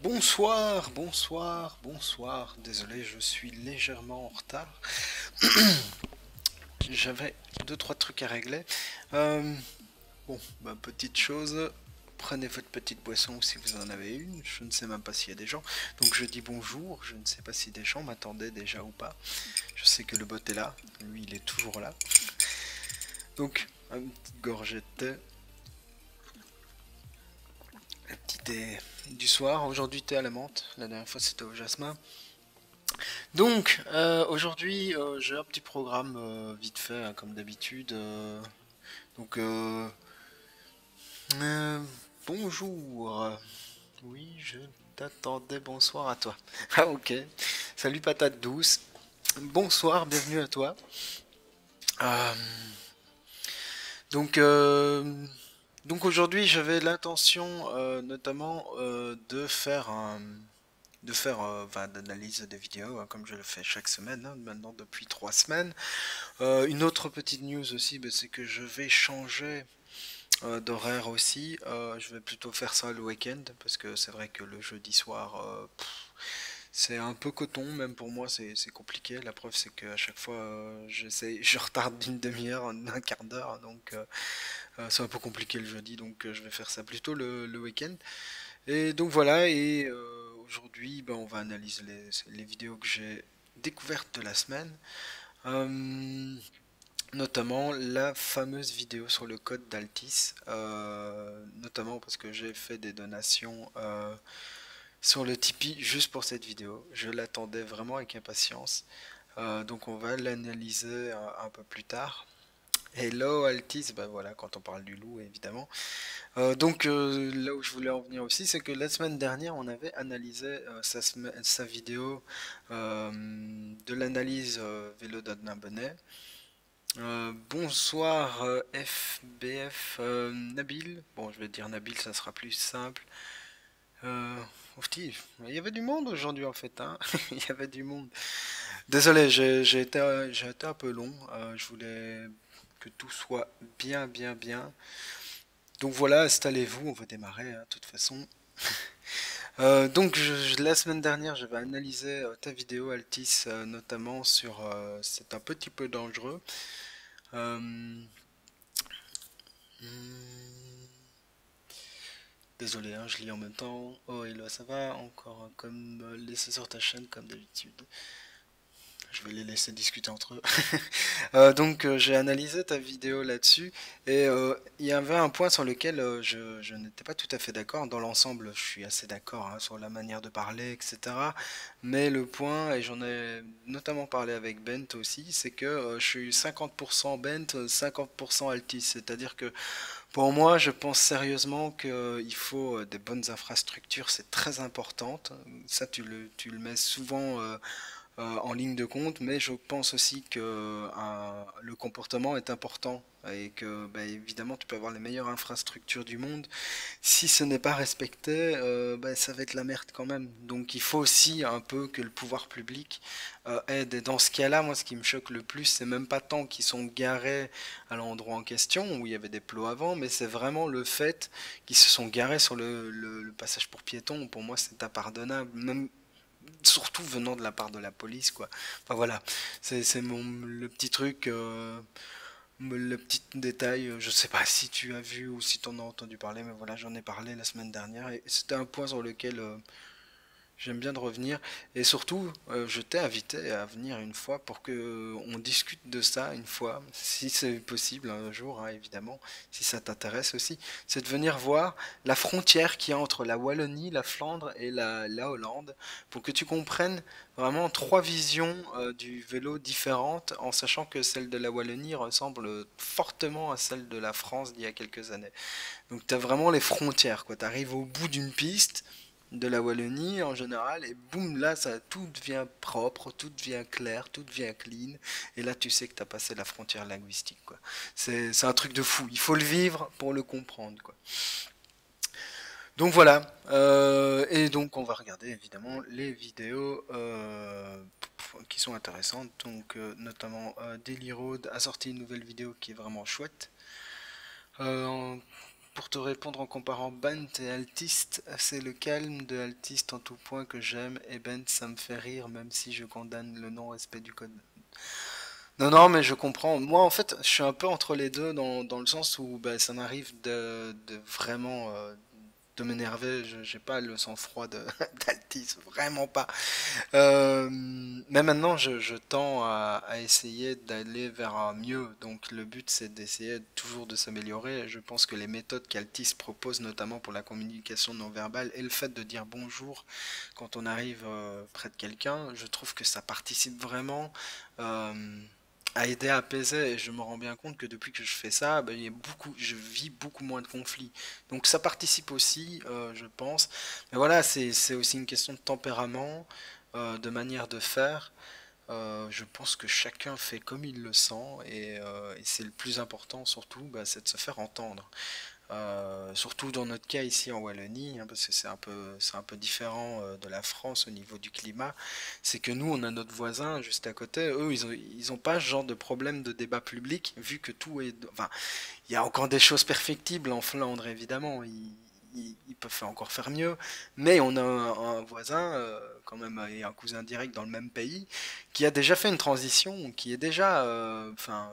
Bonsoir, bonsoir, bonsoir. Désolé, je suis légèrement en retard. J'avais deux, trois trucs à régler. Euh, Petite chose. Prenez votre petite boisson si vous en avez une. Je ne sais même pas s'il y a des gens. Donc je dis bonjour. Je ne sais pas si des gens m'attendaient déjà ou pas. Je sais que le bot est là. Lui, il est toujours là. Donc, une petite gorgée de thé. Un petit thé du soir. Aujourd'hui, thé à la menthe. La dernière fois, c'était au jasmin. Donc, aujourd'hui, j'ai un petit programme vite fait, hein, comme d'habitude. Donc, euh, euh, Bonjour. Oui, je t'attendais. Bonsoir à toi. Ah, ok. Salut, patate douce. Bonsoir, bienvenue à toi. Euh, donc, euh, donc aujourd'hui, j'avais l'intention, notamment, d'analyse des vidéos, hein, comme je le fais chaque semaine, hein, maintenant depuis 3 semaines. Une autre petite news aussi, bah, c'est que je vais changer d'horaire aussi. Je vais plutôt faire ça le week-end parce que c'est vrai que le jeudi soir, c'est un peu coton, même pour moi, c'est compliqué. La preuve, c'est qu'à chaque fois, je retarde d'une demi-heure, d'un quart d'heure, donc c'est un peu compliqué le jeudi, donc je vais faire ça plutôt le week-end. Et donc voilà, et aujourd'hui, ben, on va analyser les vidéos que j'ai découvertes de la semaine. Euh, Notamment la fameuse vidéo sur le code d'Altis, notamment parce que j'ai fait des donations sur le Tipeee juste pour cette vidéo. Je l'attendais vraiment avec impatience. Donc on va l'analyser un peu plus tard. Hello Altis, bah voilà, quand on parle du loup évidemment. Là où je voulais en venir aussi, c'est que la semaine dernière, on avait analysé sa vidéo de l'analyse vélo d'un bonnet. Bonsoir FBF Nabil. Bon, je vais dire Nabil, ça sera plus simple. Euh, Oufti, il y avait du monde aujourd'hui en fait, hein. Il y avait du monde. Désolé, j'ai été un peu long. Je voulais que tout soit bien, bien, bien. Donc voilà, installez-vous, on va démarrer, hein, de toute façon. La semaine dernière, j'avais analysé ta vidéo Altis, notamment sur c'est un petit peu dangereux. Euh, hmm, Désolé, hein, je lis en même temps. Oh, et là, ça va encore comme laisser sur ta chaîne comme d'habitude. Je vais les laisser discuter entre eux. J'ai analysé ta vidéo là-dessus et il y avait un point sur lequel je n'étais pas tout à fait d'accord. Dans l'ensemble, je suis assez d'accord, hein, sur la manière de parler, etc. Mais le point, et j'en ai notamment parlé avec Bent aussi, c'est que je suis 50% Bent, 50% Altis. C'est-à-dire que pour moi, je pense sérieusement qu'il faut des bonnes infrastructures, c'est très important. Ça, tu le mets souvent en ligne de compte, mais je pense aussi que le comportement est important et que bah, évidemment tu peux avoir les meilleures infrastructures du monde. Si ce n'est pas respecté, bah, ça va être la merde quand même. Donc il faut aussi un peu que le pouvoir public aide. Et dans ce cas-là, moi ce qui me choque le plus, c'est même pas tant qu'ils sont garés à l'endroit en question où il y avait des plots avant, mais c'est vraiment le fait qu'ils se sont garés sur le passage pour piétons. Pour moi, c'est impardonnable. Même surtout venant de la part de la police, quoi. Enfin voilà, c'est le petit truc, le petit détail. Je sais pas si tu as vu ou si tu en as entendu parler, mais voilà, j'en ai parlé la semaine dernière et c'était un point sur lequel j'aime bien de revenir. Et surtout, je t'ai invité à venir une fois pour que on discute de ça une fois, si c'est possible un jour, hein, évidemment, si ça t'intéresse aussi. C'est de venir voir la frontière qu'il y a entre la Wallonie, la Flandre et la Hollande, pour que tu comprennes vraiment trois visions du vélo différentes, en sachant que celle de la Wallonie ressemble fortement à celle de la France d'il y a quelques années. Donc tu as vraiment les frontières, quoi. Tu arrives au bout d'une piste de la Wallonie en général et boum, là ça tout devient propre, tout devient clair, tout devient clean et là tu sais que tu as passé la frontière linguistique, quoi. C'est un truc de fou, il faut le vivre pour le comprendre, quoi. Donc voilà, et donc on va regarder évidemment les vidéos qui sont intéressantes. Notamment Daily Road a sorti une nouvelle vidéo qui est vraiment chouette. pour te répondre en comparant Bent et Altiste, c'est le calme de Altiste en tout point que j'aime, et Bent ça me fait rire même si je condamne le non-respect du code. Non, non, mais je comprends. Moi, en fait, je suis un peu entre les deux dans le sens où bah, ça m'arrive de vraiment de m'énerver. J'ai pas le sang-froid de d'Altis, vraiment pas. Mais maintenant, je tends à essayer d'aller vers un mieux. Donc, le but, c'est d'essayer toujours de s'améliorer. Je pense que les méthodes qu'Altis propose, notamment pour la communication non verbale, et le fait de dire bonjour quand on arrive près de quelqu'un, je trouve que ça participe vraiment. euh, à aider à apaiser et je me rends bien compte que depuis que je fais ça, ben, il y a beaucoup, je vis beaucoup moins de conflits. Donc ça participe aussi, je pense. Mais voilà, c'est aussi une question de tempérament, de manière de faire. Je pense que chacun fait comme il le sent et c'est le plus important surtout, bah, c'est de se faire entendre. Surtout dans notre cas ici en Wallonie, hein, parce que c'est un peu différent de la France au niveau du climat, c'est que nous, on a notre voisin juste à côté, eux, ils ont pas ce genre de problème de débat public, vu que tout est... Enfin, il y a encore des choses perfectibles en Flandre, évidemment, ils peuvent encore faire mieux, mais on a un voisin, quand même, et un cousin direct dans le même pays, qui a déjà fait une transition, qui est déjà, enfin,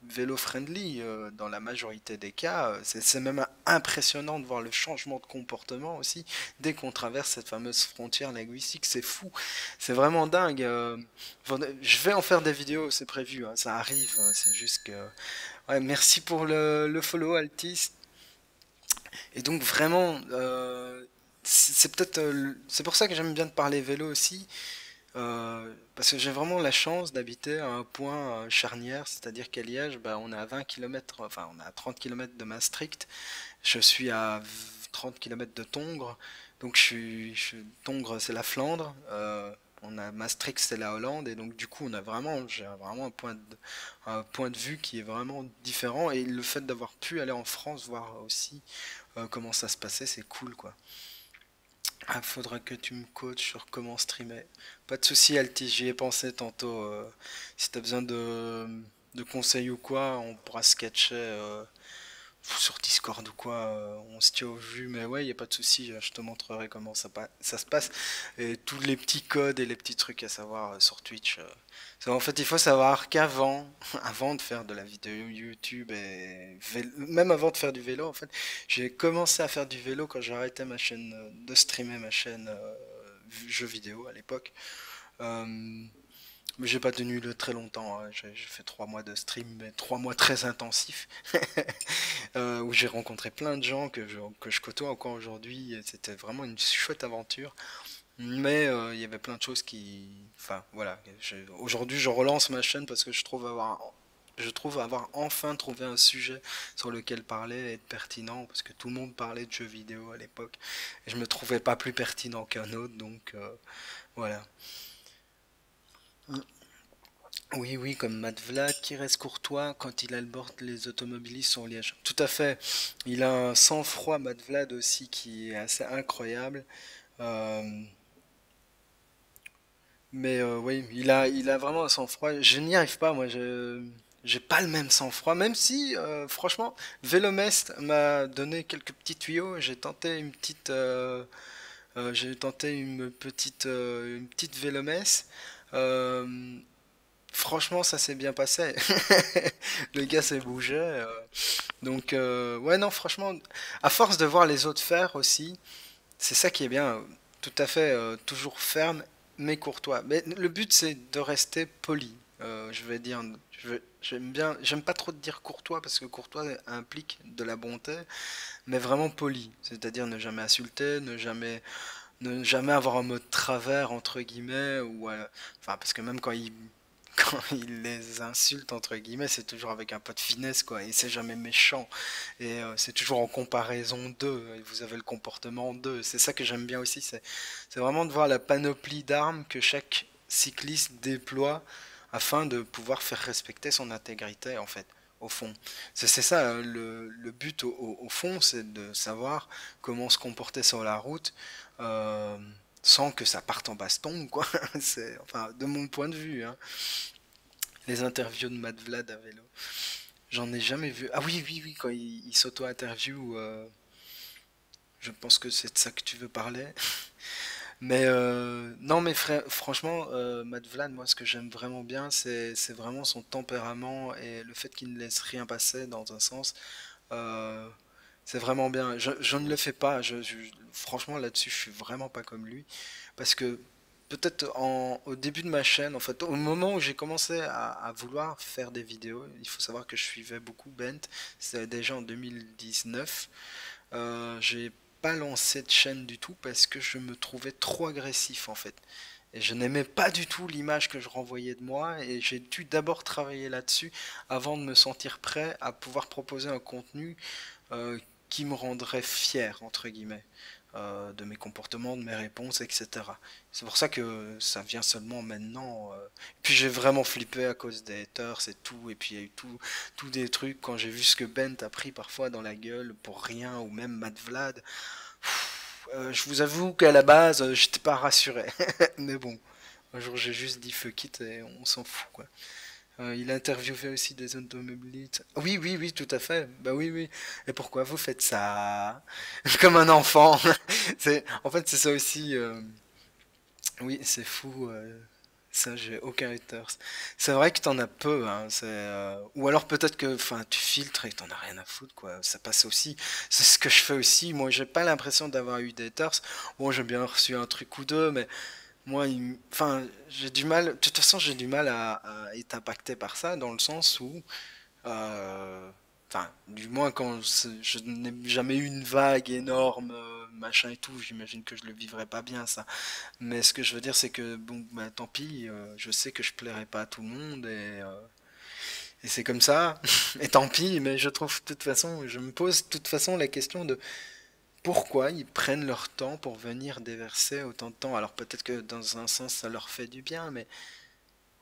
vélo-friendly dans la majorité des cas. C'est même impressionnant de voir le changement de comportement aussi dès qu'on traverse cette fameuse frontière linguistique. C'est fou, c'est vraiment dingue. Je vais en faire des vidéos, c'est prévu, hein, ça arrive. C'est juste que. Ouais, merci pour le follow, Altis. Et donc vraiment, c'est peut-être, c'est pour ça que j'aime bien te parler vélo aussi. Parce que j'ai vraiment la chance d'habiter à un point charnière, c'est-à-dire qu'à Liège, bah, on est à 20 km, enfin on est à 30 km de Maastricht, je suis à 30 km de Tongres, donc Tongres c'est la Flandre, on a Maastricht c'est la Hollande, et donc du coup j'ai vraiment un point de vue qui est vraiment différent, et le fait d'avoir pu aller en France voir aussi comment ça se passait, c'est cool quoi. Ah, faudra que tu me coaches sur comment streamer. Pas de souci, Alti, j'y ai pensé tantôt. Si t'as besoin de conseils ou quoi, on pourra sketcher sur Discord ou quoi. On se tient au jus, mais ouais, y a pas de souci. Je te montrerai comment ça se passe. Et tous les petits codes et les petits trucs à savoir sur Twitch. En fait, il faut savoir qu'avant, avant de faire de la vidéo YouTube même avant de faire du vélo, en fait, j'ai commencé à faire du vélo quand j'ai arrêté ma chaîne, de streamer ma chaîne jeux vidéo à l'époque. Euh, mais j'ai pas tenu le très longtemps, hein. J'ai fait 3 mois de stream, mais 3 mois très intensifs, où j'ai rencontré plein de gens que je côtoie encore aujourd'hui. Et c'était vraiment une chouette aventure. Mais il y avait plein de choses qui... Enfin, voilà. Aujourd'hui, je relance ma chaîne parce que je trouve avoir enfin trouvé un sujet sur lequel parler et être pertinent, parce que tout le monde parlait de jeux vidéo à l'époque, et je me trouvais pas plus pertinent qu'un autre, donc voilà. Oui, oui, comme Matt Vlad qui reste courtois quand il aborde les automobilistes sur Liège. Tout à fait. Il a un sang-froid, Matt Vlad aussi, qui est assez incroyable. Euh, Mais oui, il a vraiment un sang-froid. Je n'y arrive pas, moi. J'ai pas le même sang-froid, même si, franchement, Vélomest m'a donné quelques petits tuyaux. J'ai tenté une petite Vélomesse. Euh, Franchement, ça s'est bien passé. Le gars s'est bougé. Donc, ouais, non, franchement, à force de voir les autres faire aussi, c'est ça qui est bien, tout à fait, toujours ferme mais courtois. Mais le but c'est de rester poli. Je vais dire, j'aime pas trop te dire courtois parce que courtois implique de la bonté, mais vraiment poli. C'est-à-dire ne jamais insulter, ne jamais avoir un mot de travers entre guillemets enfin parce que même quand il quand il les insulte entre guillemets, c'est toujours avec un peu de finesse quoi, et c'est jamais méchant. Et c'est toujours en comparaison d'eux. Et vous avez le comportement d'eux. C'est ça que j'aime bien aussi. C'est vraiment de voir la panoplie d'armes que chaque cycliste déploie afin de pouvoir faire respecter son intégrité, en fait, au fond. C'est ça, le but au fond, c'est de savoir comment se comporter sur la route euh, sans que ça parte en baston, quoi. Enfin, de mon point de vue, hein. Les interviews de Matt Vlad à vélo. J'en ai jamais vu. Ah oui, oui, oui, quand il s'auto-interview, je pense que c'est de ça que tu veux parler. Mais non, mais franchement, Matt Vlad, moi, ce que j'aime vraiment bien, c'est vraiment son tempérament et le fait qu'il ne laisse rien passer dans un sens. Euh, c'est vraiment bien. Je ne le fais pas. Franchement, là-dessus, je suis vraiment pas comme lui. Parce que peut-être au début de ma chaîne, en fait, au moment où j'ai commencé à vouloir faire des vidéos, il faut savoir que je suivais beaucoup Bent. C'était déjà en 2019. J'ai pas lancé de chaîne du tout parce que je me trouvais trop agressif en fait. Et je n'aimais pas du tout l'image que je renvoyais de moi et j'ai dû d'abord travailler là-dessus avant de me sentir prêt à pouvoir proposer un contenu euh, qui me rendrait fier, entre guillemets, de mes comportements, de mes réponses, etc. C'est pour ça que ça vient seulement maintenant. Puis j'ai vraiment flippé à cause des haters et tout, et puis il y a eu tout des trucs, quand j'ai vu ce que Bent a pris parfois dans la gueule pour rien, ou même Matt Vlad, je vous avoue qu'à la base, j'étais pas rassuré. Mais bon, un jour j'ai juste dit fuck it et on s'en fout, quoi. Il a interviewé aussi des automobilistes. Oui, oui, oui, tout à fait. Bah oui, oui. Et pourquoi vous faites ça? Comme un enfant. En fait, c'est ça aussi. Oui, c'est fou. Ça, j'ai aucun haters. C'est vrai que t'en as peu, hein. Ou alors peut-être que, enfin, tu filtres et t'en as rien à foutre, quoi. Ça passe aussi. C'est ce que je fais aussi. Moi, j'ai pas l'impression d'avoir eu des haters. Bon, j'ai bien reçu un truc ou deux, mais moi, enfin, j'ai du mal. De toute façon, j'ai du mal à être impacté par ça, dans le sens où, euh, enfin, du moins quand je n'ai jamais eu une vague énorme, machin et tout, j'imagine que je le vivrais pas bien, ça. Mais ce que je veux dire, c'est que bon, bah, tant pis. Je sais que je plairai pas à tout le monde et c'est comme ça. Et tant pis. Mais je trouve, de toute façon, je me pose de toute façon la question de pourquoi ils prennent leur temps pour venir déverser autant de temps. Alors peut-être que dans un sens ça leur fait du bien, mais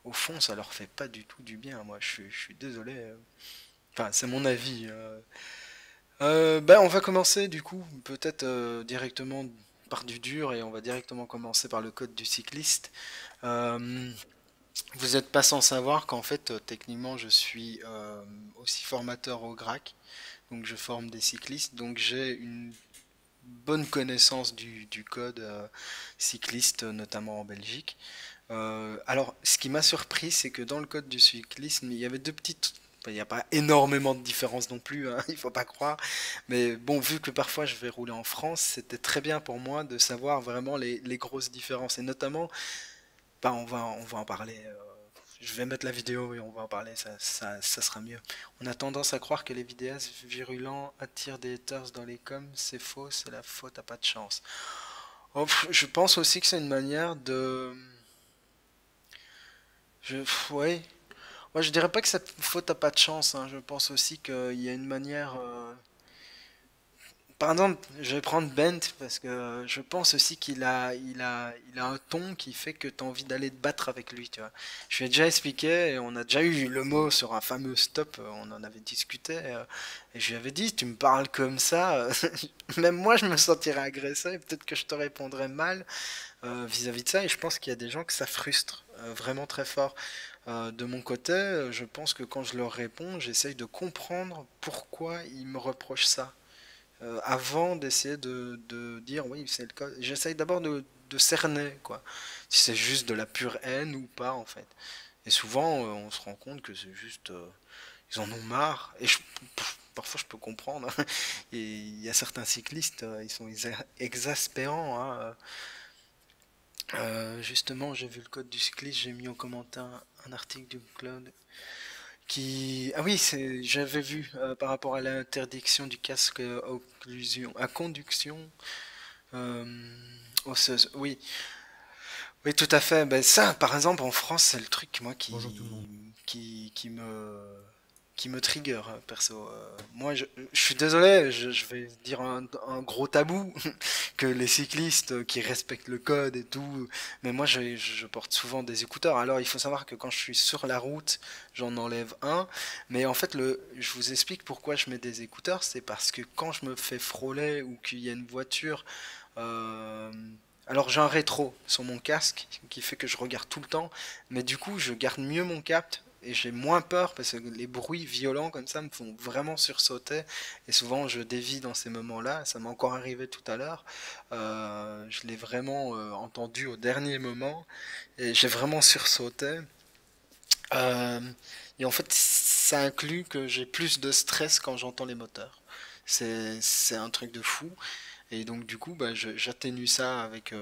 au fond ça leur fait pas du tout du bien. Moi je suis désolé. Enfin c'est mon avis. Ben on va commencer du coup peut-être directement par du dur et on va directement commencer par le code du cycliste. Euh, Vous n'êtes pas sans savoir qu'en fait techniquement je suis aussi formateur au GRAC. Donc je forme des cyclistes, donc j'ai une bonne connaissance du code cycliste, notamment en Belgique. Alors, ce qui m'a surpris, c'est que dans le code du cyclisme, il y avait deux petites. Enfin, il n'y a pas énormément de différences non plus, hein, il faut pas croire. Mais bon, vu que parfois je vais rouler en France, c'était très bien pour moi de savoir vraiment les grosses différences. Et notamment, bah, on va en parler. Je vais mettre la vidéo et on va en parler, ça sera mieux. On a tendance à croire que les vidéastes virulents attirent des haters dans les coms, c'est faux, c'est la faute à pas de chance. Oh, je pense aussi que c'est une manière de... Ouais. Moi, je dirais pas que c'est faute à pas de chance, hein. Je pense aussi qu'il y a une manière... Par exemple, je vais prendre Bent parce que je pense aussi qu'il a un ton qui fait que tu as envie d'aller te battre avec lui, tu vois. Je lui ai déjà expliqué et on a déjà eu le mot sur un fameux stop, on en avait discuté et je lui avais dit, tu me parles comme ça, même moi je me sentirais agressé, peut-être que je te répondrais mal vis-à-vis de ça et je pense qu'il y a des gens que ça frustre vraiment très fort. De mon côté, je pense que quand je leur réponds, j'essaye de comprendre pourquoi ils me reprochent ça avant d'essayer de dire oui, c'est le cas. J'essaye d'abord de cerner, quoi. Si c'est juste de la pure haine ou pas, en fait. Et souvent, on se rend compte que c'est juste. Ils en ont marre. Et parfois, je peux comprendre, hein. Et il y a certains cyclistes, ils sont exaspérants, hein. Justement, j'ai vu le code du cycliste, j'ai mis en commentaire un article du Cloud qui... Ah oui, j'avais vu par rapport à l'interdiction du casque à conduction osseuse. Oui, oui, tout à fait. Ben ça, par exemple, en France, c'est le truc, moi, Bonjour tout le monde. qui me trigger, perso. Moi, je suis désolé, je vais dire un gros tabou, que les cyclistes qui respectent le code et tout, mais moi, je porte souvent des écouteurs. Alors, il faut savoir que quand je suis sur la route, j'en enlève un, mais en fait, je vous explique pourquoi je mets des écouteurs, c'est parce que quand je me fais frôler ou qu'il y a une voiture euh, alors j'ai un rétro sur mon casque qui fait que je regarde tout le temps, mais du coup je garde mieux mon cap et j'ai moins peur parce que les bruits violents comme ça me font vraiment sursauter et souvent je dévie dans ces moments-là. Ça m'est encore arrivé tout à l'heure. Je l'ai vraiment entendu au dernier moment et j'ai vraiment sursauté. Euh, et en fait, ça inclut que j'ai plus de stress quand j'entends les moteurs. C'est un truc de fou. Et donc du coup, bah, j'atténue ça avec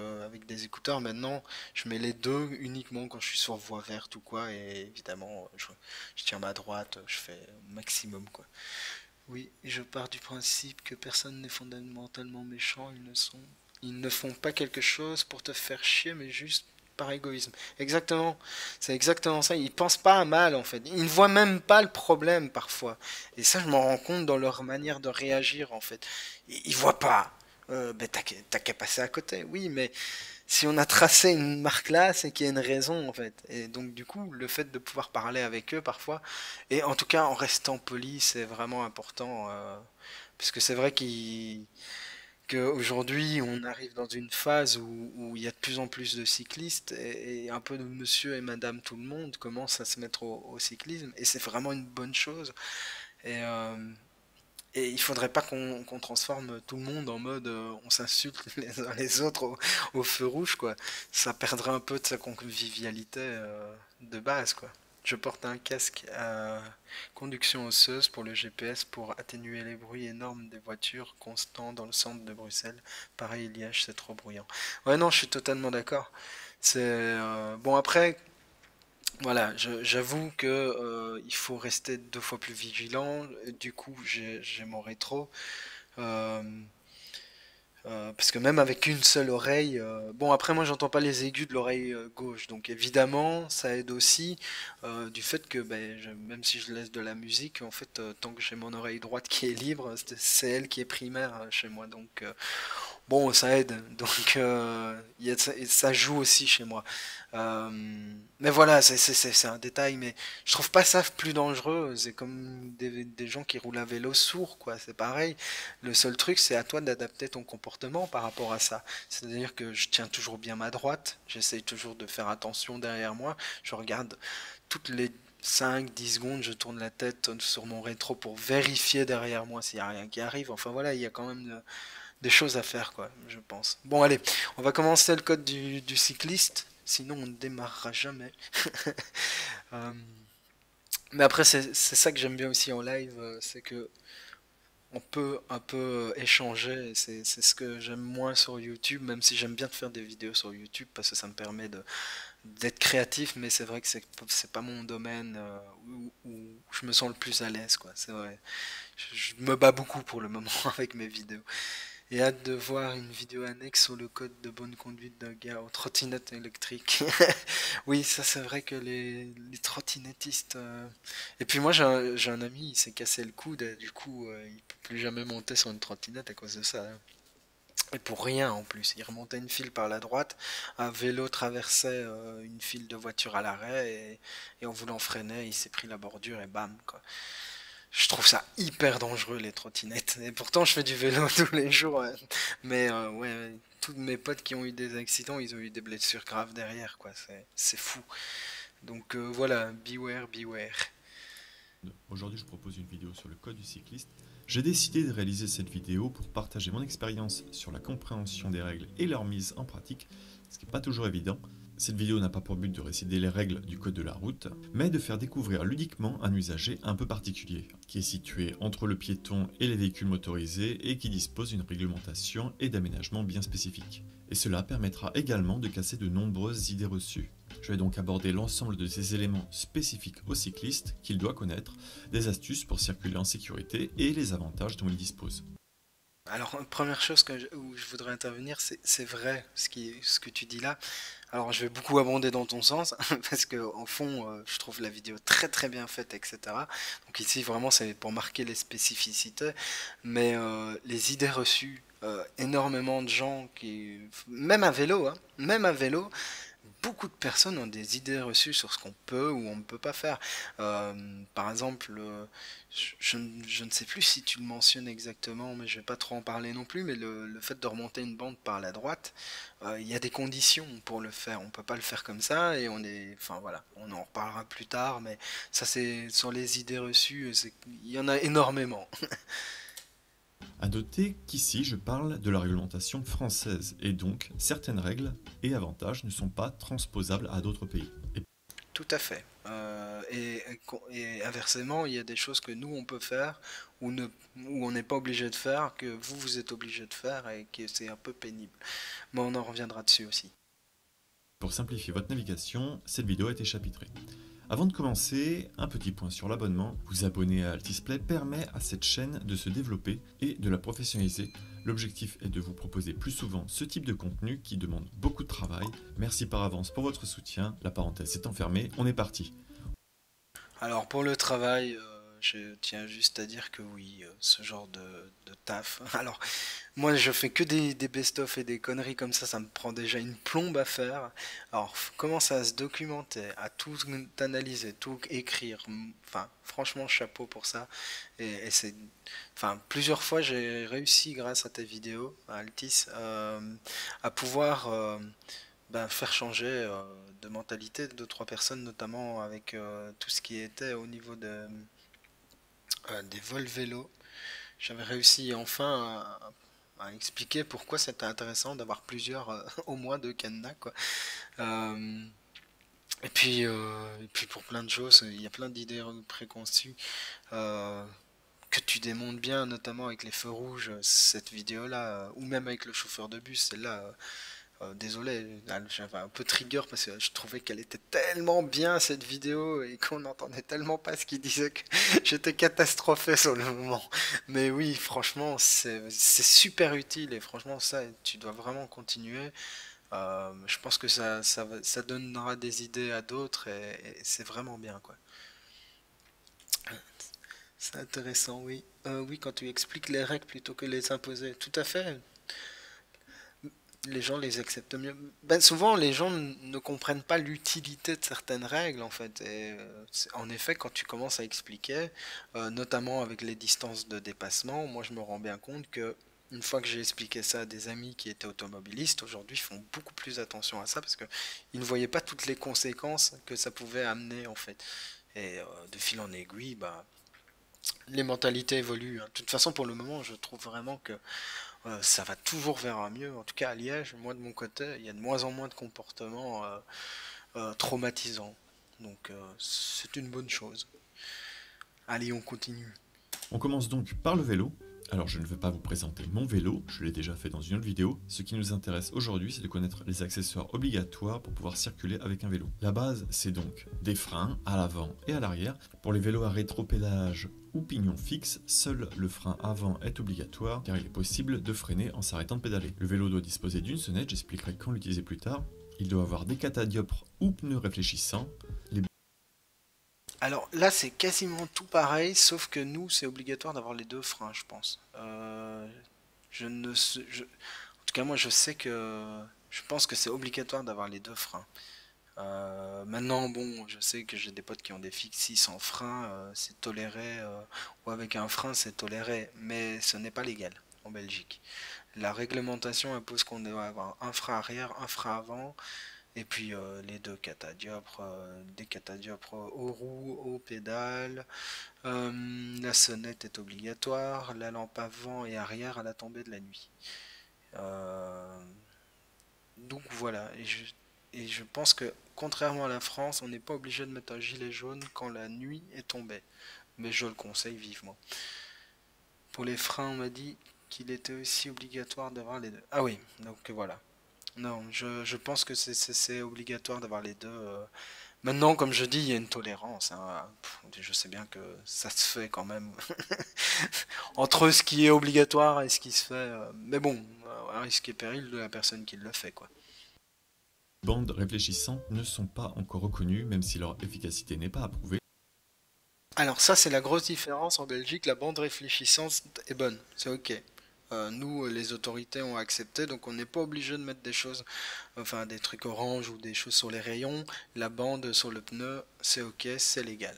des écouteurs. Maintenant, je mets les deux uniquement quand je suis sur voie verte ou quoi. Et évidemment, je tiens ma droite, je fais au maximum quoi. Oui, je pars du principe que personne n'est fondamentalement méchant. Ils ne font pas quelque chose pour te faire chier, mais juste par égoïsme. Exactement. C'est exactement ça. Ils pensent pas à mal en fait. Ils ne voient même pas le problème parfois. Et ça, je m'en rends compte dans leur manière de réagir en fait. Ils voient pas. Ben, t'as qu'à passer à côté. Oui, mais si on a tracé une marque là, c'est qu'il y a une raison en fait. Et donc du coup, le fait de pouvoir parler avec eux parfois, et en tout cas en restant poli, c'est vraiment important. Parce que c'est vrai qu'aujourd'hui, on arrive dans une phase où il y a de plus en plus de cyclistes et un peu de monsieur et madame tout le monde commence à se mettre au cyclisme et c'est vraiment une bonne chose. Et, et il faudrait pas qu'on transforme tout le monde en mode on s'insulte les uns les autres au feu rouge, quoi. Ça perdrait un peu de sa convivialité de base, quoi. Je porte un casque à conduction osseuse pour le GPS pour atténuer les bruits énormes des voitures constants dans le centre de Bruxelles. Pareil, Liège, c'est trop bruyant. Ouais, non, je suis totalement d'accord. C'est bon après, voilà, j'avoue que il faut rester deux fois plus vigilant. Du coup, j'ai mon rétro. Euh, Parce que même avec une seule oreille, bon après moi j'entends pas les aigus de l'oreille gauche, donc évidemment ça aide aussi du fait que ben, même si je laisse de la musique, en fait tant que j'ai mon oreille droite qui est libre, c'est elle qui est primaire chez moi, donc bon, ça aide. Donc, ça joue aussi chez moi. Euh, mais voilà, c'est un détail, mais je trouve pas ça plus dangereux. C'est comme des gens qui roulent à vélo sourds, quoi. C'est pareil. Le seul truc, c'est à toi d'adapter ton comportement par rapport à ça. C'est-à-dire que je tiens toujours bien ma droite. J'essaye toujours de faire attention derrière moi. Je regarde toutes les 5 10 secondes, je tourne la tête sur mon rétro pour vérifier derrière moi s'il n'y a rien qui arrive. Enfin voilà, il y a quand même des choses à faire, quoi, je pense. Bon, allez, on va commencer le code du cycliste, sinon on ne démarrera jamais. Euh, mais après, c'est ça que j'aime bien aussi en live, c'est que on peut un peu échanger, et c'est ce que j'aime moins sur YouTube, même si j'aime bien faire des vidéos sur YouTube, parce que ça me permet d'être créatif, mais c'est vrai que c'est pas mon domaine où je me sens le plus à l'aise, quoi, c'est vrai. Je me bats beaucoup pour le moment avec mes vidéos. Et hâte de voir une vidéo annexe sur le code de bonne conduite d'un gars aux trottinettes électriques. Oui, ça c'est vrai que les trottinettistes. Et puis moi j'ai un ami, il s'est cassé le coude, et du coup il peut plus jamais monter sur une trottinette à cause de ça, hein. Et pour rien en plus, il remontait une file par la droite, un vélo traversait une file de voitures à l'arrêt et en voulant freiner, il s'est pris la bordure et bam quoi. Je trouve ça hyper dangereux les trottinettes. Et pourtant je fais du vélo tous les jours. Mais ouais, tous mes potes qui ont eu des accidents, ils ont eu des blessures graves derrière, quoi. C'est fou. Donc voilà, beware, beware. Aujourd'hui, je propose une vidéo sur le code du cycliste. J'ai décidé de réaliser cette vidéo pour partager mon expérience sur la compréhension des règles et leur mise en pratique, ce qui n'est pas toujours évident. Cette vidéo n'a pas pour but de réciter les règles du code de la route, mais de faire découvrir ludiquement un usager un peu particulier, qui est situé entre le piéton et les véhicules motorisés et qui dispose d'une réglementation et d'aménagement bien spécifiques. Et cela permettra également de casser de nombreuses idées reçues. Je vais donc aborder l'ensemble de ces éléments spécifiques au cycliste qu'il doit connaître, des astuces pour circuler en sécurité et les avantages dont il dispose. Alors, première chose où je voudrais intervenir, c'est vrai ce que tu dis là. Alors, je vais beaucoup abonder dans ton sens, parce que en fond, je trouve la vidéo très très bien faite, etc. Donc ici, vraiment, c'est pour marquer les spécificités, mais les idées reçues, énormément de gens même à vélo, hein, même à vélo, beaucoup de personnes ont des idées reçues sur ce qu'on peut ou on ne peut pas faire. Par exemple, je ne sais plus si tu le mentionnes exactement, mais je vais pas trop en parler non plus, mais le fait de remonter une bande par la droite, il y a des conditions pour le faire. On peut pas le faire comme ça et enfin voilà, on en reparlera plus tard, mais ça c'est sur les idées reçues, il y en a énormément. À noter qu'ici je parle de la réglementation française et donc certaines règles et avantages ne sont pas transposables à d'autres pays. Tout à fait. Et inversement, il y a des choses que nous on peut faire ou on n'est pas obligé de faire, que vous êtes obligé de faire et que c'est un peu pénible. Mais on en reviendra dessus aussi. Pour simplifier votre navigation, cette vidéo a été chapitrée. Avant de commencer, un petit point sur l'abonnement. Vous abonner à Altisplay permet à cette chaîne de se développer et de la professionnaliser. L'objectif est de vous proposer plus souvent ce type de contenu qui demande beaucoup de travail. Merci par avance pour votre soutien. La parenthèse est enfermée, on est parti. Alors pour le travail, je tiens juste à dire que oui, ce genre de taf. Alors moi je fais que des best-of et des conneries comme ça me prend déjà une plombe à faire. Alors commencer à se documenter, à tout analyser, tout écrire. Enfin franchement chapeau pour ça. Et c'est, enfin plusieurs fois j'ai réussi grâce à tes vidéos, à Altis, à pouvoir faire changer de mentalité de deux trois personnes, notamment avec tout ce qui était au niveau des vols vélo. J'avais réussi enfin à expliquer pourquoi c'était intéressant d'avoir plusieurs, au moins deux cadenas, quoi. Euh, et puis pour plein de choses, il y a plein d'idées préconçues euh, que tu démontes bien, notamment avec les feux rouges, cette vidéo-là, ou même avec le chauffeur de bus, celle-là. Désolé, j'avais un peu trigger parce que je trouvais qu'elle était tellement bien cette vidéo et qu'on n'entendait tellement pas ce qu'il disait que j'étais catastrophé sur le moment. Mais oui, franchement, c'est super utile et franchement, ça, tu dois vraiment continuer. Je pense que ça donnera des idées à d'autres et c'est vraiment bien, quoi. C'est intéressant, oui. Oui, quand tu expliques les règles plutôt que les imposer. Tout à fait. Les gens les acceptent mieux. Ben, souvent, les gens ne comprennent pas l'utilité de certaines règles, en fait. Et en effet, quand tu commences à expliquer, notamment avec les distances de dépassement, moi, je me rends bien compte que une fois que j'ai expliqué ça à des amis qui étaient automobilistes, aujourd'hui, ils font beaucoup plus attention à ça parce que ils ne voyaient pas toutes les conséquences que ça pouvait amener, en fait. Et de fil en aiguille, bah, les mentalités évoluent, hein. De toute façon, pour le moment, je trouve vraiment que ça va toujours vers un mieux. En tout cas, à Liège, moi de mon côté, il y a de moins en moins de comportements traumatisants. Donc, c'est une bonne chose. Allez, on continue. On commence donc par le vélo. Alors je ne vais pas vous présenter mon vélo, je l'ai déjà fait dans une autre vidéo. Ce qui nous intéresse aujourd'hui, c'est de connaître les accessoires obligatoires pour pouvoir circuler avec un vélo. La base, c'est donc des freins à l'avant et à l'arrière. Pour les vélos à rétropédalage ou pignon fixe, seul le frein avant est obligatoire car il est possible de freiner en s'arrêtant de pédaler. Le vélo doit disposer d'une sonnette, j'expliquerai quand l'utiliser plus tard. Il doit avoir des catadioptres ou pneus réfléchissants. Alors là, c'est quasiment tout pareil, sauf que nous, c'est obligatoire d'avoir les deux freins, je pense. Je ne sais- je- En tout cas, moi, je sais que je pense que c'est obligatoire d'avoir les deux freins. Maintenant, bon, je sais que j'ai des potes qui ont des fixis sans frein, c'est toléré, ou avec un frein, c'est toléré, mais ce n'est pas légal en Belgique. La réglementation impose qu'on doit avoir un frein arrière, un frein avant, et puis les deux catadioptres, des catadioptres aux roues, aux pédales. La sonnette est obligatoire, la lampe avant et arrière à la tombée de la nuit. Euh, donc voilà, et je pense que contrairement à la France, on n'est pas obligé de mettre un gilet jaune quand la nuit est tombée. Mais je le conseille vivement. Pour les freins, on m'a dit qu'il était aussi obligatoire d'avoir les deux. Ah oui, donc voilà. Non, je pense que c'est obligatoire d'avoir les deux. Maintenant, comme je dis, il y a une tolérance, hein. Je sais bien que ça se fait quand même. Entre ce qui est obligatoire et ce qui se fait. Mais bon, à risque et péril de la personne qui le fait, quoi. Les bandes réfléchissantes ne sont pas encore reconnues, même si leur efficacité n'est pas approuvée. Alors ça, c'est la grosse différence en Belgique. La bande réfléchissante est bonne, c'est ok. Nous, les autorités ont accepté, donc on n'est pas obligé de mettre des choses, enfin des trucs orange ou des choses sur les rayons. La bande sur le pneu, c'est ok, c'est légal.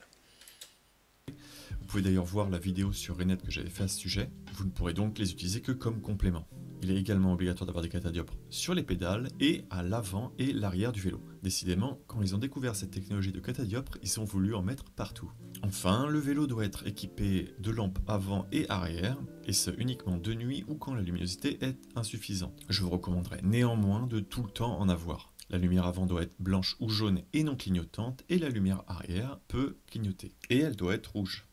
Vous pouvez d'ailleurs voir la vidéo sur Renet que j'avais fait à ce sujet. Vous ne pourrez donc les utiliser que comme complément. Il est également obligatoire d'avoir des catadioptres sur les pédales et à l'avant et l'arrière du vélo. Décidément, quand ils ont découvert cette technologie de catadioptre, ils ont voulu en mettre partout. Enfin, le vélo doit être équipé de lampes avant et arrière, et ce uniquement de nuit ou quand la luminosité est insuffisante. Je vous recommanderais néanmoins de tout le temps en avoir. La lumière avant doit être blanche ou jaune et non clignotante, et la lumière arrière peut clignoter. Et elle doit être rouge.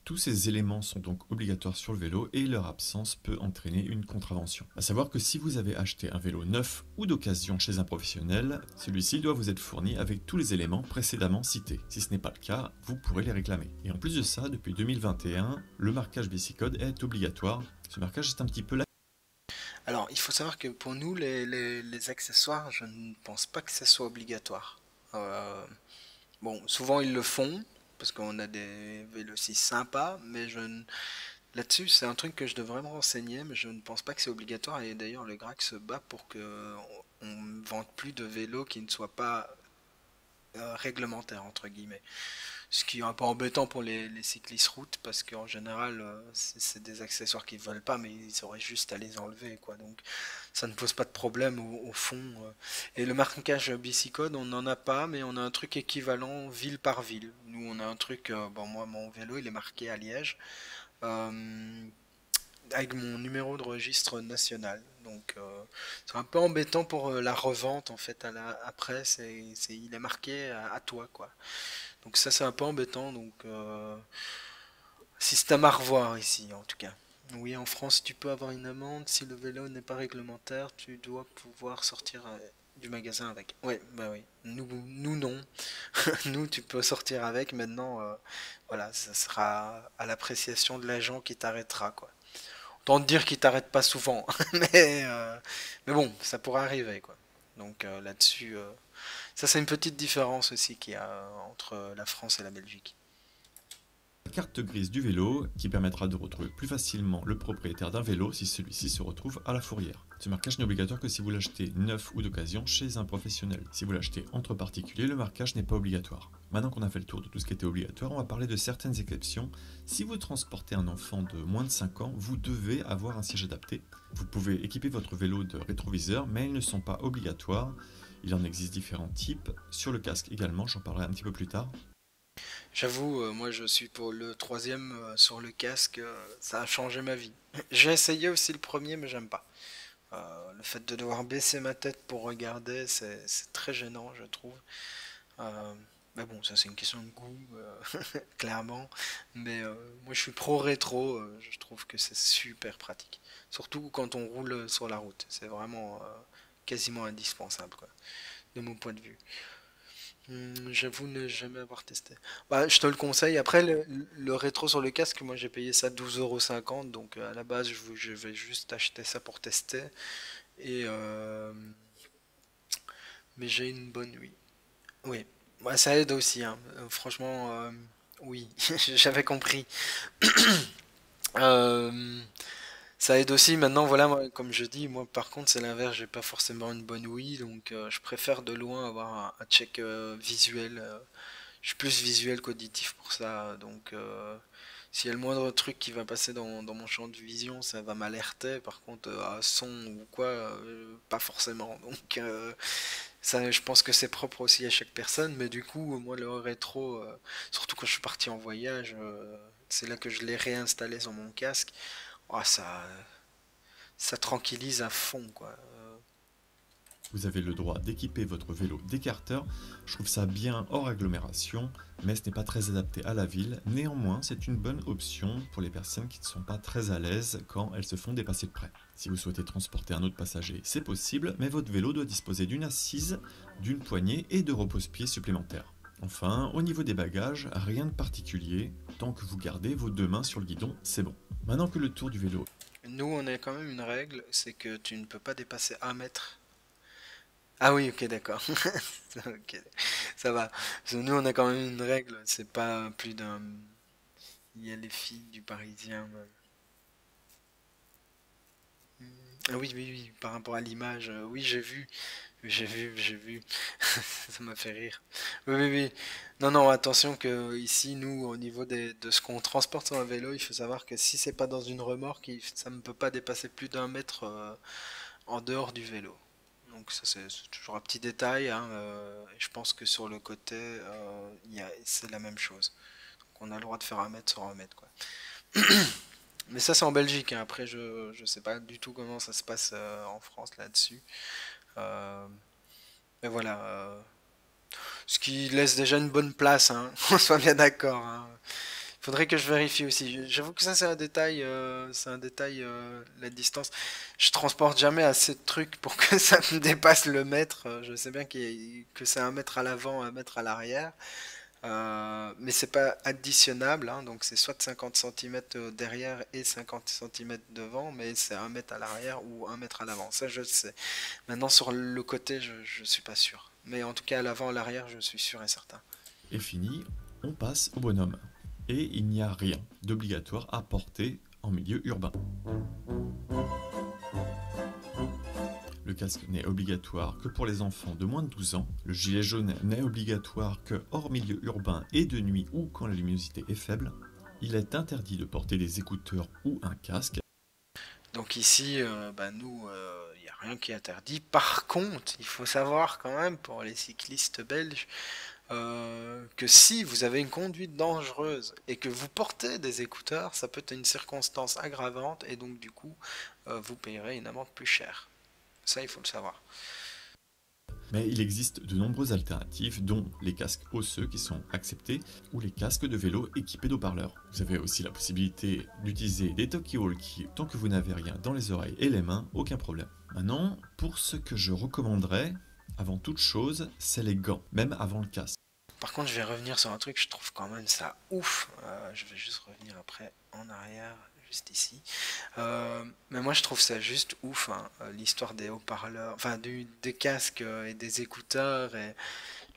Tous ces éléments sont donc obligatoires sur le vélo et leur absence peut entraîner une contravention. A savoir que si vous avez acheté un vélo neuf ou d'occasion chez un professionnel, celui-ci doit vous être fourni avec tous les éléments précédemment cités. Si ce n'est pas le cas, vous pourrez les réclamer. Et en plus de ça, depuis 2021, le marquage Bicicode est obligatoire. Ce marquage est un petit peu la... Alors, il faut savoir que pour nous, les accessoires, je ne pense pas que ce soit obligatoire. Euh, bon, souvent ils le font, parce qu'on a des vélocistes sympas, mais là-dessus, c'est un truc que je devrais me renseigner, mais je ne pense pas que c'est obligatoire. Et d'ailleurs, le GRAC se bat pour que on ne vende plus de vélos qui ne soient pas réglementaires, entre guillemets. Ce qui est un peu embêtant pour les cyclistes route, parce qu'en général, c'est des accessoires qu'ils veulent pas, mais ils auraient juste à les enlever, quoi. Donc, ça ne pose pas de problème au fond. Et le marquage Bicicode, on n'en a pas, mais on a un truc équivalent ville par ville. Nous, on a un truc, bon, moi, mon vélo, il est marqué à Liège. Euh, avec mon numéro de registre national. Donc c'est un peu embêtant pour la revente en fait après il est marqué à toi quoi. Donc ça c'est un peu embêtant donc système à revoir ici en tout cas. Oui, en France tu peux avoir une amende si le vélo n'est pas réglementaire, tu dois pouvoir sortir du magasin avec. Ouais, bah oui. Nous non. Nous tu peux sortir avec maintenant voilà, ça sera à l'appréciation de l'agent qui t'arrêtera quoi. Autant te dire qu'il t'arrête pas souvent, mais, euh, mais bon, ça pourrait arriver quoi. Donc là-dessus, ça c'est une petite différence aussi qu'il y a entre la France et la Belgique. carte grise du vélo qui permettra de retrouver plus facilement le propriétaire d'un vélo si celui-ci se retrouve à la fourrière. Ce marquage n'est obligatoire que si vous l'achetez neuf ou d'occasion chez un professionnel. Si vous l'achetez entre particuliers, le marquage n'est pas obligatoire. Maintenant qu'on a fait le tour de tout ce qui était obligatoire, on va parler de certaines exceptions. Si vous transportez un enfant de moins de 5 ans, vous devez avoir un siège adapté. Vous pouvez équiper votre vélo de rétroviseurs, mais ils ne sont pas obligatoires. Il en existe différents types. Sur le casque également, j'en parlerai un petit peu plus tard. J'avoue, moi je suis pour le troisième sur le casque, ça a changé ma vie. J'ai essayé aussi le premier, mais j'aime pas. Le fait de devoir baisser ma tête pour regarder, c'est très gênant, je trouve. Euh, mais bon, ça c'est une question de goût, clairement. Mais moi je suis pro rétro, je trouve que c'est super pratique. Surtout quand on roule sur la route. C'est vraiment quasiment indispensable, quoi, de mon point de vue. J'avoue ne jamais avoir testé. Bah, je te le conseille. Après, le rétro sur le casque, moi j'ai payé ça 12,50 €. Donc à la base, je vais juste acheter ça pour tester. Et, mais j'ai une bonne, oui. Oui, ouais, ça aide aussi, hein. Franchement, oui, j'avais compris. Euh, Ça aide aussi. Maintenant, voilà, comme je dis, moi par contre, c'est l'inverse. J'ai pas forcément une bonne ouïe, donc je préfère de loin avoir un check visuel. Je suis plus visuel qu'auditif pour ça, donc s'il y a le moindre truc qui va passer dans mon champ de vision, ça va m'alerter. Par contre, à son ou quoi, pas forcément. Donc ça, je pense que c'est propre aussi à chaque personne, mais du coup, moi, le rétro, surtout quand je suis parti en voyage, c'est là que je l'ai réinstallé sur mon casque. Oh, ça tranquillise à fond, quoi. Vous avez le droit d'équiper votre vélo d'écarteur. Je trouve ça bien hors agglomération, mais ce n'est pas très adapté à la ville. Néanmoins, c'est une bonne option pour les personnes qui ne sont pas très à l'aise quand elles se font dépasser de près. Si vous souhaitez transporter un autre passager, c'est possible, mais votre vélo doit disposer d'une assise, d'une poignée et de repose-pieds supplémentaires. Enfin, au niveau des bagages, rien de particulier. Tant que vous gardez vos deux mains sur le guidon, c'est bon. Maintenant que le tour du vélo... Nous, on a quand même une règle, c'est que tu ne peux pas dépasser 1 mètre. Ah oui, ok, d'accord. Ok, ça va. Parce que nous, on a quand même une règle, c'est pas plus d'un. Il y a les filles du Parisien. Ah oui, oui, oui, par rapport à l'image, oui, j'ai vu. Ça m'a fait rire. Oui, oui, oui. Non, non, attention que ici, nous, au niveau de ce qu'on transporte sur un vélo, il faut savoir que si c'est pas dans une remorque, ça ne peut pas dépasser plus d'1 mètre en dehors du vélo. Donc ça, c'est toujours un petit détail, hein, et je pense que sur le côté, c'est la même chose. Donc on a le droit de faire 1 mètre sur 1 mètre, quoi. Mais ça, c'est en Belgique, hein. Après, je sais pas du tout comment ça se passe en France là-dessus. Euh, mais voilà. Ce qui laisse déjà une bonne place, hein. On soit bien d'accord, hein. Faudrait que je vérifie aussi. J'avoue que ça, c'est un détail, la distance. Je transporte jamais assez de trucs pour que ça me dépasse le mètre. Je sais bien que c'est 1 mètre à l'avant, 1 mètre à l'arrière. Mais c'est pas additionnable, hein, donc c'est soit 50 centimètres derrière et 50 centimètres devant, mais c'est 1 mètre à l'arrière ou 1 mètre à l'avant. Ça, je sais. Maintenant, sur le côté, je suis pas sûr. Mais en tout cas, à l'avant, à l'arrière, je suis sûr et certain. Et fini, on passe au bonhomme. Et il n'y a rien d'obligatoire à porter en milieu urbain. Le casque n'est obligatoire que pour les enfants de moins de 12 ans. Le gilet jaune n'est obligatoire que hors milieu urbain et de nuit ou quand la luminosité est faible. Il est interdit de porter des écouteurs ou un casque. Donc ici, bah, nous, il n'y a rien qui est interdit. Par contre, il faut savoir quand même pour les cyclistes belges que si vous avez une conduite dangereuse et que vous portez des écouteurs, ça peut être une circonstance aggravante et donc du coup, vous payerez une amende plus chère. Ça, il faut le savoir. Mais il existe de nombreuses alternatives, dont les casques osseux qui sont acceptés ou les casques de vélo équipés d'haut-parleurs. Vous avez aussi la possibilité d'utiliser des talkie-walkie tant que vous n'avez rien dans les oreilles et les mains, aucun problème. Maintenant, pour ce que je recommanderais, avant toute chose, c'est les gants, même avant le casque. Par contre, je vais revenir sur un truc, je trouve quand même ça ouf. Je vais juste revenir après en arrière, juste ici. Mais moi, je trouve ça juste ouf, hein, l'histoire des haut-parleurs, enfin des casques et des écouteurs,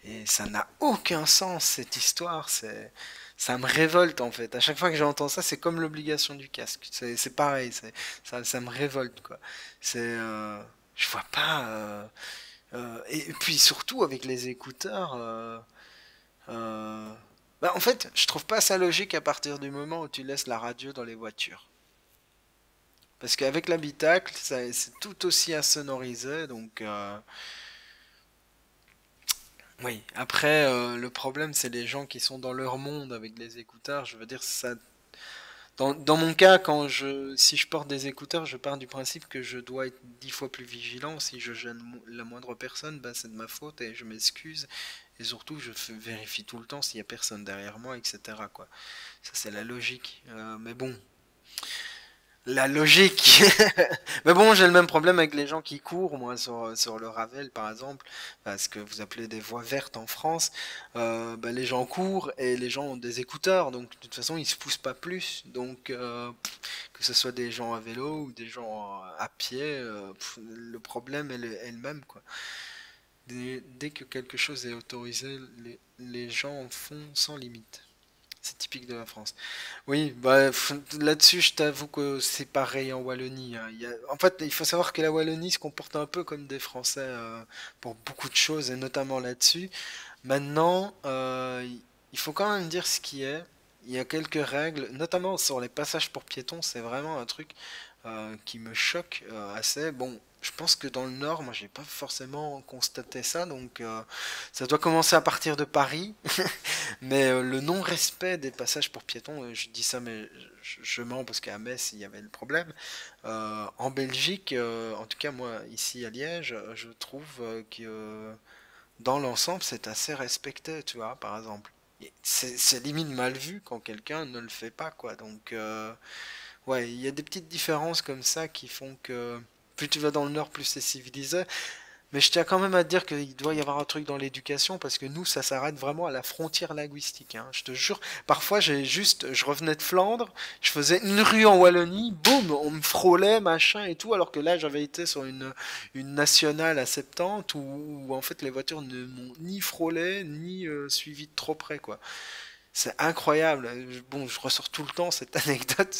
et ça n'a aucun sens cette histoire. Ça me révolte en fait. À chaque fois que j'entends ça, c'est comme l'obligation du casque. C'est pareil, ça me révolte quoi. Je vois pas. Et puis surtout avec les écouteurs. Euh, Bah, en fait, je trouve pas ça logique à partir du moment où tu laisses la radio dans les voitures. Parce qu'avec l'habitacle, c'est tout aussi insonorisé, donc oui. Après, le problème, c'est les gens qui sont dans leur monde avec les écouteurs. Je veux dire, ça. Dans mon cas, si je porte des écouteurs, je pars du principe que je dois être 10 fois plus vigilant. Si je gêne la moindre personne, bah, c'est de ma faute et je m'excuse. Et surtout, vérifie tout le temps s'il y a personne derrière moi, etc., quoi. Ça, c'est la logique. Mais bon, la logique. Mais bon, j'ai le même problème avec les gens qui courent, moi, sur le Ravel, par exemple, ce que vous appelez des voies vertes en France. Bah, les gens courent et les gens ont des écouteurs, donc de toute façon, ils se poussent pas plus. Donc, que ce soit des gens à vélo ou des gens à pied, le problème est le même, quoi. Dès que quelque chose est autorisé, les gens en font sans limite. C'est typique de la France. Oui, bah, là-dessus, je t'avoue que c'est pareil en Wallonie, hein. En fait, il faut savoir que la Wallonie se comporte un peu comme des Français pour beaucoup de choses, et notamment là-dessus. Maintenant, il faut quand même dire ce qui est. Il y a quelques règles, notamment sur les passages pour piétons, c'est vraiment un truc qui me choque assez. Bon, je pense que dans le nord, moi, j'ai pas forcément constaté ça, donc ça doit commencer à partir de Paris. Mais le non-respect des passages pour piétons, je dis ça, mais je mens parce qu'à Metz, il y avait le problème. En Belgique, en tout cas moi, ici à Liège, je trouve que dans l'ensemble, c'est assez respecté, tu vois, par exemple. Et c'est limite mal vu quand quelqu'un ne le fait pas, quoi. Donc, ouais, il y a des petites différences comme ça qui font que plus tu vas dans le nord, plus c'est civilisé. Mais je tiens quand même à te dire qu'il doit y avoir un truc dans l'éducation parce que nous, ça s'arrête vraiment à la frontière linguistique, hein. Je te jure, parfois je revenais de Flandre, je faisais une rue en Wallonie, boum, on me frôlait, machin et tout, alors que là, j'avais été sur une nationale à 70 où en fait les voitures ne m'ont ni frôlé, ni suivi de trop près, quoi. C'est incroyable. Bon, je ressors tout le temps cette anecdote,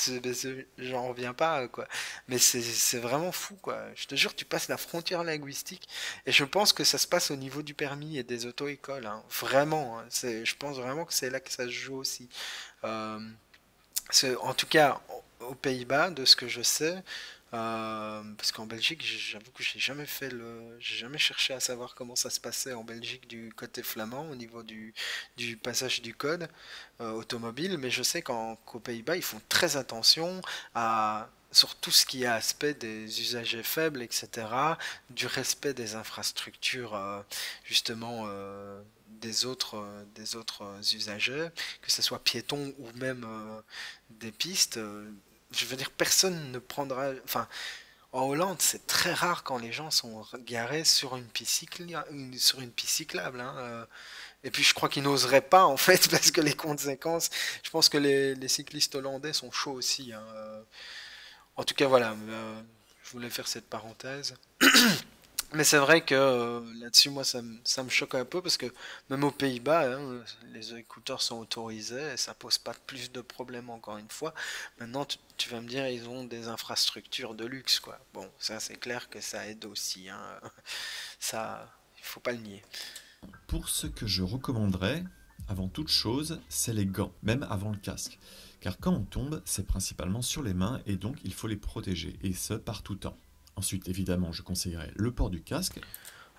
j'en reviens pas, quoi. Mais c'est vraiment fou, quoi. Je te jure, tu passes la frontière linguistique, et je pense que ça se passe au niveau du permis et des auto-écoles, hein. Vraiment, hein. Je pense vraiment que c'est là que ça se joue aussi. Euh, En tout cas, aux Pays-Bas, de ce que je sais, parce qu'en Belgique, j'avoue que j'ai jamais cherché à savoir comment ça se passait en Belgique du côté flamand au niveau du passage du code automobile, mais je sais qu'aux Pays-Bas, ils font très attention sur tout ce qui est aspect des usagers faibles, etc., du respect des infrastructures, justement, des autres usagers, que ce soit piétons ou même des pistes. Je veux dire, personne ne prendra. Enfin, en Hollande, c'est très rare quand les gens sont garés sur une piste, sur une piste cyclable, hein. Et puis, je crois qu'ils n'oseraient pas, en fait, parce que les conséquences. Je pense que les cyclistes hollandais sont chauds aussi, hein. En tout cas, voilà. Je voulais faire cette parenthèse. Mais c'est vrai que là-dessus, moi, ça me choque un peu parce que même aux Pays-Bas, hein, les écouteurs sont autorisés et ça pose pas plus de problèmes encore une fois. Maintenant, tu vas me dire, ils ont des infrastructures de luxe, quoi. Bon, ça, c'est clair que ça aide aussi, hein. Ça, il faut pas le nier. Pour ce que je recommanderais, avant toute chose, c'est les gants, même avant le casque. Car quand on tombe, c'est principalement sur les mains et donc il faut les protéger, et ce par tout temps. Ensuite, évidemment, je conseillerais le port du casque.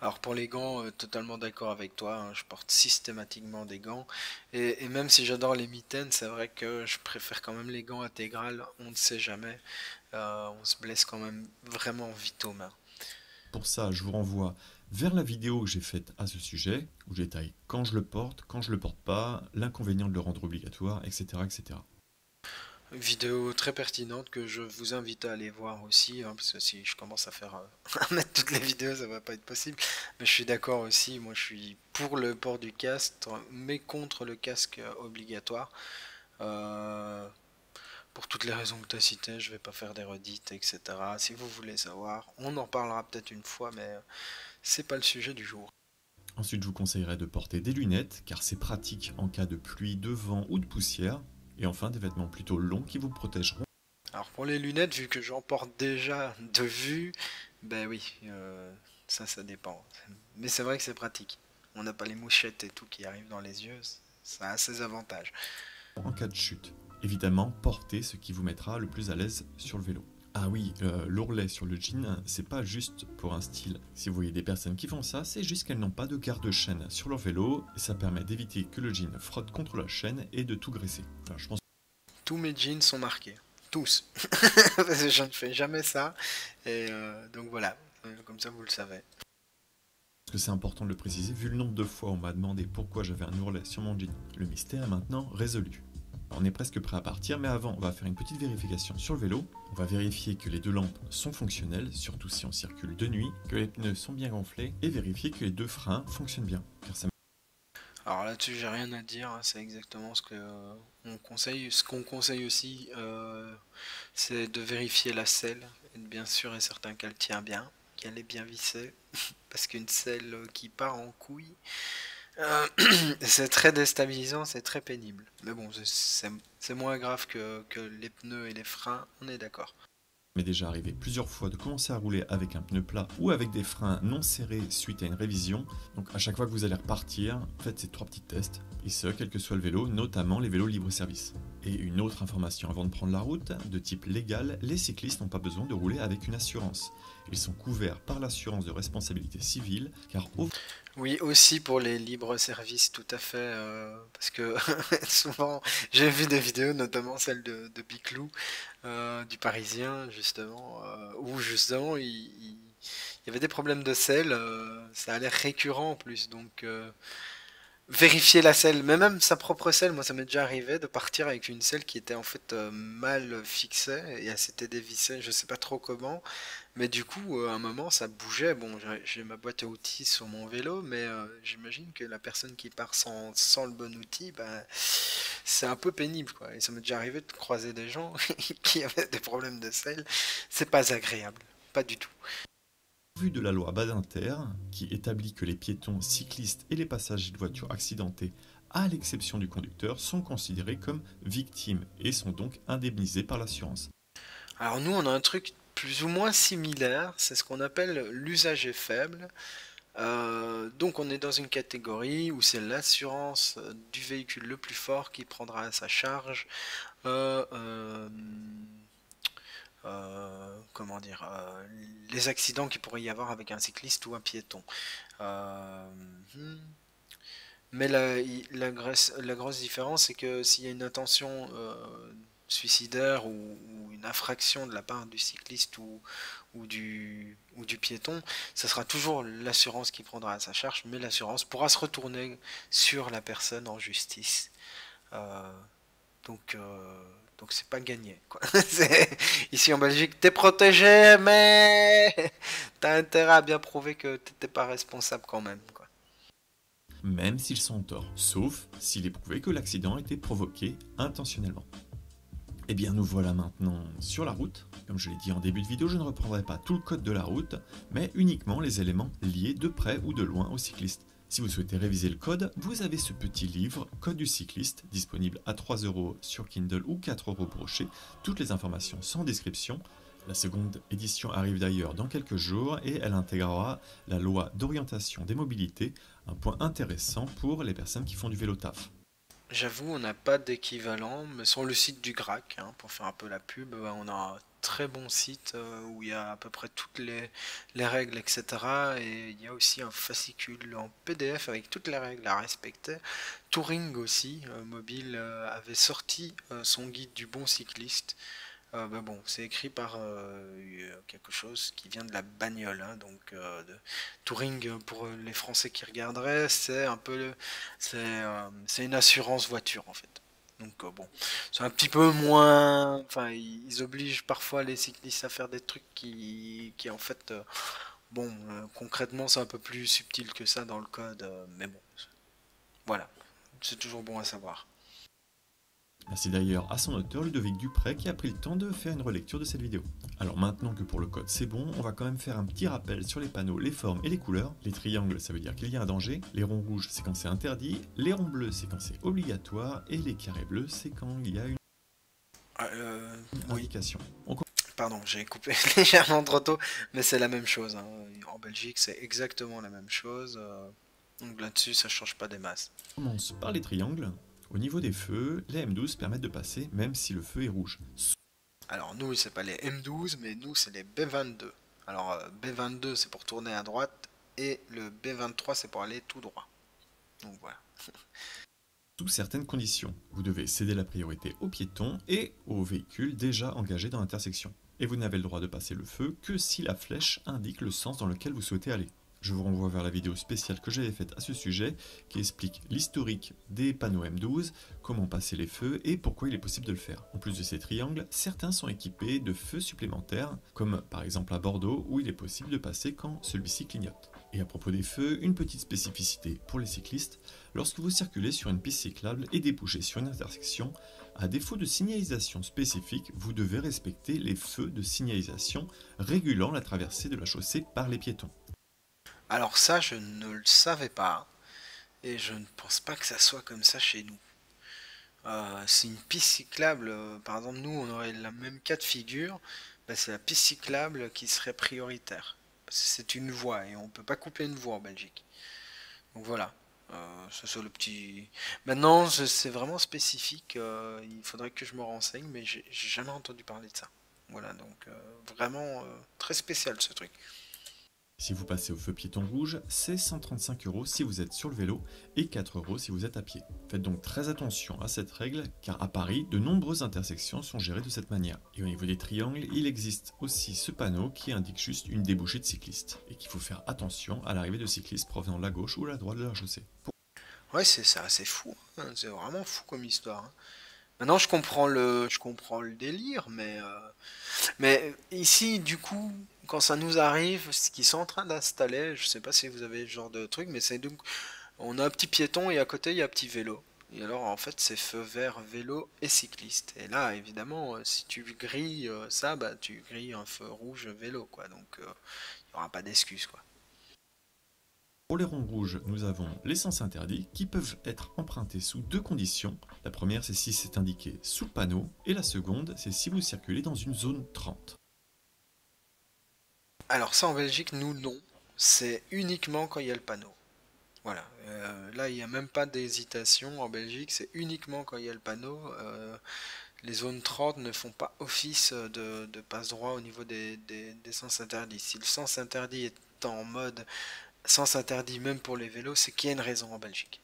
Alors pour les gants, totalement d'accord avec toi, hein, je porte systématiquement des gants. Et même si j'adore les mitaines, c'est vrai que je préfère quand même les gants intégrales. On ne sait jamais. On se blesse quand même vraiment vite aux mains. Pour ça, je vous renvoie vers la vidéo que j'ai faite à ce sujet, où je détaille quand je le porte pas, l'inconvénient de le rendre obligatoire, etc., etc. Vidéo très pertinente que je vous invite à aller voir aussi, hein, parce que si je commence à faire à mettre toutes les vidéos, ça va pas être possible. Mais je suis d'accord aussi, moi je suis pour le port du casque, mais contre le casque obligatoire. Euh, pour toutes les raisons que tu as citées, je vais pas faire des redites, etc. Si vous voulez savoir, on en parlera peut-être une fois, mais c'est pas le sujet du jour. Ensuite, je vous conseillerais de porter des lunettes, car c'est pratique en cas de pluie, de vent ou de poussière. Et enfin, des vêtements plutôt longs qui vous protégeront. Alors pour les lunettes, vu que j'en porte déjà de vue, ben oui, ça dépend. Mais c'est vrai que c'est pratique. On n'a pas les mouchettes et tout qui arrivent dans les yeux, ça a ses avantages. En cas de chute. Évidemment, portez ce qui vous mettra le plus à l'aise sur le vélo. Ah oui, l'ourlet sur le jean, c'est pas juste pour un style. Si vous voyez des personnes qui font ça, c'est juste qu'elles n'ont pas de garde-chaîne sur leur vélo, et ça permet d'éviter que le jean frotte contre la chaîne et de tout graisser. Enfin, je pense Tous mes jeans sont marqués. Tous. Parce que je ne fais jamais ça. Et donc voilà, comme ça vous le savez. que c'est important de le préciser, vu le nombre de fois où on m'a demandé pourquoi j'avais un ourlet sur mon jean. Le mystère est maintenant résolu. On est presque prêt à partir, mais avant, on va faire une petite vérification sur le vélo. On va vérifier que les deux lampes sont fonctionnelles, surtout si on circule de nuit, que les pneus sont bien gonflés, et vérifier que les deux freins fonctionnent bien. Car ça Alors là-dessus, j'ai rien à dire, hein, c'est exactement ce que on conseille. Ce qu'on conseille aussi, c'est de vérifier la selle, être bien sûr et certain qu'elle tient bien, qu'elle est bien vissée, parce qu'une selle qui part en couille, euh, c'est très déstabilisant, c'est très pénible. Mais bon, c'est moins grave que les pneus et les freins, on est d'accord. m'est déjà arrivé plusieurs fois de commencer à rouler avec un pneu plat ou avec des freins non serrés suite à une révision. Donc à chaque fois que vous allez repartir, faites ces trois petits tests, et ce, quel que soit le vélo, notamment les vélos libre-service. Et une autre information avant de prendre la route, de type légal, les cyclistes n'ont pas besoin de rouler avec une assurance. Ils sont couverts par l'assurance de responsabilité civile, car au Oui, aussi pour les libres services, tout à fait, parce que souvent j'ai vu des vidéos, notamment celle de Biclou, du Parisien, justement, où justement il y avait des problèmes de sel, ça a l'air récurrent en plus, donc vérifier la selle, mais même sa propre selle, moi ça m'est déjà arrivé de partir avec une selle qui était en fait mal fixée et elle s'était dévissée, je sais pas trop comment, mais du coup à un moment ça bougeait. Bon, j'ai ma boîte à outils sur mon vélo, mais j'imagine que la personne qui part sans le bon outil, ben, c'est un peu pénible quoi. Et ça m'est déjà arrivé de croiser des gens qui avaient des problèmes de selle, c'est pas agréable, pas du tout. vu de la loi Badinter, qui établit que les piétons, cyclistes et les passagers de voitures accidentées à l'exception du conducteur, sont considérés comme victimes et sont donc indemnisés par l'assurance. Alors nous, on a un truc plus ou moins similaire, c'est ce qu'on appelle l'usager faible. Donc on est dans une catégorie où c'est l'assurance du véhicule le plus fort qui prendra à sa charge euh, euh, comment dire, les accidents qu'il pourrait y avoir avec un cycliste ou un piéton. Euh, hmm. Mais la grosse différence, c'est que s'il y a une intention suicidaire ou une infraction de la part du cycliste ou du piéton, ça sera toujours l'assurance qui prendra à sa charge, mais l'assurance pourra se retourner sur la personne en justice. Euh, donc, euh, donc c'est pas gagné, quoi. Ici en Belgique, t'es protégé, mais t'as intérêt à bien prouver que t'étais pas responsable quand même, quoi. Même s'ils sont en tort, sauf s'il est prouvé que l'accident a été provoqué intentionnellement. Eh bien nous voilà maintenant sur la route. Comme je l'ai dit en début de vidéo, je ne reprendrai pas tout le code de la route, mais uniquement les éléments liés de près ou de loin au cycliste. Si vous souhaitez réviser le code, vous avez ce petit livre, Code du cycliste, disponible à 3 € sur Kindle ou 4 € brochet. Toutes les informations sont en description. La seconde édition arrive d'ailleurs dans quelques jours et elle intégrera la loi d'orientation des mobilités, un point intéressant pour les personnes qui font du vélo taf. J'avoue, on n'a pas d'équivalent, mais sur le site du GRAC, hein, pour faire un peu la pub, on a un très bon site où il y a à peu près toutes les règles, etc. Et il y a aussi un fascicule en PDF avec toutes les règles à respecter. Touring aussi, mobile, avait sorti son guide du bon cycliste. Bah bon, c'est écrit par quelque chose qui vient de la bagnole, hein, donc Touring pour les Français qui regarderaient, c'est un peu c'est une assurance voiture en fait. Donc bon, c'est un petit peu moins, enfin ils obligent parfois les cyclistes à faire des trucs qui en fait bon concrètement c'est un peu plus subtil que ça dans le code, mais bon, voilà, c'est toujours bon à savoir. Merci d'ailleurs à son auteur Ludovic Dupré qui a pris le temps de faire une relecture de cette vidéo. Alors maintenant que pour le code c'est bon, on va quand même faire un petit rappel sur les panneaux, les formes et les couleurs. Les triangles ça veut dire qu'il y a un danger, les ronds rouges c'est quand c'est interdit, les ronds bleus c'est quand c'est obligatoire et les carrés bleus c'est quand il y a une Oui. indication. Pardon, j'ai coupé légèrement trop tôt, mais c'est la même chose, hein. En Belgique, c'est exactement la même chose. Donc là-dessus, ça change pas des masses. On commence par les triangles. Au niveau des feux, les M12 permettent de passer même si le feu est rouge. Alors nous, c'est pas les M12, mais nous, c'est les B22. Alors B22, c'est pour tourner à droite, et le B23, c'est pour aller tout droit. Donc voilà. Sous certaines conditions, vous devez céder la priorité aux piétons et aux véhicules déjà engagés dans l'intersection. Et vous n'avez le droit de passer le feu que si la flèche indique le sens dans lequel vous souhaitez aller. Je vous renvoie vers la vidéo spéciale que j'avais faite à ce sujet, qui explique l'historique des panneaux M12, comment passer les feux et pourquoi il est possible de le faire. En plus de ces triangles, certains sont équipés de feux supplémentaires, comme par exemple à Bordeaux, où il est possible de passer quand celui-ci clignote. Et à propos des feux, une petite spécificité pour les cyclistes, lorsque vous circulez sur une piste cyclable et débouchez sur une intersection, à défaut de signalisation spécifique, vous devez respecter les feux de signalisation régulant la traversée de la chaussée par les piétons. Alors ça, je ne le savais pas, et je ne pense pas que ça soit comme ça chez nous. C'est une piste cyclable, par exemple, nous, on aurait le même cas de figure, bah, c'est la piste cyclable qui serait prioritaire. Parce que c'est une voie, et on peut pas couper une voie en Belgique. Donc voilà, c'est le petit. Maintenant, c'est vraiment spécifique. Il faudrait que je me renseigne, mais j'ai jamais entendu parler de ça. Voilà, donc vraiment très spécial ce truc. Si vous passez au feu piéton rouge, c'est 135 € si vous êtes sur le vélo et 4 € si vous êtes à pied. Faites donc très attention à cette règle car à Paris, de nombreuses intersections sont gérées de cette manière. Et au niveau des triangles, il existe aussi ce panneau qui indique juste une débouchée de cyclistes et qu'il faut faire attention à l'arrivée de cyclistes provenant de la gauche ou de la droite de la chaussée. Ouais, c'est ça, c'est fou, hein. C'est vraiment fou comme histoire, hein. Maintenant, je comprends le délire, mais ici, du coup, quand ça nous arrive, ce qu'ils sont en train d'installer, je sais pas si vous avez ce genre de truc, mais c'est donc, on a un petit piéton et à côté il y a un petit vélo. Et alors en fait c'est feu vert vélo et cycliste. Et là évidemment si tu grilles ça, bah tu grilles un feu rouge vélo quoi. Donc il n'y aura pas d'excuse quoi. Pour les ronds rouges, nous avons les sens interdits qui peuvent être empruntés sous deux conditions. La première, c'est si c'est indiqué sous le panneau, et la seconde, c'est si vous circulez dans une zone 30. Alors ça en Belgique, nous non. C'est uniquement quand il y a le panneau. Voilà. Là, il n'y a même pas d'hésitation en Belgique, c'est uniquement quand il y a le panneau. Les zones 30 ne font pas office de passe-droit au niveau des sens interdits. Si le sens interdit est en mode sens interdit même pour les vélos, c'est qu'il y a une raison en Belgique.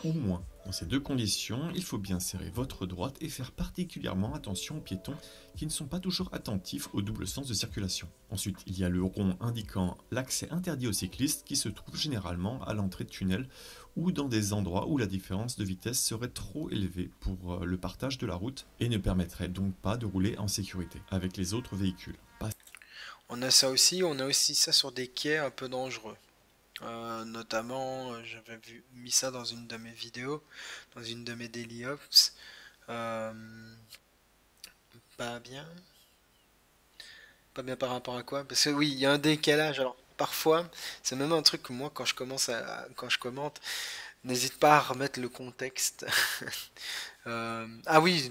Ou moins. Dans ces deux conditions, il faut bien serrer votre droite et faire particulièrement attention aux piétons qui ne sont pas toujours attentifs au double sens de circulation. Ensuite, il y a le rond indiquant l'accès interdit aux cyclistes qui se trouve généralement à l'entrée de tunnel ou dans des endroits où la différence de vitesse serait trop élevée pour le partage de la route et ne permettrait donc pas de rouler en sécurité avec les autres véhicules. On a aussi ça sur des quais un peu dangereux. Notamment, j'avais mis ça dans une de mes vidéos, dans une de mes daily ops. Euh, pas bien. Pas bien par rapport à quoi? Parce que oui, il y a un décalage. Alors, parfois, c'est même un truc que moi, quand je commente, n'hésite pas à remettre le contexte. Ah oui,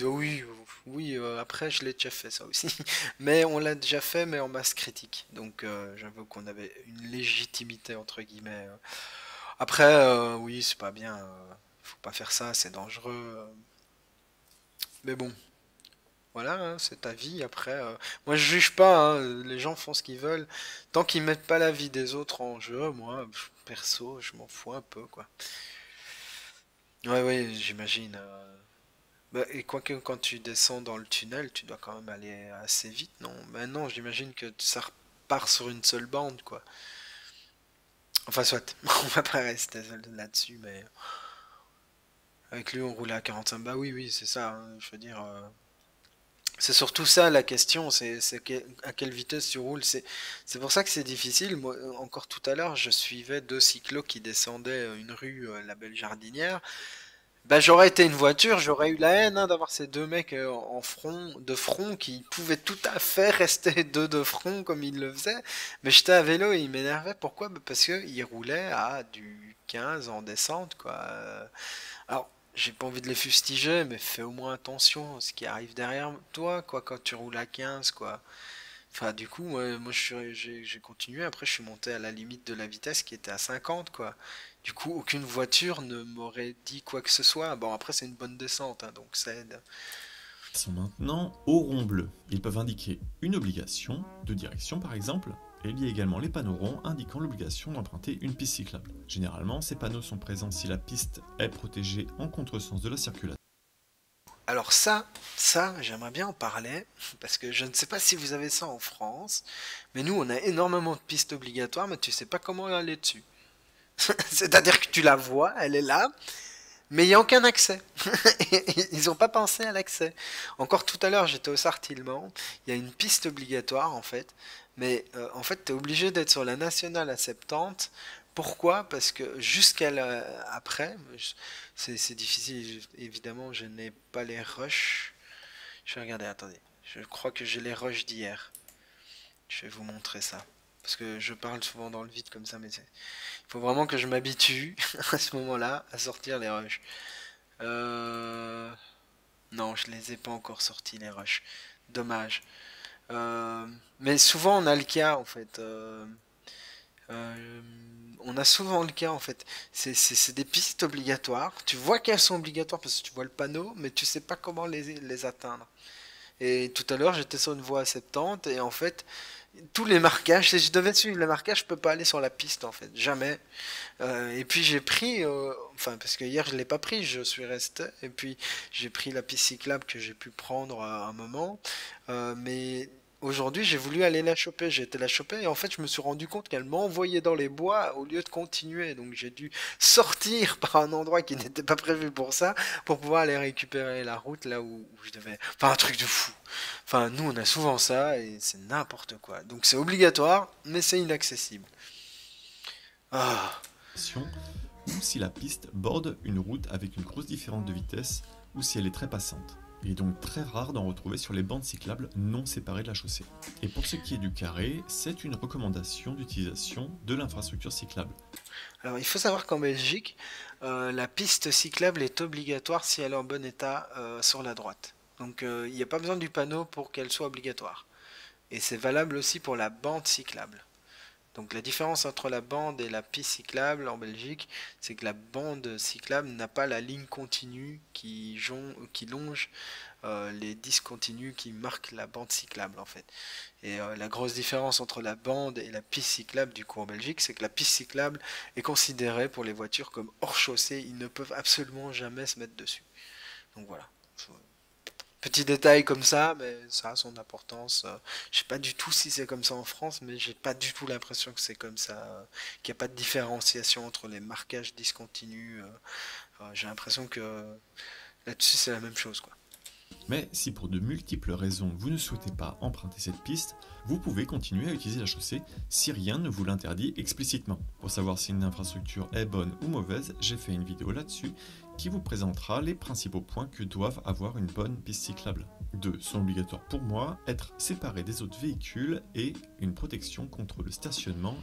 oui, après, je l'ai déjà fait ça aussi. Mais on l'a déjà fait, mais en masse critique. Donc, j'avoue qu'on avait une légitimité, entre guillemets. Après, oui, c'est pas bien. Faut pas faire ça, c'est dangereux. Mais bon, voilà, hein, c'est ta vie. Après, moi je juge pas, hein, les gens font ce qu'ils veulent. Tant qu'ils mettent pas la vie des autres en jeu, moi, perso, je m'en fous un peu, quoi. Ouais, ouais, j'imagine. Bah, et quoique quand tu descends dans le tunnel, tu dois quand même aller assez vite, non? Maintenant, j'imagine que ça repart sur une seule bande, quoi. Enfin, soit, on va pas rester là-dessus, mais avec lui, on roulait à 45. Bah oui, oui, c'est ça, hein, je veux dire. C'est surtout ça la question, à quelle vitesse tu roules. C'est pour ça que c'est difficile. Moi, encore tout à l'heure, je suivais deux cyclos qui descendaient une rue, la Belle Jardinière. Bah, j'aurais été une voiture, j'aurais eu la haine hein, d'avoir ces deux mecs de front qui pouvaient tout à fait rester deux de front comme ils le faisaient. Mais j'étais à vélo et ils m'énervaient. Pourquoi? Bah, parce qu'ils roulaient à du 15 en descente, quoi. Alors, j'ai pas envie de les fustiger, mais fais au moins attention à ce qui arrive derrière toi, quoi, quand tu roules à 15, quoi. Enfin, du coup, moi, j'ai continué. Après, je suis monté à la limite de la vitesse qui était à 50, quoi. Du coup, aucune voiture ne m'aurait dit quoi que ce soit. Bon, après, c'est une bonne descente, hein, donc ça aide. Sont maintenant au rond bleu. Ils peuvent indiquer une obligation de direction par exemple, et il y a également les panneaux ronds indiquant l'obligation d'emprunter une piste cyclable. Généralement, ces panneaux sont présents si la piste est protégée en contresens de la circulation. Alors j'aimerais bien en parler, parce que je ne sais pas si vous avez ça en France, mais nous, on a énormément de pistes obligatoires, mais tu sais pas comment aller dessus. C'est-à-dire que tu la vois, elle est là, mais il n'y a aucun accès. Ils n'ont pas pensé à l'accès. Encore tout à l'heure, j'étais au Sartillement. Il y a une piste obligatoire, en fait. Mais en fait, tu es obligé d'être sur la nationale à 70. Pourquoi? Parce que après, c'est difficile. Évidemment, je n'ai pas les rushs. Je vais regarder, attendez. Je crois que j'ai les rushs d'hier. Je vais vous montrer ça. Parce que je parle souvent dans le vide comme ça, mais il faut vraiment que je m'habitue à ce moment-là à sortir les rushs. Euh... Non, je les ai pas encore sortis les rushs. Dommage. Mais souvent on a le cas en fait. Euh, on a souvent le cas en fait. C'est des pistes obligatoires. Tu vois qu'elles sont obligatoires parce que tu vois le panneau, mais tu sais pas comment les atteindre. Et tout à l'heure j'étais sur une voie à 70 et en fait tous les marquages, si je devais suivre les marquages, je peux pas aller sur la piste en fait, jamais. Et puis j'ai pris, enfin parce que hier je l'ai pas pris, je suis resté. Et puis j'ai pris la piste cyclable que j'ai pu prendre à un moment. Mais aujourd'hui j'ai voulu aller la choper, j'ai été la choper et en fait je me suis rendu compte qu'elle m'envoyait dans les bois au lieu de continuer. Donc j'ai dû sortir par un endroit qui n'était pas prévu pour ça, pour pouvoir aller récupérer la route là où je devais. Enfin un truc de fou. Enfin nous on a souvent ça et c'est n'importe quoi. Donc c'est obligatoire, mais c'est inaccessible. Ah. Ou si la piste borde une route avec une grosse différence de vitesse ou si elle est très passante. Il est donc très rare d'en retrouver sur les bandes cyclables non séparées de la chaussée. Et pour ce qui est du carré, c'est une recommandation d'utilisation de l'infrastructure cyclable. Alors, il faut savoir qu'en Belgique, la piste cyclable est obligatoire si elle est en bon état sur la droite. Donc, il n'y a pas besoin du panneau pour qu'elle soit obligatoire. Et c'est valable aussi pour la bande cyclable. Donc la différence entre la bande et la piste cyclable en Belgique, c'est que la bande cyclable n'a pas la ligne continue qui longe les discontinus qui marquent la bande cyclable en fait. Et la grosse différence entre la bande et la piste cyclable du coup en Belgique, c'est que la piste cyclable est considérée pour les voitures comme hors chaussée, ils ne peuvent absolument jamais se mettre dessus. Donc voilà. Petit détail comme ça, mais ça a son importance. Je sais pas du tout si c'est comme ça en France, mais j'ai pas du tout l'impression que c'est comme ça, qu'il n'y a pas de différenciation entre les marquages discontinus. J'ai l'impression que là-dessus c'est la même chose, quoi. Mais si pour de multiples raisons vous ne souhaitez pas emprunter cette piste, vous pouvez continuer à utiliser la chaussée si rien ne vous l'interdit explicitement. Pour savoir si une infrastructure est bonne ou mauvaise, j'ai fait une vidéo là-dessus qui vous présentera les principaux points que doivent avoir une bonne piste cyclable. 2 sont obligatoires pour moi, être séparés des autres véhicules et une protection contre le stationnement.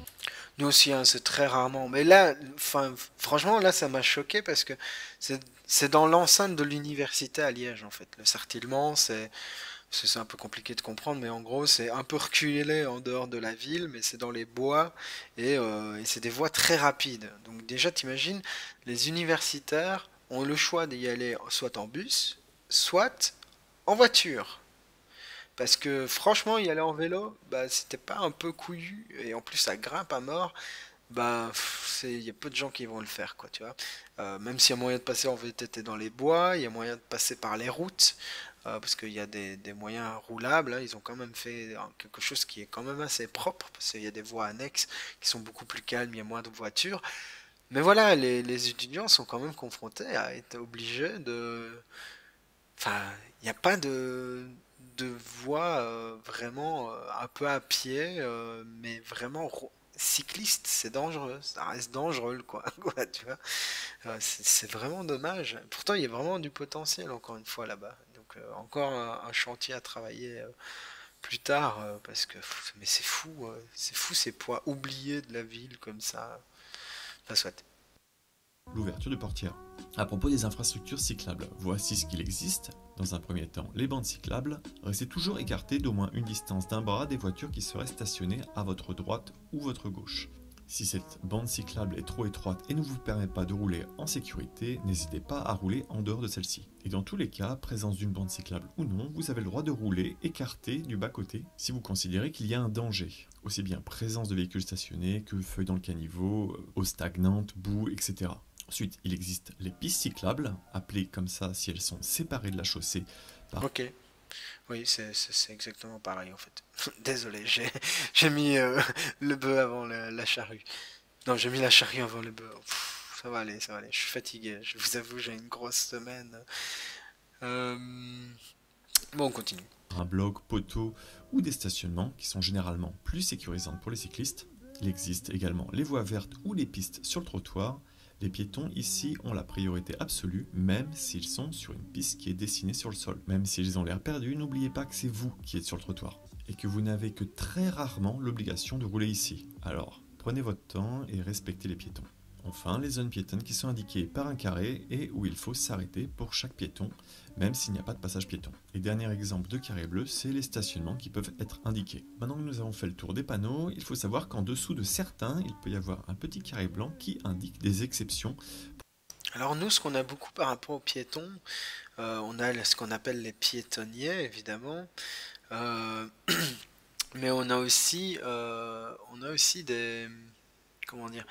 Nous aussi, hein, c'est très rarement. Mais là, enfin, franchement, là, ça m'a choqué parce que c'est dans l'enceinte de l'université à Liège, en fait. Le Sartillement, c'est un peu compliqué de comprendre, mais en gros, c'est un peu reculé en dehors de la ville, mais c'est dans les bois et c'est des voies très rapides. Donc déjà, t'imagines, les universitaires ont le choix d'y aller soit en bus, soit en voiture. Parce que franchement, y aller en vélo, bah, c'était pas un peu couillu, et en plus ça grimpe à mort, bah, il y a peu de gens qui vont le faire, quoi, tu vois. Même s'il y a moyen de passer en VTT dans les bois, il y a moyen de passer par les routes, parce qu'il y a des moyens roulables, hein. Ils ont quand même fait quelque chose qui est quand même assez propre, parce qu'il y a des voies annexes qui sont beaucoup plus calmes, il y a moins de voitures. Mais voilà, les étudiants sont quand même confrontés à être obligés de... Enfin, il n'y a pas de voie vraiment un peu à pied, mais vraiment cycliste, c'est dangereux, ça reste dangereux, quoi, quoi, tu vois. C'est vraiment dommage. Pourtant, il y a vraiment du potentiel, encore une fois, là-bas. Donc, encore un chantier à travailler plus tard, parce que, mais c'est fou ces poids oubliés de la ville comme ça. Enfin, soit. L'ouverture de portières. À propos des infrastructures cyclables, voici ce qu'il existe. Dans un premier temps, les bandes cyclables. Restez toujours écartés d'au moins une distance d'un bras des voitures qui seraient stationnées à votre droite ou votre gauche. Si cette bande cyclable est trop étroite et ne vous permet pas de rouler en sécurité, n'hésitez pas à rouler en dehors de celle-ci. Et dans tous les cas, présence d'une bande cyclable ou non, vous avez le droit de rouler écarté du bas-côté si vous considérez qu'il y a un danger. Aussi bien présence de véhicules stationnés que feuilles dans le caniveau, eau stagnante, boue, etc. Ensuite, il existe les pistes cyclables, appelées comme ça si elles sont séparées de la chaussée par... Ok. Oui, c'est exactement pareil en fait. Désolé, j'ai mis le bœuf avant la charrue. Non, j'ai mis la charrue avant le bœuf. Pff, ça va aller, ça va aller. Je suis fatigué. Je vous avoue, j'ai une grosse semaine. Euh, Bon, on continue. un bloc, poteau ou des stationnements qui sont généralement plus sécurisantes pour les cyclistes. Il existe également les voies vertes ou les pistes sur le trottoir. Les piétons ici ont la priorité absolue, même s'ils sont sur une piste qui est dessinée sur le sol. Même s'ils ont l'air perdus, n'oubliez pas que c'est vous qui êtes sur le trottoir et que vous n'avez que très rarement l'obligation de rouler ici. Alors, prenez votre temps et respectez les piétons. Enfin, les zones piétonnes qui sont indiquées par un carré et où il faut s'arrêter pour chaque piéton, même s'il n'y a pas de passage piéton. Et dernier exemple de carré bleu, c'est les stationnements qui peuvent être indiqués. Maintenant que nous avons fait le tour des panneaux, il faut savoir qu'en dessous de certains, il peut y avoir un petit carré blanc qui indique des exceptions. Alors nous, ce qu'on a beaucoup par rapport aux piétons, on a ce qu'on appelle les piétonniers, évidemment. Euh, mais on a aussi des, comment dire,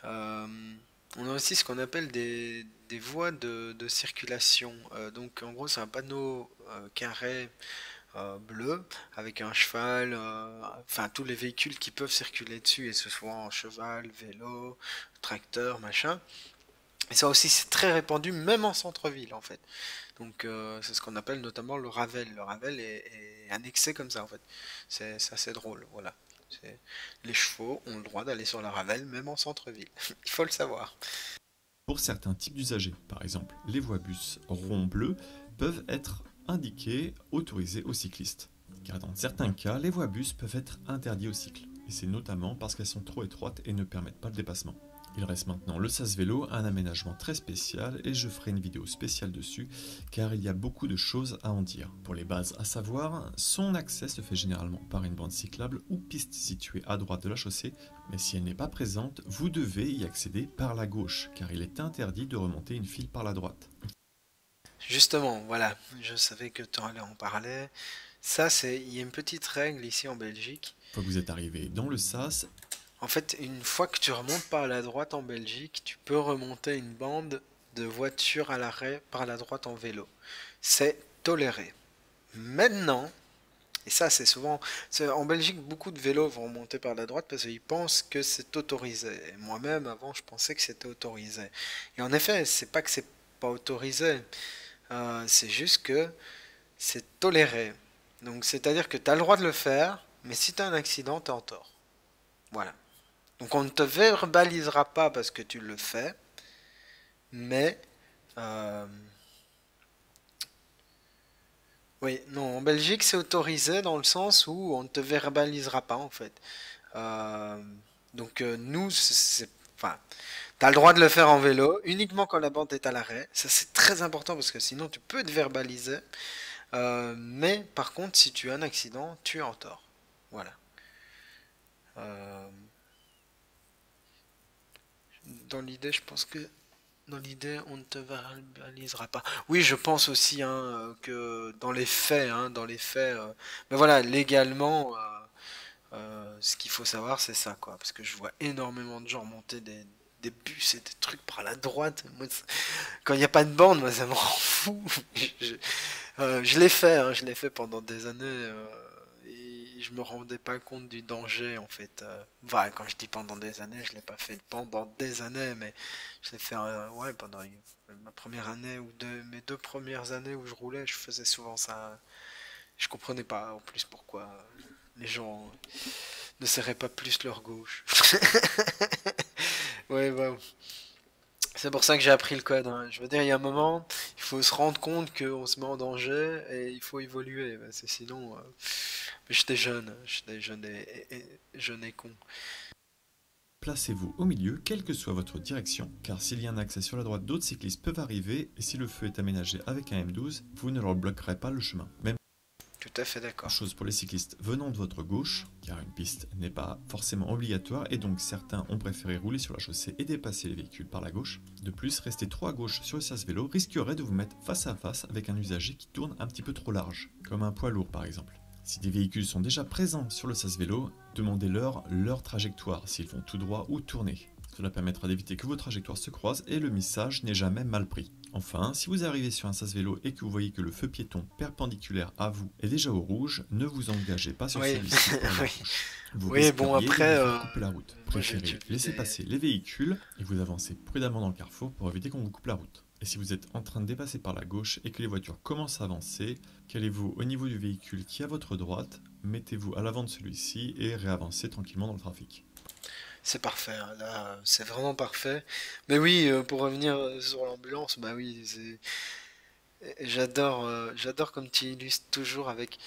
Euh, on a aussi ce qu'on appelle des voies de circulation. Donc en gros c'est un panneau carré bleu avec un cheval, enfin tous les véhicules qui peuvent circuler dessus, et ce soit en cheval, vélo, tracteur, machin. Et ça aussi c'est très répandu même en centre-ville en fait. Donc c'est ce qu'on appelle notamment le Ravel. Le Ravel est annexé comme ça en fait. C'est assez drôle, voilà. Les chevaux ont le droit d'aller sur la Ravel même en centre-ville. Il faut le savoir. Pour certains types d'usagers, par exemple les voies bus ronds bleus, peuvent être indiquées autorisées aux cyclistes. Car dans certains cas, les voies bus peuvent être interdites aux cycles. Et c'est notamment parce qu'elles sont trop étroites et ne permettent pas le dépassement. Il reste maintenant le sas vélo, un aménagement très spécial et je ferai une vidéo spéciale dessus car il y a beaucoup de choses à en dire. Pour les bases à savoir, son accès se fait généralement par une bande cyclable ou piste située à droite de la chaussée, mais si elle n'est pas présente, vous devez y accéder par la gauche car il est interdit de remonter une file par la droite. Justement, voilà, je savais que tu allais en parler. Ça, il y a une petite règle ici en Belgique. Une fois que vous êtes arrivé dans le sas, En fait, une fois que tu remontes par la droite en Belgique, tu peux remonter une bande de voiture à l'arrêt par la droite en vélo. C'est toléré. Maintenant, et ça c'est souvent, en Belgique, beaucoup de vélos vont remonter par la droite parce qu'ils pensent que c'est autorisé. Et moi-même, avant, je pensais que c'était autorisé. Et en effet, c'est pas que c'est pas autorisé, c'est juste que c'est toléré. Donc, c'est-à-dire que tu as le droit de le faire, mais si tu as un accident, tu es en tort. Voilà. Donc on ne te verbalisera pas parce que tu le fais, mais euh, oui, non, en Belgique c'est autorisé dans le sens où on ne te verbalisera pas en fait. Euh, nous, enfin, t'as le droit de le faire en vélo uniquement quand la bande est à l'arrêt. Ça c'est très important parce que sinon tu peux te verbaliser. Mais par contre, si tu as un accident, tu es en tort. Voilà. Euh, dans l'idée, je pense que dans l'idée, on ne te verbalisera pas. Oui, je pense aussi que dans les faits, mais voilà, légalement, ce qu'il faut savoir, c'est ça, quoi, parce que je vois énormément de gens monter des bus et des trucs par la droite. Moi, quand il n'y a pas de bande, moi, ça me rend fou. Je, je l'ai fait, hein, je l'ai fait pendant des années. Et je me rendais pas compte du danger en fait. Enfin, quand je dis pendant des années, je l'ai pas fait pendant des années, mais je l'ai fait ouais, pendant ma première année ou mes deux premières années où je roulais, je faisais souvent ça. Je comprenais pas en plus pourquoi les gens ne serraient pas plus leur gauche. Ouais, ouais. C'est pour ça que j'ai appris le code, hein. Je veux dire, il y a un moment, il faut se rendre compte qu'on se met en danger et il faut évoluer. Parce que sinon, mais j'étais jeune et jeune et con. placez-vous au milieu, quelle que soit votre direction, car s'il y a un accès sur la droite, d'autres cyclistes peuvent arriver, et si le feu est aménagé avec un M12, vous ne leur bloquerez pas le chemin. Même Tout à fait d'accord. chose pour les cyclistes venant de votre gauche, car une piste n'est pas forcément obligatoire, et donc certains ont préféré rouler sur la chaussée et dépasser les véhicules par la gauche. De plus, rester trop à gauche sur le sas vélo risquerait de vous mettre face à face avec un usager qui tourne un petit peu trop large, comme un poids lourd par exemple. Si des véhicules sont déjà présents sur le sas vélo, demandez-leur leur trajectoire, s'ils vont tout droit ou tourner. Cela permettra d'éviter que vos trajectoires se croisent et le message n'est jamais mal pris. Enfin, si vous arrivez sur un sas vélo et que vous voyez que le feu piéton perpendiculaire à vous est déjà au rouge, ne vous engagez pas sur Oui, celui-ci pour oui. l'approche. Vous Oui, bon risqueriez de après, vous faire couper la route. moi j'ai déjà Préférez vu laisser passer les véhicules et vous avancez prudemment dans le carrefour pour éviter qu'on vous coupe la route. Et si vous êtes en train de dépasser par la gauche et que les voitures commencent à avancer, calez-vous au niveau du véhicule qui est à votre droite, mettez-vous à l'avant de celui-ci et réavancez tranquillement dans le trafic. c'est parfait, hein. Là, c'est vraiment parfait. Mais oui, pour revenir sur l'ambulance, bah oui, j'adore comme tu illustres toujours avec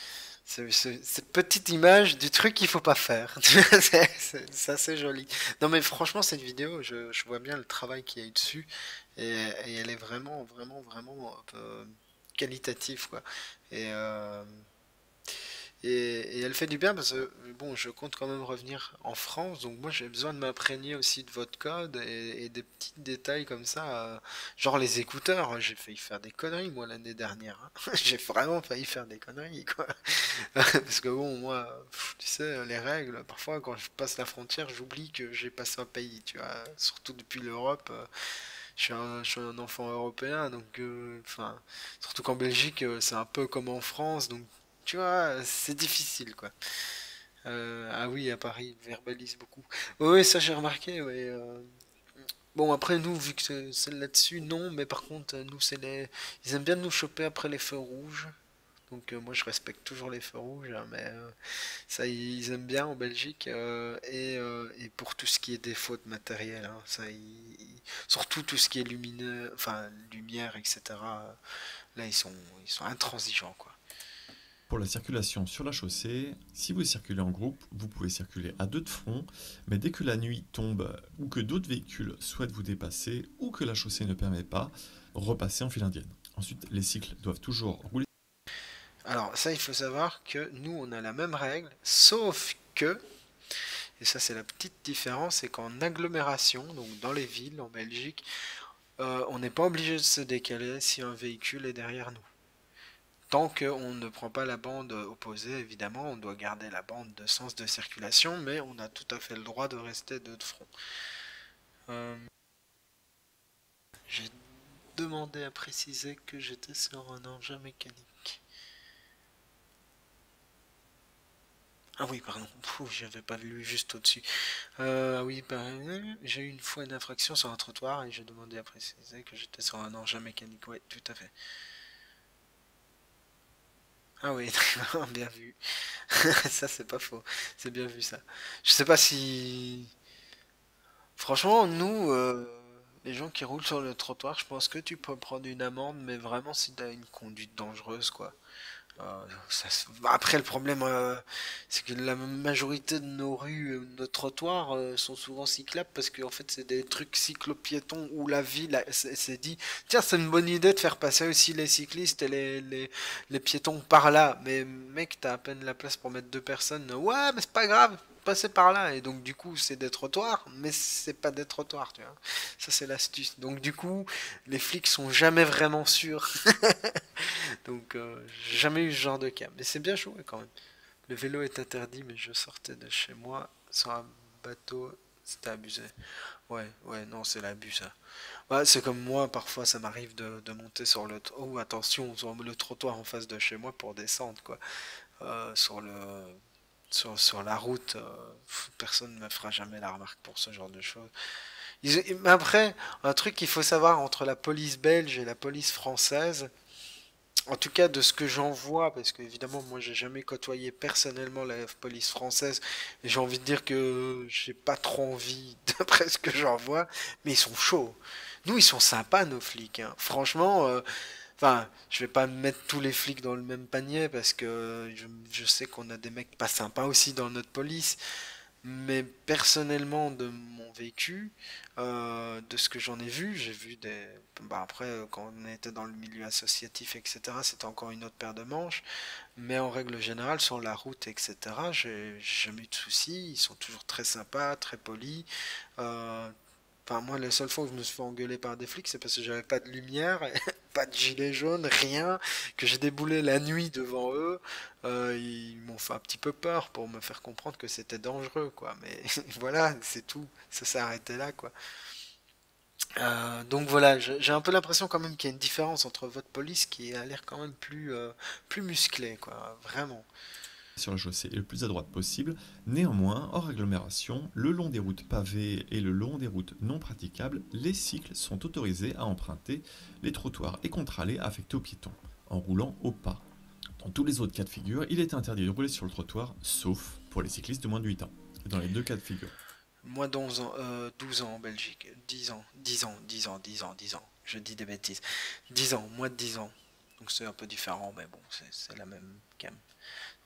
cette petite image du truc qu'il faut pas faire. C'est assez joli. Non mais franchement cette vidéo, je vois bien le travail qu'il y a eu dessus et elle est vraiment vraiment vraiment qualitative quoi. Et, euh, et elle fait du bien parce que bon, je compte quand même revenir en France, donc moi j'ai besoin de m'imprégner aussi de votre code et des petits détails comme ça, genre les écouteurs, hein. J'ai failli faire des conneries moi l'année dernière, hein. J'ai vraiment failli faire des conneries quoi. Parce que bon, moi, tu sais, les règles, parfois quand je passe la frontière, j'oublie que j'ai passé un pays, tu vois. Surtout depuis l'Europe, je suis un enfant européen, donc, enfin, surtout qu'en Belgique, c'est un peu comme en France, donc, tu vois, c'est difficile, quoi. Ah oui, à Paris, ils verbalisent beaucoup. Oui, oui, ça j'ai remarqué, oui. Bon, après, nous, vu que c'est là-dessus, non, mais par contre, nous, ils aiment bien nous choper après les feux rouges. Donc moi je respecte toujours les feux rouges, hein, mais ça ils aiment bien en Belgique et pour tout ce qui est défaut de matériel, hein, surtout tout ce qui est lumineux, enfin lumière, etc. Là ils sont intransigeants quoi. Pour la circulation sur la chaussée, si vous circulez en groupe, vous pouvez circuler à deux de front, mais dès que la nuit tombe ou que d'autres véhicules souhaitent vous dépasser ou que la chaussée ne permet pas, repassez en file indienne. Ensuite, les cycles doivent toujours rouler. Alors ça, il faut savoir que nous, on a la même règle, sauf que, et ça c'est la petite différence, c'est qu'en agglomération, donc dans les villes en Belgique, on n'est pas obligé de se décaler si un véhicule est derrière nous. Tant qu'on ne prend pas la bande opposée, évidemment, on doit garder la bande de sens de circulation, mais on a tout à fait le droit de rester de front. Euh, J'ai demandé à préciser que j'étais sur un engin mécanique. Ah oui, pardon, j'avais pas lu juste au-dessus. Ah oui, j'ai eu une fois une infraction sur un trottoir et j'ai demandé à préciser que j'étais sur un engin mécanique. Ouais, tout à fait. Ah oui, bien vu. Ça, c'est pas faux. C'est bien vu ça. Je sais pas si... Franchement, nous, les gens qui roulent sur le trottoir, je pense que tu peux prendre une amende, mais vraiment si t'as une conduite dangereuse, quoi. Après, le problème, c'est que la majorité de nos rues, nos trottoirs sont souvent cyclables parce qu'en fait, c'est des trucs cyclopiétons où la ville s'est dit, tiens, c'est une bonne idée de faire passer aussi les cyclistes et les piétons par là. Mais mec, t'as à peine la place pour mettre deux personnes. Ouais, mais c'est pas grave, passez par là. Et donc, du coup, c'est des trottoirs, mais c'est pas des trottoirs, tu vois. Ça, c'est l'astuce. Donc, du coup, les flics sont jamais vraiment sûrs. Donc, j'ai jamais eu ce genre de cas. Mais c'est bien joué quand même. Le vélo est interdit, mais je sortais de chez moi sur un bateau. C'était abusé. Ouais, ouais, non, c'est l'abus ça. Ouais, c'est comme moi, parfois ça m'arrive de monter sur le... Oh, attention, sur le trottoir en face de chez moi pour descendre, quoi. Sur le... Sur la route, personne ne me fera jamais la remarque pour ce genre de choses. Mais après, un truc qu'il faut savoir entre la police belge et la police française, en tout cas, de ce que j'en vois, parce que évidemment, moi, j'ai jamais côtoyé personnellement la police française, et j'ai envie de dire que j'ai pas trop envie, d'après ce que j'en vois, mais ils sont chauds. Nous, ils sont sympas, nos flics, hein. Franchement, enfin, je vais pas mettre tous les flics dans le même panier, parce que je sais qu'on a des mecs pas sympas aussi dans notre police, mais personnellement, de mon vécu, de ce que j'en ai vu, j'ai vu des... Bah après, quand on était dans le milieu associatif, etc., c'était encore une autre paire de manches. Mais en règle générale, sur la route, etc., j'ai jamais eu de soucis. Ils sont toujours très sympas, très polis. Euh, Enfin, moi, la seule fois où je me suis fait engueuler par des flics, c'est parce que j'avais pas de lumière, pas de gilet jaune, rien, que j'ai déboulé la nuit devant eux. Ils m'ont fait un petit peu peur pour me faire comprendre que c'était dangereux, quoi. Mais voilà, c'est tout. Ça s'est arrêté là, quoi. Donc voilà, j'ai un peu l'impression quand même qu'il y a une différence entre votre police qui a l'air quand même plus musclée, quoi. Vraiment. Sur la chaussée est le plus à droite possible. Néanmoins, hors agglomération, le long des routes pavées et le long des routes non praticables, les cycles sont autorisés à emprunter les trottoirs et contre-allées affectés aux piétons, en roulant au pas. Dans tous les autres cas de figure, il est interdit de rouler sur le trottoir, sauf pour les cyclistes de moins de 8 ans. Et dans les deux cas de figure. Moi, 11 ans, 12 ans en Belgique, 10 ans, 10 ans, 10 ans, 10 ans, 10 ans. Je dis des bêtises. 10 ans, moins de 10 ans. Donc c'est un peu différent, mais bon, c'est la même gamme.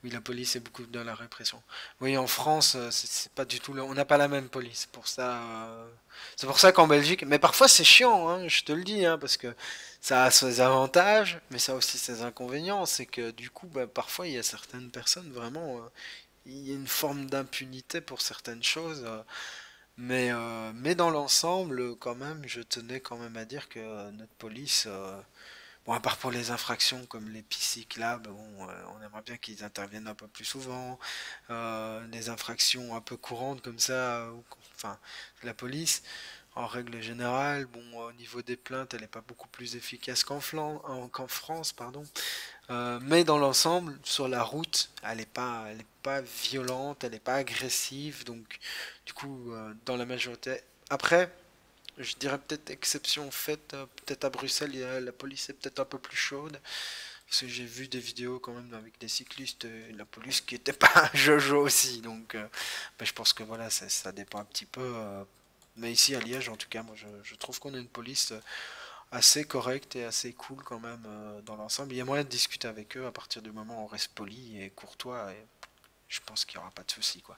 Oui, la police est beaucoup dans la répression. Oui, en France, c'est pas du tout. On n'a pas la même police. C'est pour ça qu'en Belgique. Mais parfois c'est chiant, hein, je te le dis, hein, parce que ça a ses avantages, mais ça a aussi ses inconvénients. C'est que du coup, bah, parfois il y a certaines personnes vraiment. Il y a une forme d'impunité pour certaines choses. Mais dans l'ensemble, quand même, je tenais quand même à dire que notre police. Bon, à part pour les infractions comme les pistes cyclables, bon, on aimerait bien qu'ils interviennent un peu plus souvent. Des infractions un peu courantes comme ça, enfin, la police, en règle générale, bon, au niveau des plaintes, elle n'est pas beaucoup plus efficace qu'en France, pardon. Mais dans l'ensemble, sur la route, elle est pas violente, elle n'est pas agressive, donc du coup, dans la majorité. Après, je dirais peut-être exception faite, peut-être à Bruxelles, la police est peut-être un peu plus chaude. Parce que j'ai vu des vidéos quand même avec des cyclistes et la police qui était pas jojo aussi. Donc ben, je pense que voilà, ça dépend un petit peu. Mais ici à Liège, en tout cas, moi je trouve qu'on a une police assez corrects et assez cool quand même dans l'ensemble. Il y a moyen de discuter avec eux à partir du moment où on reste poli et courtois et je pense qu'il n'y aura pas de souci quoi.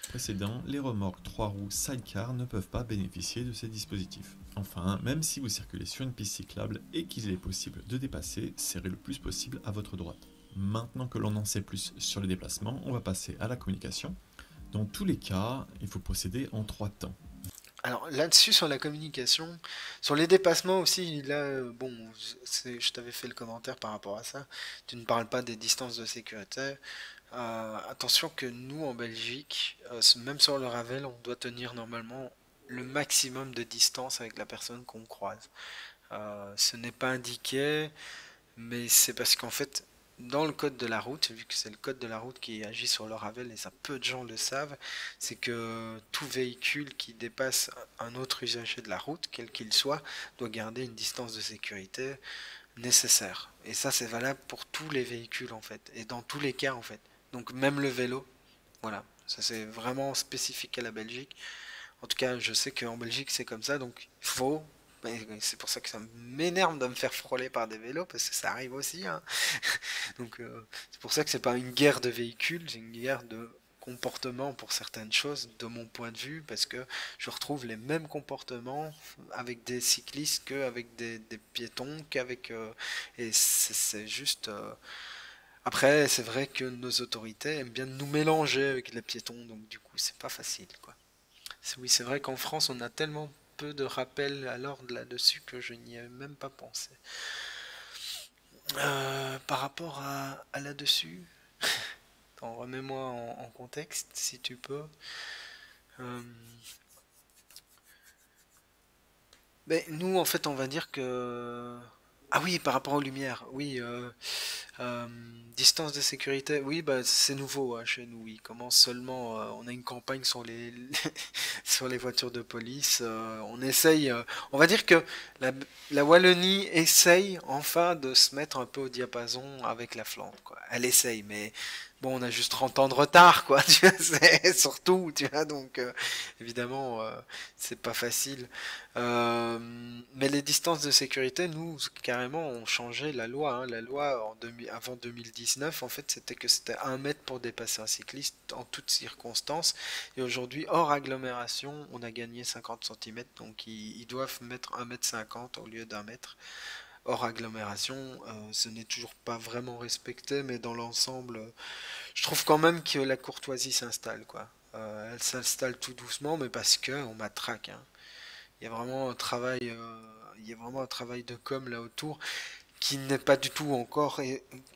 Précédent, les remorques 3 roues sidecar ne peuvent pas bénéficier de ces dispositifs. Enfin, même si vous circulez sur une piste cyclable et qu'il est possible de dépasser, serrez le plus possible à votre droite. Maintenant que l'on en sait plus sur les déplacements, on va passer à la communication. Dans tous les cas, il faut procéder en 3 temps. Alors là-dessus sur la communication, sur les dépassements aussi, là bon, je t'avais fait le commentaire par rapport à ça. Tu ne parles pas des distances de sécurité. Attention que nous en Belgique, même sur le Ravel, on doit tenir normalement le maximum de distance avec la personne qu'on croise. Ce n'est pas indiqué, mais c'est parce qu'en fait, dans le code de la route, vu que c'est le code de la route qui agit sur le Ravel, et ça peu de gens le savent, c'est que tout véhicule qui dépasse un autre usager de la route, quel qu'il soit, doit garder une distance de sécurité nécessaire. Et ça, c'est valable pour tous les véhicules en fait, et dans tous les cas en fait. Donc même le vélo, voilà. Ça c'est vraiment spécifique à la Belgique. En tout cas, je sais qu'en Belgique c'est comme ça, donc il faut. C'est pour ça que ça m'énerve de me faire frôler par des vélos, parce que ça arrive aussi, hein. Donc c'est pour ça que c'est pas une guerre de véhicules, c'est une guerre de comportement pour certaines choses, de mon point de vue, parce que je retrouve les mêmes comportements avec des cyclistes qu'avec des piétons, qu'avec... et c'est juste... Après, c'est vrai que nos autorités aiment bien nous mélanger avec les piétons, donc du coup, c'est pas facile, quoi. Oui, c'est vrai qu'en France, on a tellement peu de rappels à l'ordre là-dessus que je n'y ai même pas pensé. Par rapport à là-dessus, remets-moi en contexte si tu peux. Euh, nous, en fait, on va dire que... Ah oui, par rapport aux lumières, oui. Euh, Distance de sécurité, oui, bah, c'est nouveau hein, chez nous. Il commence seulement. On a une campagne sur les sur les voitures de police. On essaye. On va dire que la, la Wallonie essaye enfin de se mettre un peu au diapason avec la Flandre, quoi. Elle essaye, mais bon, on a juste 30 ans de retard, quoi. Tu vois, c'est surtout, tu vois. Donc, évidemment, c'est pas facile. Euh, mais les distances de sécurité, nous, carrément, ont changé la loi, hein. La loi avant 2019, en fait, c'était que c'était 1 mètre pour dépasser un cycliste en toutes circonstances. Et aujourd'hui, hors agglomération, on a gagné 50 centimètres. Donc, ils doivent mettre 1,50 m au lieu d'1 mètre. Hors agglomération, ce n'est toujours pas vraiment respecté, mais dans l'ensemble, je trouve quand même que la courtoisie s'installe, quoi. Elle s'installe tout doucement, mais parce que on matraque, hein. Il y a vraiment un travail, il y a vraiment un travail de com là autour qui n'est pas du tout encore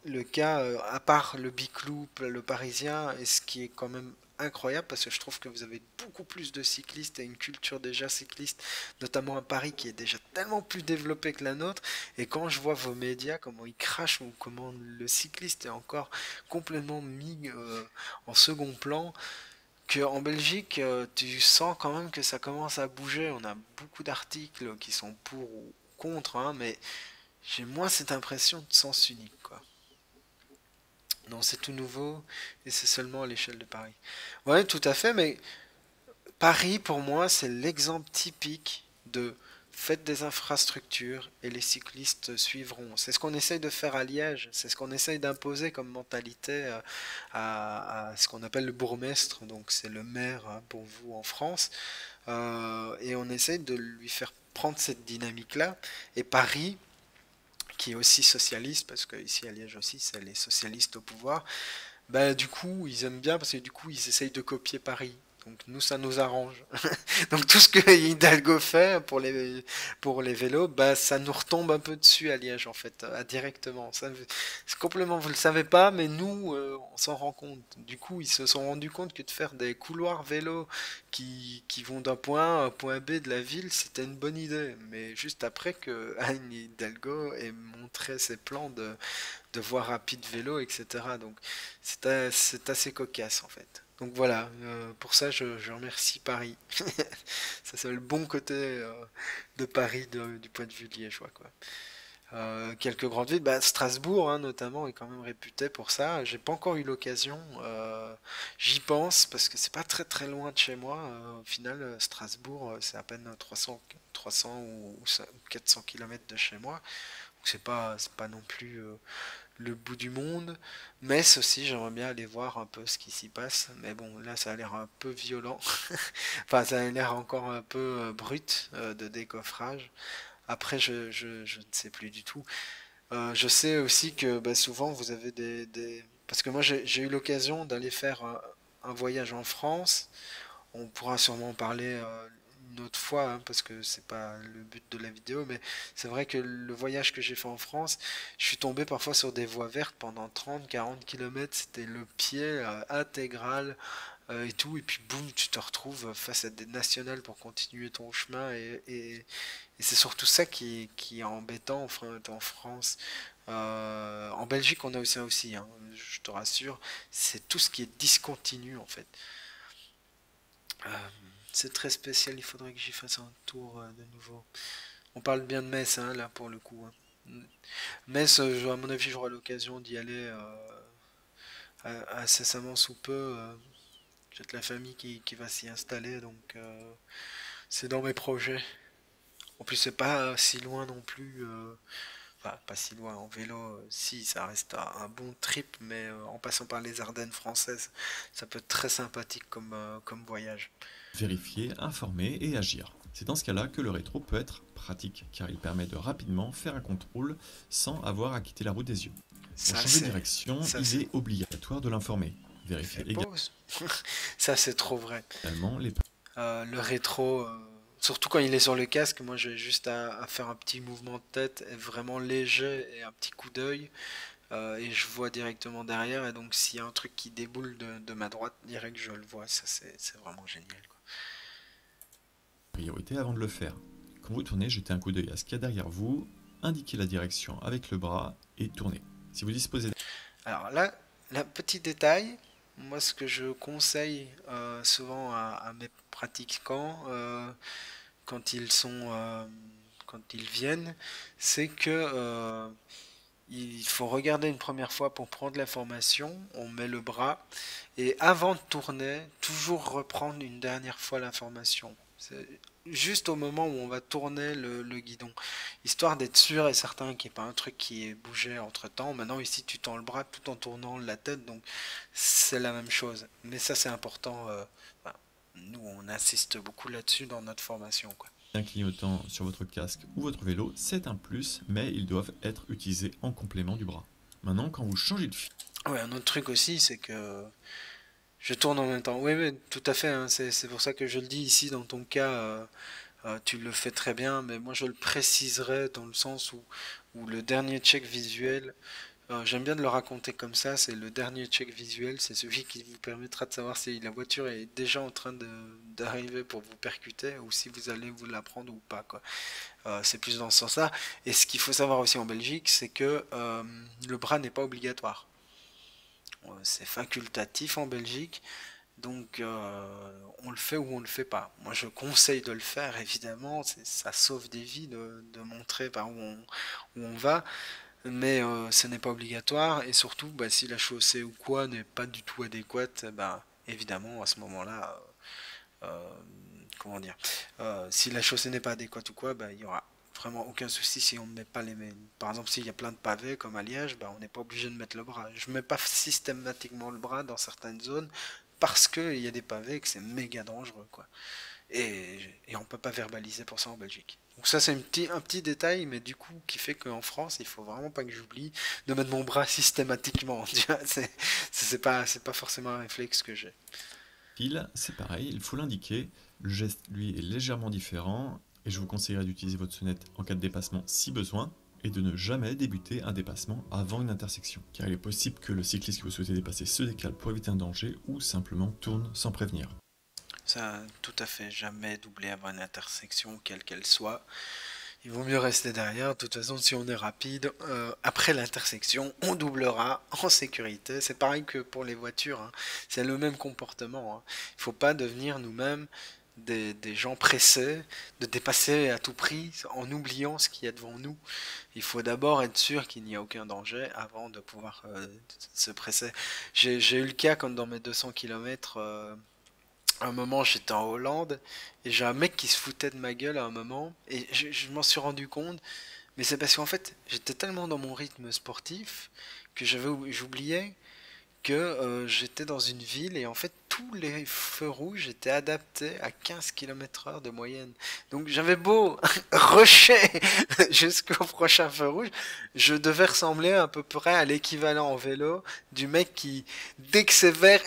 le cas, à part le Big Loop, le Parisien, et ce qui est quand même incroyable parce que je trouve que vous avez beaucoup plus de cyclistes et une culture déjà cycliste, notamment à Paris qui est déjà tellement plus développée que la nôtre. Et quand je vois vos médias, comment ils crachent ou comment le cycliste est encore complètement mis en second plan, que en Belgique, tu sens quand même que ça commence à bouger. On a beaucoup d'articles qui sont pour ou contre, hein, mais j'ai moins cette impression de sens unique, quoi. Non, c'est tout nouveau et c'est seulement à l'échelle de Paris. Ouais, tout à fait, mais Paris, pour moi, c'est l'exemple typique de faites des infrastructures et les cyclistes suivront. C'est ce qu'on essaye de faire à Liège, c'est ce qu'on essaye d'imposer comme mentalité à ce qu'on appelle le bourgmestre, donc c'est le maire hein, pour vous en France. Et on essaye de lui faire prendre cette dynamique-là. Et Paris, qui est aussi socialiste, parce que ici à Liège aussi, c'est les socialistes au pouvoir, bah du coup, ils aiment bien parce que du coup, ils essayent de copier Paris. Donc nous, ça nous arrange. Donc tout ce que Hidalgo fait pour les vélos, bah ça nous retombe un peu dessus à Liège en fait, directement. Ça, c'est complètement, vous le savez pas, mais nous, on s'en rend compte. Du coup, ils se sont rendus compte que de faire des couloirs vélos qui vont d'un point A à un point B de la ville, c'était une bonne idée. Mais juste après que Anne Hidalgo ait montré ses plans de voies rapides vélo, etc. Donc c'est assez cocasse en fait. Donc voilà, pour ça je remercie Paris. Ça c'est le bon côté de Paris du point de vue liégeois quoi. Quelques grandes villes, bah, Strasbourg hein, notamment est quand même réputé pour ça. J'ai pas encore eu l'occasion. J'y pense parce que c'est pas très très loin de chez moi. Au final, Strasbourg, c'est à peine 300 ou 400 km de chez moi. Donc c'est pas non plus le bout du monde. Metz aussi, j'aimerais bien aller voir un peu ce qui s'y passe. Mais bon, là, ça a l'air un peu violent. Enfin, ça a l'air encore un peu brut de décoffrage. Après, je ne sais plus du tout. Je sais aussi que bah, souvent vous avez Parce que moi j'ai eu l'occasion d'aller faire un voyage en France. On pourra sûrement en parler une autre fois hein, parce que c'est pas le but de la vidéo, mais c'est vrai que le voyage que j'ai fait en France, je suis tombé parfois sur des voies vertes pendant 30-40 km. C'était le pied intégral et tout, et puis boum, tu te retrouves face à des nationales pour continuer ton chemin, et c'est surtout ça qui est embêtant enfin, en France. En Belgique, on a aussi ça aussi, hein, je te rassure, c'est tout ce qui est discontinu en fait. Euh, c'est très spécial, il faudrait que j'y fasse un tour de nouveau. On parle bien de Metz, hein, là pour le coup. Hein. Metz, à mon avis, j'aurai l'occasion d'y aller incessamment sous peu. J'ai de la famille qui va s'y installer, donc c'est dans mes projets. En plus, c'est pas si loin non plus. Enfin, pas si loin en vélo, si, ça reste un bon trip, mais en passant par les Ardennes françaises, ça peut être très sympathique comme voyage. Vérifier, informer et agir. C'est dans ce cas-là que le rétro peut être pratique, car il permet de rapidement faire un contrôle sans avoir à quitter la route des yeux. Pour Ça, changer de c'est. direction, Ça, il c'est. est obligatoire de l'informer. Fais Vérifiez pause. Ça, c'est trop vrai. également les Le rétro, surtout quand il est sur le casque, moi j'ai juste à faire un petit mouvement de tête et vraiment léger et un petit coup d'œil. Et je vois directement derrière. Et donc, s'il y a un truc qui déboule de ma droite, direct, je le vois. Ça, c'est vraiment génial, quoi. priorités avant de le faire. Quand vous tournez, jetez un coup d'œil à ce qu'il y a derrière vous, indiquez la direction avec le bras et tournez. Si vous disposez Alors là, petit détail, moi, ce que je conseille souvent à mes pratiquants quand ils sont, quand ils viennent, c'est que il faut regarder une première fois pour prendre l'information. On met le bras et avant de tourner, toujours reprendre une dernière fois l'information. C'est juste au moment où on va tourner le guidon, histoire d'être sûr et certain qu'il n'y ait pas un truc qui ait bougé entre temps. Maintenant, ici, tu tends le bras tout en tournant la tête, donc c'est la même chose. Mais ça, c'est important. Voilà. Nous, on insiste beaucoup là-dessus dans notre formation, quoi. un clignotant sur votre casque ou votre vélo, c'est un plus, mais ils doivent être utilisés en complément du bras. Maintenant, quand vous changez de fil, Ouais, un autre truc aussi, c'est que je tourne en même temps. Oui, oui, tout à fait, hein. C'est pour ça que je le dis ici dans ton cas. Tu le fais très bien, mais moi je le préciserai dans le sens où le dernier check visuel, j'aime bien de le raconter comme ça, c'est le dernier check visuel, c'est celui qui vous permettra de savoir si la voiture est déjà en train d'arriver pour vous percuter ou si vous allez vous la prendre ou pas, quoi. C'est plus dans ce sens-là. Et ce qu'il faut savoir aussi en Belgique, c'est que le bras n'est pas obligatoire. C'est facultatif en Belgique. Donc, on le fait ou on le fait pas. Moi, je conseille de le faire, évidemment. Ça sauve des vies de montrer par où on va. Mais ce n'est pas obligatoire. Et surtout, bah, si la chaussée ou quoi n'est pas du tout adéquate, bah, évidemment, à ce moment-là, euh, comment dire, si la chaussée n'est pas adéquate ou quoi, bah, il y aura vraiment aucun souci si on ne met pas les mains. Par exemple, s'il y a plein de pavés comme à Liège, bah, on n'est pas obligé de mettre le bras. Je ne mets pas systématiquement le bras dans certaines zones parce qu'il y a des pavés et que c'est méga dangereux, quoi. Et on peut pas verbaliser pour ça en Belgique. Donc ça c'est un petit détail, mais du coup qui fait qu'en France il faut vraiment pas que j'oublie de mettre mon bras systématiquement. Tu vois, c'est pas forcément un réflexe que j'ai. c'est pareil, il faut l'indiquer. Le geste, lui, est légèrement différent, et je vous conseillerais d'utiliser votre sonnette en cas de dépassement si besoin, et de ne jamais débuter un dépassement avant une intersection, car il est possible que le cycliste que vous souhaitez dépasser se décale pour éviter un danger ou simplement tourne sans prévenir. Ça, tout à fait, jamais doubler avant une intersection, quelle qu'elle soit. Il vaut mieux rester derrière. De toute façon, si on est rapide, après l'intersection, on doublera en sécurité. C'est pareil que pour les voitures, hein. C'est le même comportement, hein. Il ne faut pas devenir nous-mêmes des gens pressés de dépasser à tout prix en oubliant ce qu'il y a devant nous. Il faut d'abord être sûr qu'il n'y a aucun danger avant de pouvoir se presser. J'ai eu le cas quand dans mes 200 km, à un moment j'étais en Hollande et j'ai un mec qui se foutait de ma gueule à un moment et je m'en suis rendu compte, mais c'est parce qu'en fait j'étais tellement dans mon rythme sportif que j'oubliais que j'étais dans une ville et en fait tous les feux rouges étaient adaptés à 15 km/h de moyenne. Donc j'avais beau rusher jusqu'au prochain feu rouge, je devais ressembler à peu près à l'équivalent en vélo du mec qui, dès que c'est vert,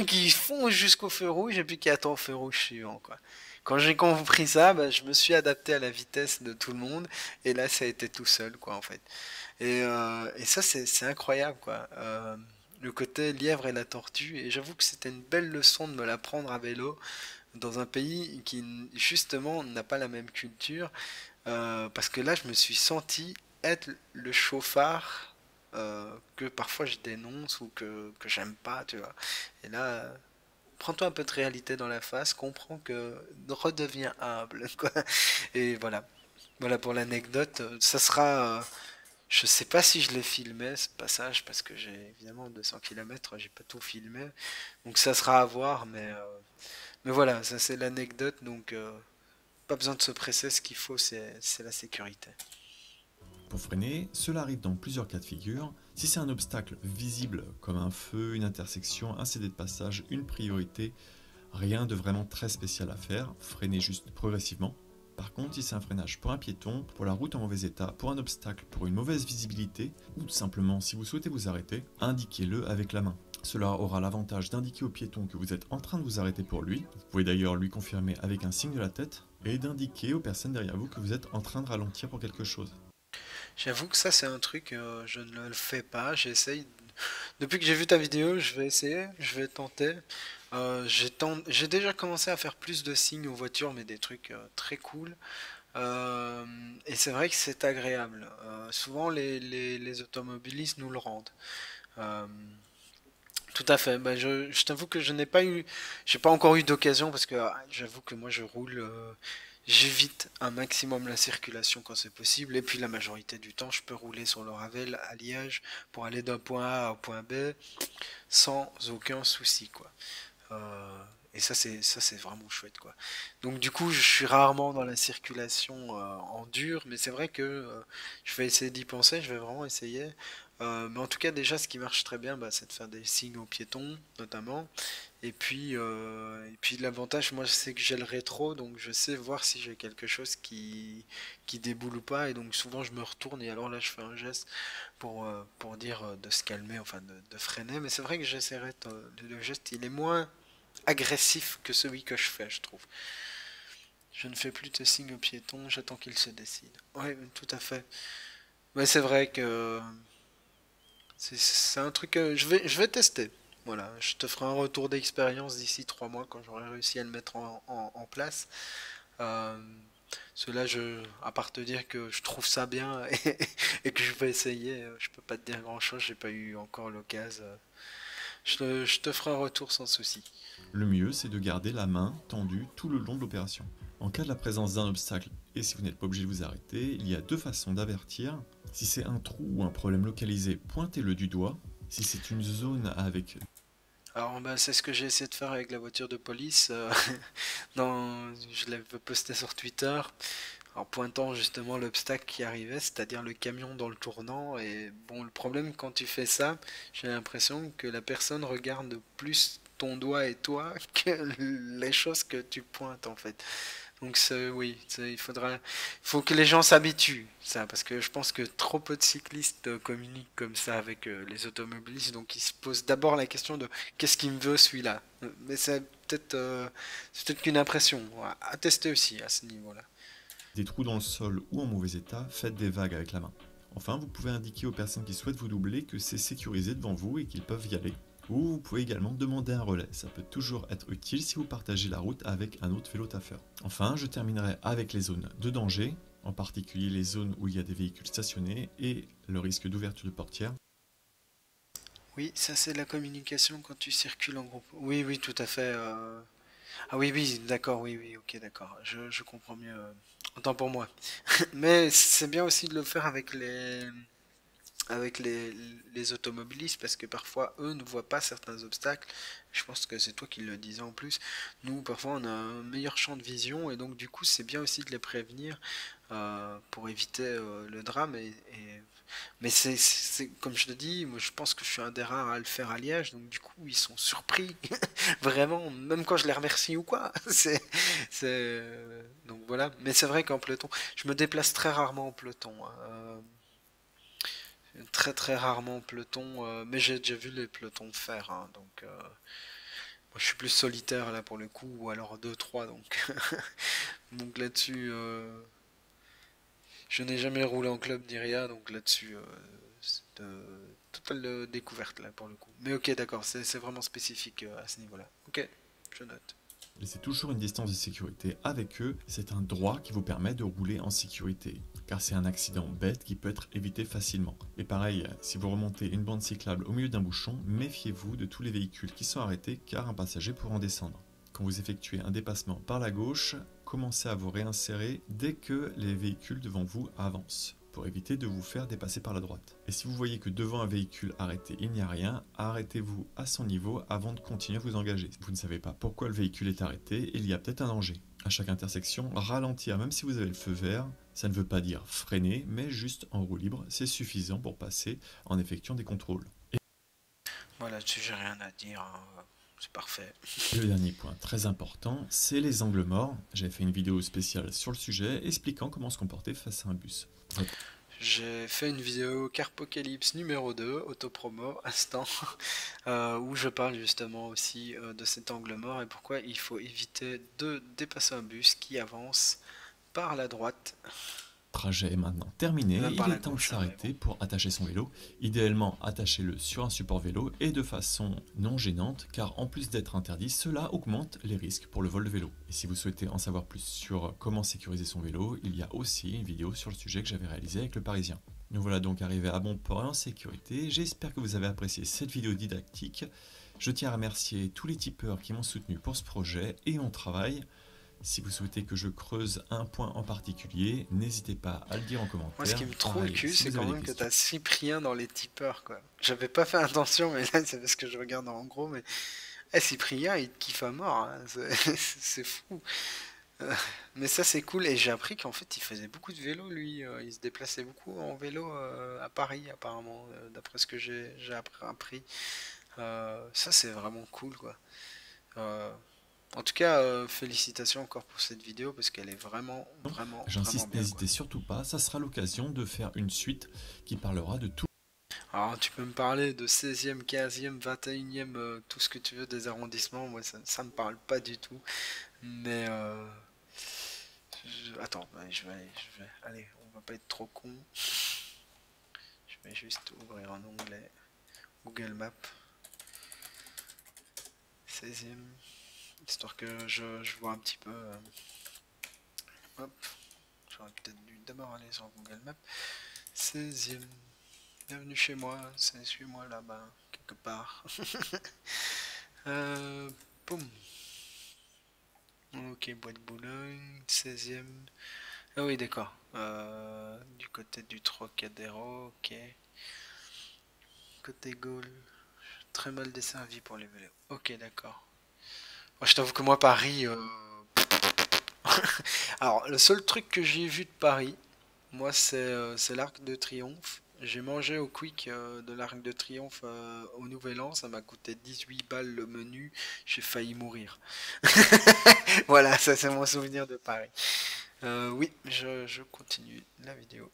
qui fonce jusqu'au feu rouge et puis qui attend le feu rouge suivant, quoi. Quand j'ai compris ça, bah, je me suis adapté à la vitesse de tout le monde et là ça a été tout seul, quoi, en fait. Et ça, c'est incroyable, quoi. Le côté lièvre et la tortue. Et j'avoue que c'était une belle leçon de me l'apprendre à vélo dans un pays qui, justement, n'a pas la même culture. Parce que là, je me suis senti être le chauffard que parfois je dénonce ou que j'aime pas, tu vois. Et là, prends-toi un peu de réalité dans la face, comprends que redeviens humble, quoi. Et voilà. Voilà pour l'anecdote. Ça sera. Je sais pas si je l'ai filmé ce passage parce que j'ai évidemment 200 km, j'ai pas tout filmé. Donc ça sera à voir, mais voilà, ça c'est l'anecdote. Donc pas besoin de se presser, ce qu'il faut c'est la sécurité. Pour freiner, cela arrive dans plusieurs cas de figure. Si c'est un obstacle visible comme un feu, une intersection, un CD de passage, une priorité, rien de vraiment très spécial à faire, freinez juste progressivement. Par contre, si c'est un freinage pour un piéton, pour la route en mauvais état, pour un obstacle, pour une mauvaise visibilité, ou simplement si vous souhaitez vous arrêter, indiquez-le avec la main. Cela aura l'avantage d'indiquer au piéton que vous êtes en train de vous arrêter pour lui. Vous pouvez d'ailleurs lui confirmer avec un signe de la tête et d'indiquer aux personnes derrière vous que vous êtes en train de ralentir pour quelque chose. J'avoue que ça c'est un truc, je ne le fais pas, j'essaye. Depuis que j'ai vu ta vidéo, je vais essayer, je vais tenter. J'ai déjà commencé à faire plus de signes aux voitures, mais des trucs très cool. Et c'est vrai que c'est agréable. Souvent les automobilistes nous le rendent. Euh, Tout à fait. Bah, je t'avoue que j'ai pas encore eu d'occasion parce que j'avoue que moi je roule, j'évite un maximum la circulation quand c'est possible et puis la majorité du temps je peux rouler sur le Ravel à Liège pour aller d'un point A au point B sans aucun souci, quoi. Et ça c'est vraiment chouette, quoi. Donc du coup je suis rarement dans la circulation en dur, mais c'est vrai que je vais essayer d'y penser, je vais vraiment essayer. Mais en tout cas déjà ce qui marche très bien, bah, c'est de faire des signes aux piétons notamment. Et puis l'avantage, moi, c'est que j'ai le rétro, donc je sais voir si j'ai quelque chose qui déboule ou pas. Et donc souvent, je me retourne et alors là, je fais un geste pour dire de se calmer, enfin de freiner. Mais c'est vrai que j'essaierai le geste, il est moins agressif que celui que je fais, je trouve. Je ne fais plus de signes aux piétons, j'attends qu'ils se décident. Oui, tout à fait. Mais c'est vrai que c'est un truc que je vais tester. Voilà, je te ferai un retour d'expérience d'ici 3 mois quand j'aurai réussi à le mettre en place. Euh, Cela, à part te dire que je trouve ça bien et que je vais essayer, je peux pas te dire grand-chose, j'ai pas eu encore l'occasion. Je te ferai un retour sans souci. Le mieux, c'est de garder la main tendue tout le long de l'opération. En cas de la présence d'un obstacle, et si vous n'êtes pas obligé de vous arrêter, il y a deux façons d'avertir. Si c'est un trou ou un problème localisé, pointez-le du doigt. Si c'est une zone avec... Alors, bah, c'est ce que j'ai essayé de faire avec la voiture de police. Je l'avais posté sur Twitter en pointant justement l'obstacle qui arrivait, c'est-à-dire le camion dans le tournant. Et bon, le problème quand tu fais ça, j'ai l'impression que la personne regarde plus ton doigt et toi que les choses que tu pointes, en fait. Donc oui, il faut que les gens s'habituent, ça, parce que je pense que trop peu de cyclistes communiquent comme ça avec les automobilistes, donc ils se posent d'abord la question de qu'est-ce qu'il me veut celui-là. Mais c'est peut-être qu'une impression, à tester aussi à ce niveau-là. des trous dans le sol ou en mauvais état, faites des vagues avec la main. Enfin, vous pouvez indiquer aux personnes qui souhaitent vous doubler que c'est sécurisé devant vous et qu'ils peuvent y aller. Ou vous pouvez également demander un relais, ça peut toujours être utile si vous partagez la route avec un autre vélo-taffeur. Enfin, je terminerai avec les zones de danger, en particulier les zones où il y a des véhicules stationnés et le risque d'ouverture de portière. Oui, ça c'est la communication quand tu circules en groupe. Oui, oui, tout à fait. Ah oui, oui, d'accord, oui, oui, ok, d'accord. Je comprends mieux. Autant pour moi. Mais c'est bien aussi de le faire avec les automobilistes parce que parfois eux ne voient pas certains obstacles. Je pense que c'est toi qui le disais en plus. Nous, parfois, on a un meilleur champ de vision et donc du coup, c'est bien aussi de les prévenir pour éviter le drame. Mais comme je te dis, moi, je pense que je suis un des rares à le faire à Liège, donc du coup, ils sont surpris, vraiment, même quand je les remercie ou quoi. Donc voilà. Mais c'est vrai qu'en peloton, je me déplace très rarement en peloton, hein. Très très rarement en peloton, mais j'ai déjà vu les pelotons faire, hein, donc moi je suis plus solitaire là pour le coup, ou alors deux trois donc donc là-dessus je n'ai jamais roulé en club ni rien, donc là-dessus c'est totale découverte là pour le coup. Mais ok d'accord, c'est vraiment spécifique à ce niveau-là. Ok, je note. Laissez toujours une distance de sécurité avec eux, c'est un droit qui vous permet de rouler en sécurité, car c'est un accident bête qui peut être évité facilement. Et pareil, si vous remontez une bande cyclable au milieu d'un bouchon, méfiez-vous de tous les véhicules qui sont arrêtés car un passager pourra en descendre. Quand vous effectuez un dépassement par la gauche, commencez à vous réinsérer dès que les véhicules devant vous avancent, pour éviter de vous faire dépasser par la droite. Et si vous voyez que devant un véhicule arrêté il n'y a rien, arrêtez-vous à son niveau avant de continuer à vous engager. Vous ne savez pas pourquoi le véhicule est arrêté, il y a peut-être un danger. À chaque intersection, ralentir même si vous avez le feu vert, ça ne veut pas dire freiner, mais juste en roue libre, c'est suffisant pour passer en effectuant des contrôles. Voilà, là-dessus j'ai rien à dire, hein, c'est parfait. Et le dernier point très important, c'est les angles morts. J'ai fait une vidéo spéciale sur le sujet expliquant comment se comporter face à un bus. J'ai fait une vidéo Carpocalypse numéro 2, autopromo, instant, où je parle justement aussi de cet angle mort et pourquoi il faut éviter de dépasser un bus qui avance par la droite, Trajet est maintenant terminé, même par il la est temps de gauche, hein, mais bon. s'arrêter pour attacher son vélo. Idéalement, attachez-le sur un support vélo et de façon non gênante, car en plus d'être interdit, cela augmente les risques pour le vol de vélo. Et si vous souhaitez en savoir plus sur comment sécuriser son vélo, il y a aussi une vidéo sur le sujet que j'avais réalisée avec le Parisien. Nous voilà donc arrivés à bon port et en sécurité. J'espère que vous avez apprécié cette vidéo didactique. Je tiens à remercier tous les tipeurs qui m'ont soutenu pour ce projet et mon travail. Si vous souhaitez que je creuse un point en particulier, n'hésitez pas à le dire en Moi, ce commentaire. qui me trouve le Pareil, cul, si c'est vous quand avez des même que questions. t'as Cyprien dans les tipeurs, quoi. J'avais pas fait attention, mais là, c'est parce que je regarde en gros, mais Cyprien, il te kiffe à mort, hein. C'est fou. Euh, mais ça, c'est cool, et j'ai appris qu'en fait, il faisait beaucoup de vélo, lui. Il se déplaçait beaucoup en vélo à Paris, apparemment, d'après ce que j'ai appris. Ça, c'est vraiment cool, quoi. Euh, En tout cas, félicitations encore pour cette vidéo parce qu'elle est vraiment, vraiment, vraiment J'insiste, bien, quoi. n'hésitez surtout pas, ça sera l'occasion de faire une suite qui parlera de tout. Alors, tu peux me parler de 16e, 15e, 21e, tout ce que tu veux des arrondissements. Moi, ça me parle pas du tout. Mais, attends, ouais, allez, on va pas être trop con. Je vais juste ouvrir un onglet Google Maps 16e, histoire que je vois un petit peu. Hop, j'aurais peut-être dû d'abord aller sur Google Maps. 16e. Bienvenue chez moi, c'est suis-moi là-bas, quelque part. Boum. Ok, Bois de Boulogne, 16e. Ah oui, d'accord. Du côté du Trocadéro, ok. Côté Gaulle, très mal desservi pour les vélos. Ok, d'accord. Moi, je t'avoue que moi, Paris. Alors, le seul truc que j'ai vu de Paris, moi, c'est l'Arc de Triomphe. J'ai mangé au Quick de l'Arc de Triomphe au Nouvel An, ça m'a coûté 18 balles le menu, j'ai failli mourir. Voilà, ça c'est mon souvenir de Paris. Oui, je continue la vidéo.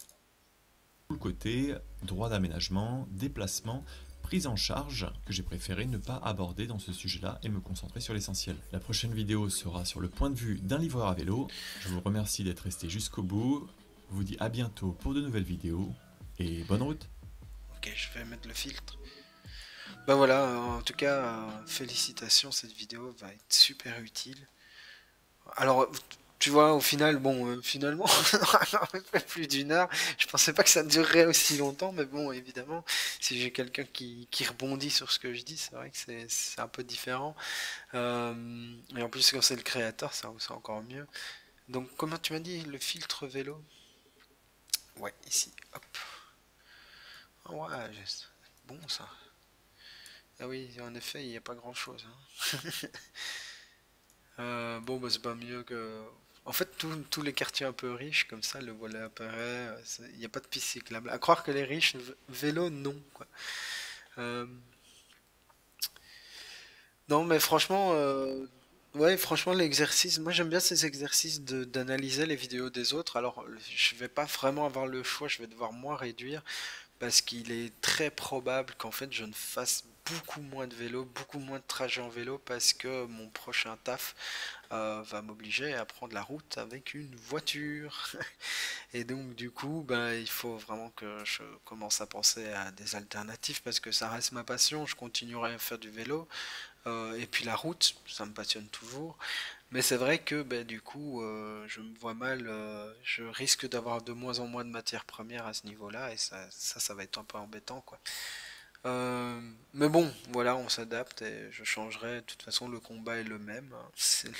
Le côté droit d'aménagement, déplacement, prise en charge, que j'ai préféré ne pas aborder dans ce sujet-là et me concentrer sur l'essentiel. La prochaine vidéo sera sur le point de vue d'un livreur à vélo. Je vous remercie d'être resté jusqu'au bout. Je vous dis à bientôt pour de nouvelles vidéos et bonne route. Ok, je vais mettre le filtre. Bah voilà, en tout cas, félicitations, cette vidéo va être super utile. Alors, tu vois, au final, bon, finalement, on a fait plus d'1 heure. Je pensais pas que ça durerait aussi longtemps, mais bon, évidemment, si j'ai quelqu'un qui rebondit sur ce que je dis, c'est vrai que c'est un peu différent. Et en plus, quand c'est le créateur, c'est encore mieux. Donc, comment tu m'as dit, le filtre vélo? Ouais, ici, hop. Ah ouais, bon ça. Ah oui, en effet, il n'y a pas grand-chose, hein. Bon, bah, c'est pas mieux que... En fait, tous les quartiers un peu riches, comme ça, le volet apparaît, il n'y a pas de piste cyclable. À croire que les riches, vélo, non, quoi. Euh, non, mais franchement, ouais, franchement, l'exercice, moi j'aime bien ces exercices d'analyser les vidéos des autres. Alors, je vais pas vraiment avoir le choix, je vais devoir moi réduire. Parce qu'il est très probable qu'en fait je ne fasse beaucoup moins de vélo, beaucoup moins de trajets en vélo parce que mon prochain taf va m'obliger à prendre la route avec une voiture. Et donc du coup, ben, il faut vraiment que je commence à penser à des alternatives parce que ça reste ma passion, je continuerai à faire du vélo. Et puis la route, ça me passionne toujours. Mais c'est vrai que ben, du coup, je me vois mal, je risque d'avoir de moins en moins de matières premières à ce niveau-là, et ça va être un peu embêtant, quoi. Mais bon, voilà, on s'adapte et je changerai. De toute façon, le combat est le même, hein.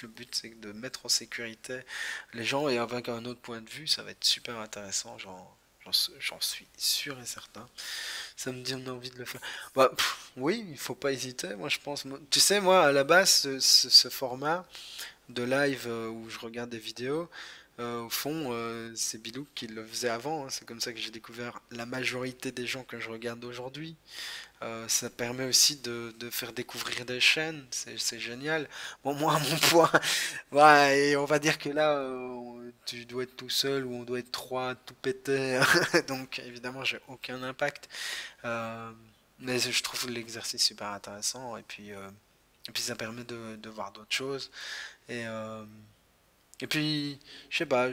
Le but, c'est de mettre en sécurité les gens et avec un autre point de vue, ça va être super intéressant. J'en suis sûr et certain. Ça me donne envie de le faire. Bah, oui, il faut pas hésiter. Moi, je pense. Tu sais, moi, à la base, ce format de live où je regarde des vidéos, au fond, c'est Bilou qui le faisait avant, hein. C'est comme ça que j'ai découvert la majorité des gens que je regarde aujourd'hui. Ça permet aussi de faire découvrir des chaînes, c'est génial. Bon, moi, à mon point, ouais, et on va dire que là, tu dois être tout seul ou on doit être trois, tout péter. Donc, évidemment, j'ai aucun impact. Euh, mais je trouve l'exercice super intéressant et puis ça permet de voir d'autres choses. Et, euh, et puis, je sais pas,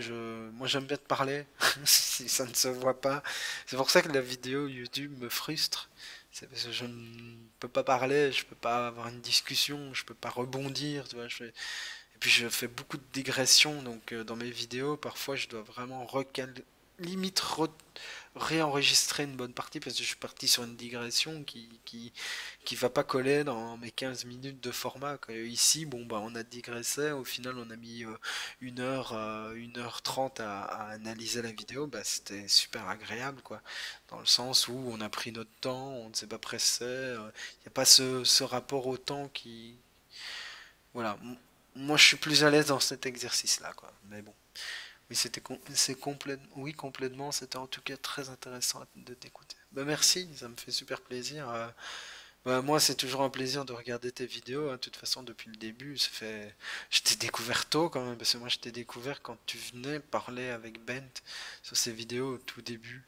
moi j'aime bien te parler, si ça ne se voit pas. C'est pour ça que la vidéo YouTube me frustre. C'est parce que je ne peux pas parler, je peux pas avoir une discussion, je peux pas rebondir, tu vois. Et puis je fais beaucoup de digressions, donc dans mes vidéos, parfois je dois vraiment limite réenregistrer une bonne partie parce que je suis parti sur une digression qui va pas coller dans mes 15 minutes de format, quoi. Ici, bon bah on a digressé, au final on a mis 1 heure, 1 h 30 à analyser la vidéo, bah c'était super agréable, quoi. Dans le sens où on a pris notre temps, on ne s'est pas pressé, il n'y a pas ce rapport au temps qui, voilà, moi je suis plus à l'aise dans cet exercice-là, quoi. Mais bon, oui, oui, complètement, c'était en tout cas très intéressant de t'écouter. Bah merci, ça me fait super plaisir. Bah, moi, c'est toujours un plaisir de regarder tes vidéos, hein. De toute façon, depuis le début, je t'ai découvert tôt quand même, parce que moi je t'ai découvert quand tu venais parler avec Bent sur ces vidéos au tout début.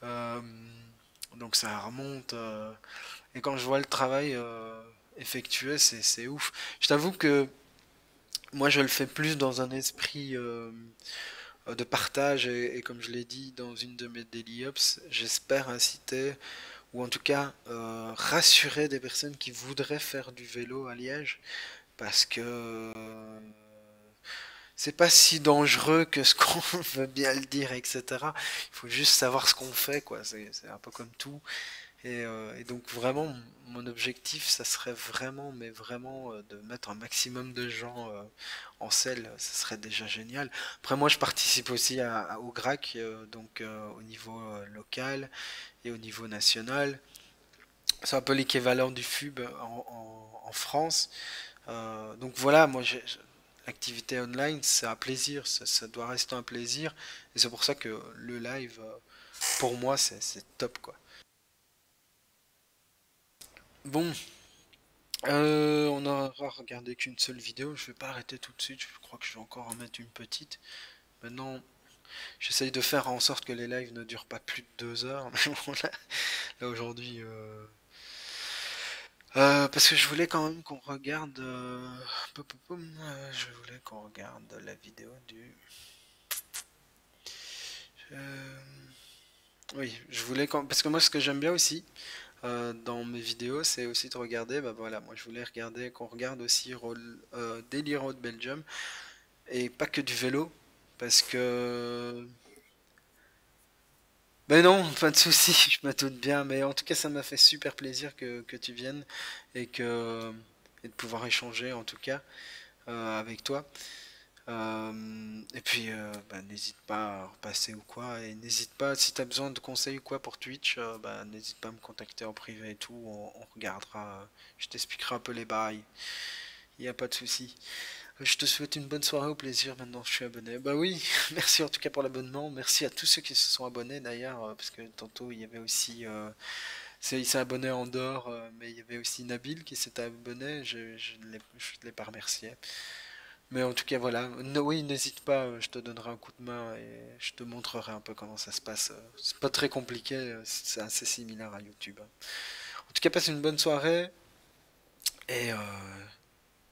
Euh, donc ça remonte. Et quand je vois le travail effectué, c'est ouf. Je t'avoue que moi, je le fais plus dans un esprit de partage et comme je l'ai dit dans une de mes daily ups, j'espère inciter ou en tout cas rassurer des personnes qui voudraient faire du vélo à Liège parce que c'est pas si dangereux que ce qu'on veut bien le dire, etc. Il faut juste savoir ce qu'on fait, quoi. C'est un peu comme tout. Et donc vraiment, mon objectif, ça serait vraiment, mais vraiment, de mettre un maximum de gens en selle. Ça serait déjà génial. Après, moi, je participe aussi au GRAC, donc au niveau local et au niveau national. C'est un peu l'équivalent du FUB en France. Donc voilà, l'activité online, c'est un plaisir. Ça doit rester un plaisir. Et c'est pour ça que le live, pour moi, c'est top, quoi. Bon, on n'aura regardé qu'une seule vidéo, je vais pas arrêter tout de suite, je crois que je vais encore en mettre une petite. Maintenant, j'essaye de faire en sorte que les lives ne durent pas plus de 2 heures, mais bon, là, aujourd'hui, parce que je voulais quand même qu'on regarde, je voulais qu'on regarde la vidéo du, euh, oui, parce que moi ce que j'aime bien aussi, dans mes vidéos, c'est aussi de regarder, bah voilà, moi je voulais regarder, qu'on regarde aussi Daily Road Belgium. et pas que du vélo, parce que... Mais non, pas de souci, je me doute bien, mais en tout cas ça m'a fait super plaisir que tu viennes et que et de pouvoir échanger en tout cas avec toi. Et puis bah, n'hésite pas à repasser ou quoi, et n'hésite pas si tu as besoin de conseils ou quoi pour Twitch, bah, n'hésite pas à me contacter en privé et tout, on regardera, je t'expliquerai un peu les bails, il n'y a pas de souci. Je te souhaite une bonne soirée, au plaisir, maintenant je suis abonné. Bah oui, merci en tout cas pour l'abonnement, merci à tous ceux qui se sont abonnés d'ailleurs, parce que tantôt il y avait aussi... il s'est abonné en dehors, mais il y avait aussi Nabil qui s'était abonné, je ne l'ai pas remercié. Mais en tout cas voilà, oui n'hésite pas, je te donnerai un coup de main et je te montrerai un peu comment ça se passe. C'est pas très compliqué, c'est assez similaire à YouTube. En tout cas passe une bonne soirée et...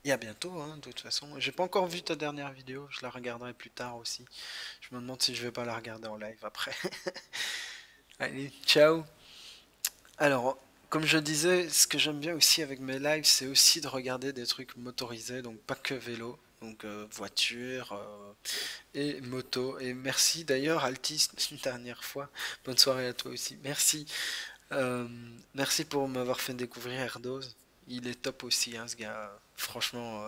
et à bientôt, hein, de toute façon. J'ai pas encore vu ta dernière vidéo, je la regarderai plus tard aussi. Je me demande si je vais pas la regarder en live après. Allez, ciao. Alors, comme je disais, ce que j'aime bien aussi avec mes lives, c'est aussi de regarder des trucs motorisés, donc pas que vélo, donc voiture et moto. Et merci d'ailleurs, Altis, une dernière fois. Bonne soirée à toi aussi. Merci. Euh, merci pour m'avoir fait découvrir Erdose. Il est top aussi, hein, ce gars. Franchement,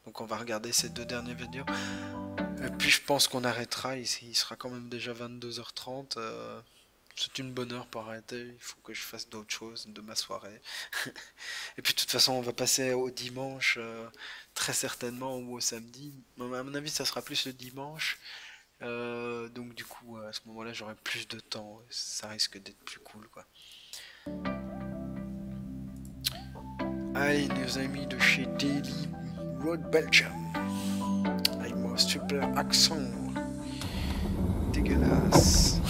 donc on va regarder ces deux dernières vidéos. Et puis je pense qu'on arrêtera. Il sera quand même déjà 22h30. C'est une bonne heure pour arrêter. Il faut que je fasse d'autres choses de ma soirée. Et puis de toute façon, on va passer au dimanche, très certainement, ou au samedi. Bon, à mon avis, ça sera plus le dimanche. Donc du coup, à ce moment-là, j'aurai plus de temps. Ça risque d'être plus cool, quoi. Allez, nos amis de chez Daily Road Belgium. Avec mon super accent. Dégueulasse.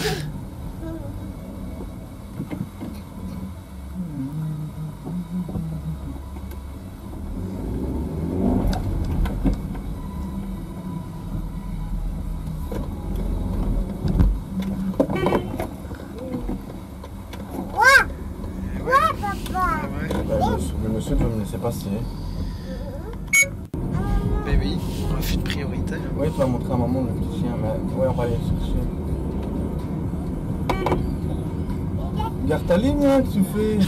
Le monsieur doit me laisser passer. Mais oui, refus de priorité. Oui, tu vas montrer à maman le petit chien, mais ouais, on va aller chercher. Garde ta ligne, hein, que tu fais.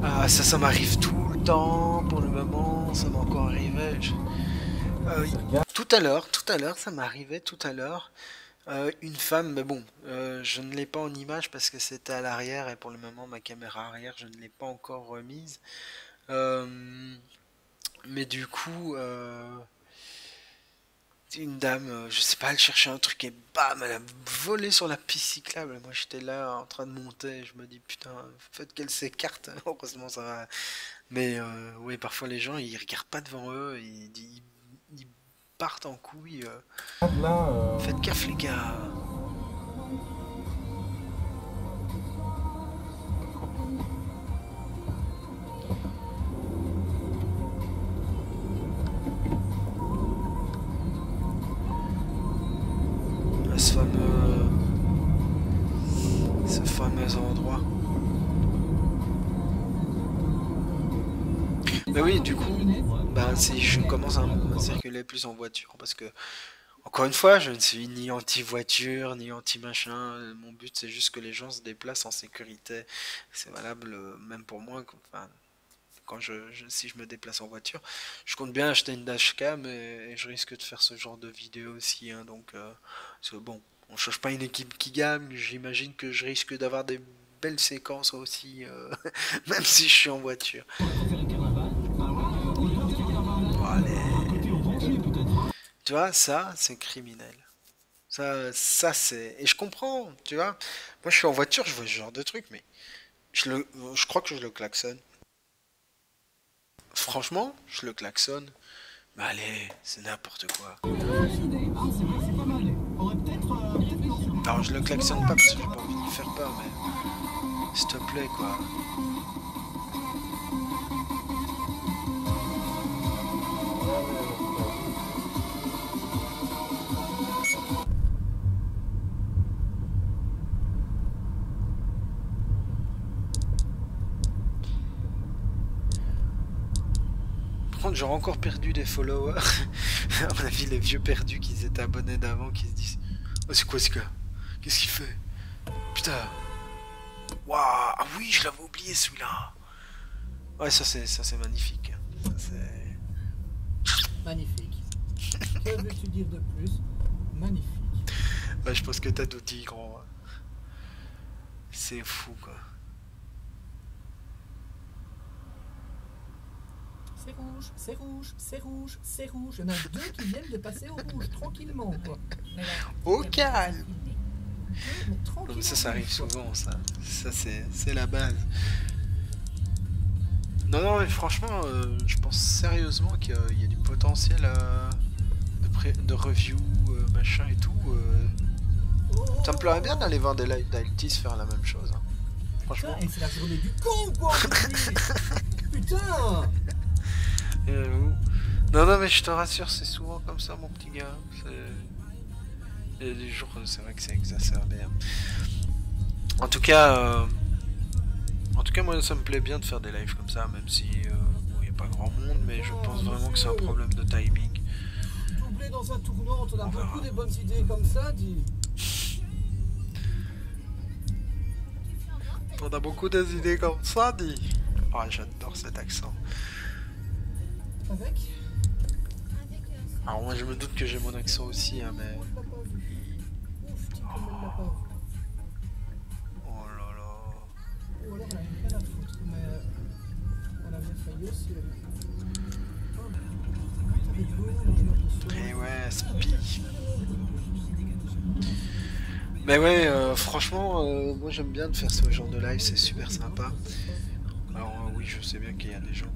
Ah, ça m'arrive tout le temps. Pour le moment, ça m'est encore arrivé. Tout à l'heure, ça m'arrivait tout à l'heure. Une femme, mais bon, je ne l'ai pas en image parce que c'était à l'arrière et pour le moment ma caméra arrière, je ne l'ai pas encore remise. Mais du coup, une dame, je sais pas, elle cherchait un truc et bam, elle a volé sur la piste cyclable. Moi j'étais là en train de monter, je me dis putain, faites qu'elle s'écarte. Heureusement ça va. Mais oui, parfois les gens ils regardent pas devant eux, ils partent en couille. Là, Faites gaffe les gars. À ce fameux endroit. Mais oui, du coup, bah, si je commence à circuler plus en voiture, parce que, encore une fois, je ne suis ni anti-voiture, ni anti-machin. Mon but, c'est juste que les gens se déplacent en sécurité. C'est valable même pour moi. Enfin, quand si je me déplace en voiture, je compte bien acheter une dashcam et je risque de faire ce genre de vidéo aussi, hein, donc, c'est bon, on change pas une équipe qui gagne. J'imagine que je risque d'avoir des belles séquences aussi, même si je suis en voiture. Bon, allez. Tu vois, ça, c'est criminel. Ça c'est... Et je comprends, tu vois. Moi, je suis en voiture, je vois ce genre de truc, mais je crois que je le klaxonne. Franchement, je le klaxonne. Mais allez, c'est n'importe quoi. Alors, je le klaxonne pas parce que j'ai pas envie de lui faire peur, mais... S'il te plaît, quoi. Par contre, contre, j'aurais encore perdu des followers. À mon avis, les vieux perdus qui étaient abonnés d'avant qui se disent oh, c'est quoi ce gars? Qu'est-ce qu'il fait? Putain! Waouh! Ah oui, je l'avais oublié celui-là! Ouais, ça c'est magnifique. Ça c'est. Magnifique. Que veux-tu dire de plus? Magnifique. Bah, je pense que t'as tout dit, gros. C'est fou, quoi. C'est rouge, c'est rouge, c'est rouge, c'est rouge. Il y en a 2 qui viennent de passer au rouge, tranquillement, quoi. Au calme! Mais tranquillement, Ça arrive quoi. souvent, ça. Ça, c'est la base. Non, mais franchement, je pense sérieusement qu'il y a du potentiel de review, machin et tout. Ça me plairait bien d'aller voir des lives d'Altis faire la même chose. Hein. Franchement. Putain, et c'est la journée du con, quoi! Putain! Non, mais je te rassure, c'est souvent comme ça, mon petit gars. Il y a des jours, c'est vrai que c'est exacerbé. Hein. En tout cas, moi, ça me plaît bien de faire des lives comme ça, même si il n'y a pas grand monde, mais je pense vraiment que c'est un problème de timing. Doublé dans un tournant, on a beaucoup verra. des bonnes idées comme ça, dis. On a beaucoup des idées comme ça, dit. Oh, j'adore cet accent. Avec? Alors moi, je me doute que j'ai mon accent aussi, hein, mais... On l'a pas vu. Ouf, Tim, comme elle l'a pas vu. Oh là là... Ou alors elle a une peine à foutre, mais elle a bien failli aussi. Elle. Oh, t'avais du lourd, je me reçois. Eh ouais, Spi. Mais ouais, franchement, moi j'aime bien de faire ce genre de live, c'est super sympa. Alors oui, je sais bien qu'il y a des gens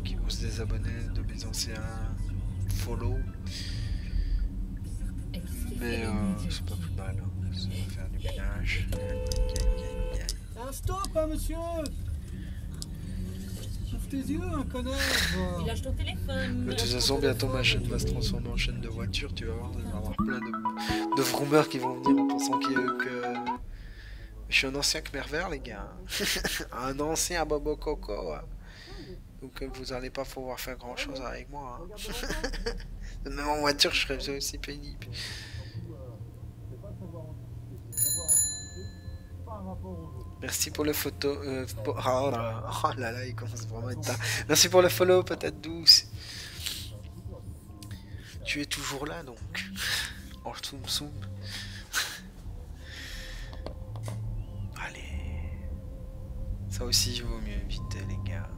qui vont se désabonner de mes anciens follow. Mais c'est pas plus mal, hein. Ça va faire du ménage. Un stop, hein, monsieur! Ouvre tes yeux, un connard! Il lâche ton téléphone. De toute façon, bientôt ma chaîne va se transformer en chaîne de voiture, tu vas voir, il va y avoir plein de vroomers qui vont venir en pensant que... Je suis un ancien Khmer vert, les gars. Un ancien Bobo Coco. Hein. Donc vous allez pas pouvoir faire grand chose avec moi. Hein. Même en voiture, je serais aussi pénible. Merci pour le photo. Oh là là, il commence vraiment à être tard. Merci pour le follow, peut-être douce. Tu es toujours là donc. En soum soum. Allez. Ça aussi, il vaut mieux éviter, les gars.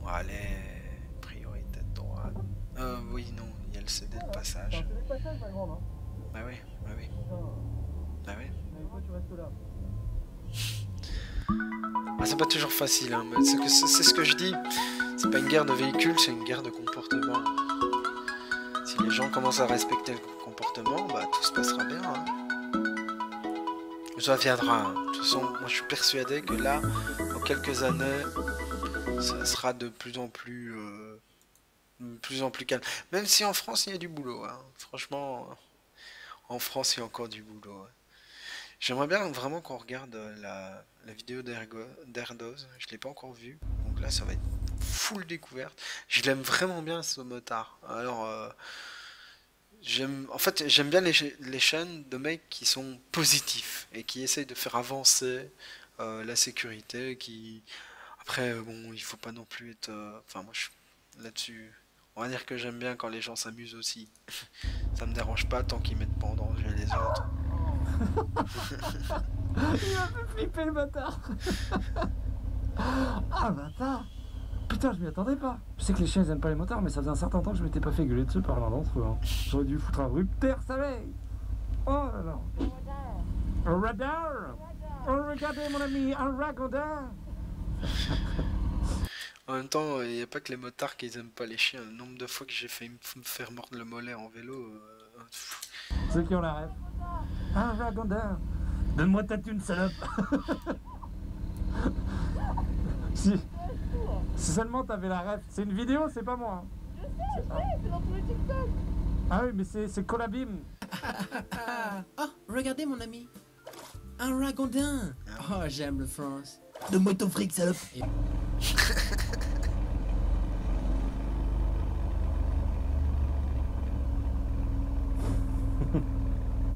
Allez. Priorité de droite. Oui, non, il y a le CD de passage. Bah oui, bah oui. Bah oui. Ah, c'est pas toujours facile, hein, mais c'est ce que je dis. C'est pas une guerre de véhicules, c'est une guerre de comportement. Si les gens commencent à respecter le comportement, bah tout se passera bien. Hein. Ça viendra. Hein. De toute façon, moi je suis persuadé que là, dans quelques années, ça sera de plus en plus calme. Même si en France il y a du boulot. Hein. Franchement, en France il y a encore du boulot. Hein. J'aimerais bien vraiment qu'on regarde la vidéo d'Erdos. Je l'ai pas encore vue. Donc là, ça va être full découverte. Je l'aime vraiment bien, ce motard. Alors, en fait, j'aime bien les chaînes de mecs qui sont positifs et qui essayent de faire avancer la sécurité. Après, bon, il faut pas non plus être... Enfin, moi, je suis là-dessus... On va dire que j'aime bien quand les gens s'amusent aussi. Ça me dérange pas tant qu'ils mettent pas en danger les autres. Il a fait flipper le bâtard. Ah bâtard. Putain, je m'y attendais pas. Je sais que les chiens ils aiment pas les motards, mais ça faisait un certain temps que je m'étais pas fait gueuler dessus par l'un d'entre eux. Hein. J'aurais dû foutre un rupteur soleil. Oh là là. Un radar. Oh, regardez mon ami, un ragondin. En même temps, il n'y a pas que les motards qui aiment pas les chiens. Le nombre de fois que j'ai fait me faire mordre le mollet en vélo... Ceux qui ont la rêve. Un ragondin. Donne-moi ta thune, salope. Si seulement t'avais la rêve. C'est une vidéo, c'est pas moi. Je sais, c'est dans tous les TikTok. Ah oui, mais c'est Colabim. Oh, regardez mon ami. Un ragondin. Oh, j'aime le France. Donne-moi ton fric, salope.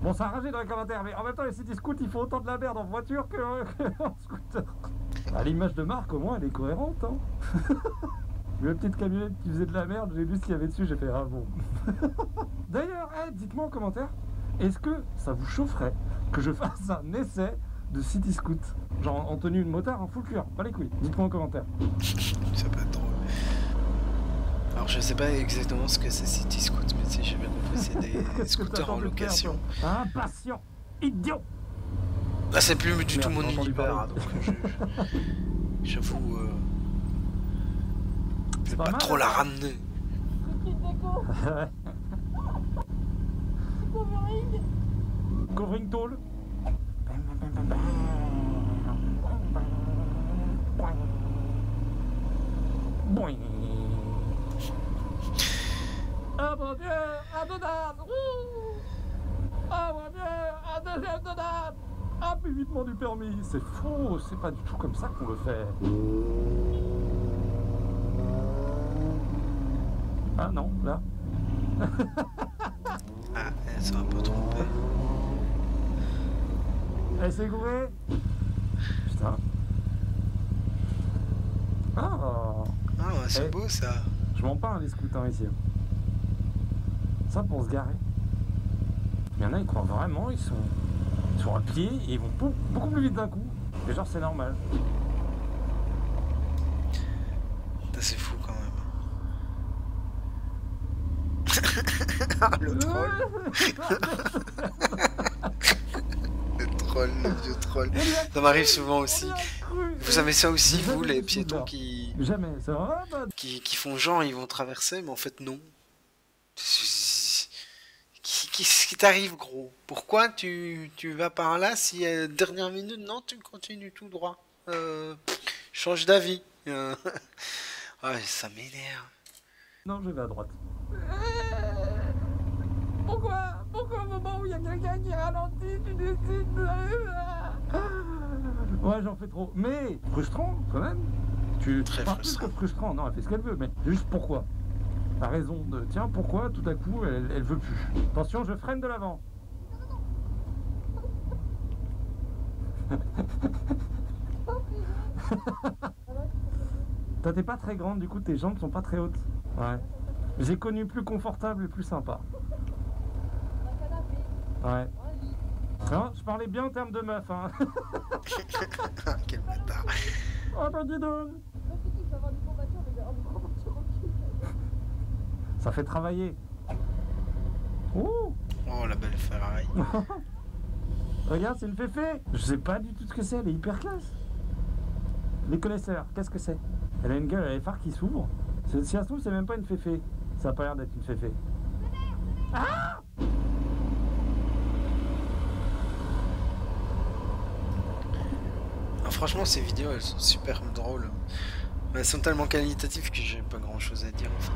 Bon, ça a ragé dans les commentaires, mais en même temps, les city scouts, ils font autant de la merde en voiture qu'en scooter. Ah, l'image de marque, au moins, elle est cohérente, hein. Une petite camionnette qui faisait de la merde, j'ai vu ce qu'il y avait dessus, j'ai fait ah bon. D'ailleurs, dites-moi en commentaire, est-ce que ça vous chaufferait que je fasse un essai de city scoot? Genre en tenue de motard en full cuir, pas les couilles. Dites-moi en commentaire. Ça peut être drôle. Alors je sais pas exactement ce que c'est City Scoot, mais si j'ai bien compris, c'est des Qu'est-ce que scooters en t'attends de faire, location. toi? Impatient, idiot. Là c'est plus du tout Merde, mon j'ai entendu univers, parler. donc j'avoue, je vais pas pas mal, trop hein. la ramener. Petite déco. Covering. Covering tall. Boing. Ah mon dieu, un donate. Ah mon dieu, un deuxième donate. Ah, plus vitement du permis. C'est faux, c'est pas du tout comme ça qu'on le fait. Ah non, là. Ah, elle s'est un peu trompée. Elle s'est gourée. Putain. Ah, Ah ouais, c'est Eh. beau ça. je m'en parle les scooters ici. Ça pour se garer. Il y en a, ils croient vraiment, ils sont à pied et ils vont beaucoup plus vite d'un coup. Et genre, c'est normal. Ça, c'est fou quand même. Ah, le troll. Le troll, le vieux troll. Ça m'arrive souvent aussi. Vous savez ça aussi, vous, les piétons qui Jamais, c'est vraiment pas. qui font genre, ils vont traverser, mais en fait, non. Qu'est-ce qui t'arrive, gros? Pourquoi tu vas par là si dernière minute, non, tu continues tout droit? Change d'avis. Ouais, ça m'énerve. Non, je vais à droite. Pourquoi au moment où il y a quelqu'un qui ralentit, tu décides de... Ouais, j'en fais trop. Mais frustrant, quand même. Très Enfin, plus frustrant. que frustrant, non, elle fait ce qu'elle veut, mais juste pourquoi? La raison de... Tiens, pourquoi, tout à coup, elle veut plus? Attention, je freine de l'avant. Toi, t'es pas très grande, du coup, tes jambes sont pas très hautes. Ouais. J'ai connu plus confortable et plus sympa. Un canapé. Ouais. Un lit. Non, je parlais bien en termes de meuf, hein. Quel bâtard. Oh, bah dis donc. Moi, je te dis que je vais avoir des courbatures, mais je vais avoir des courbatures au cul. Ça fait travailler. Ouh. Oh, la belle Ferrari. Regarde, c'est une féfé. Je sais pas du tout ce que c'est, elle est hyper classe. Les connaisseurs, qu'est-ce que c'est? Elle a une gueule, elle a les phares qui s'ouvrent. Si ça se trouve, c'est même pas une féfé. Ça a pas l'air d'être une féfé. Ah! Ah, franchement, ces vidéos, elles sont super drôles. Mais elles sont tellement qualitatives que j'ai pas grand chose à dire en fait.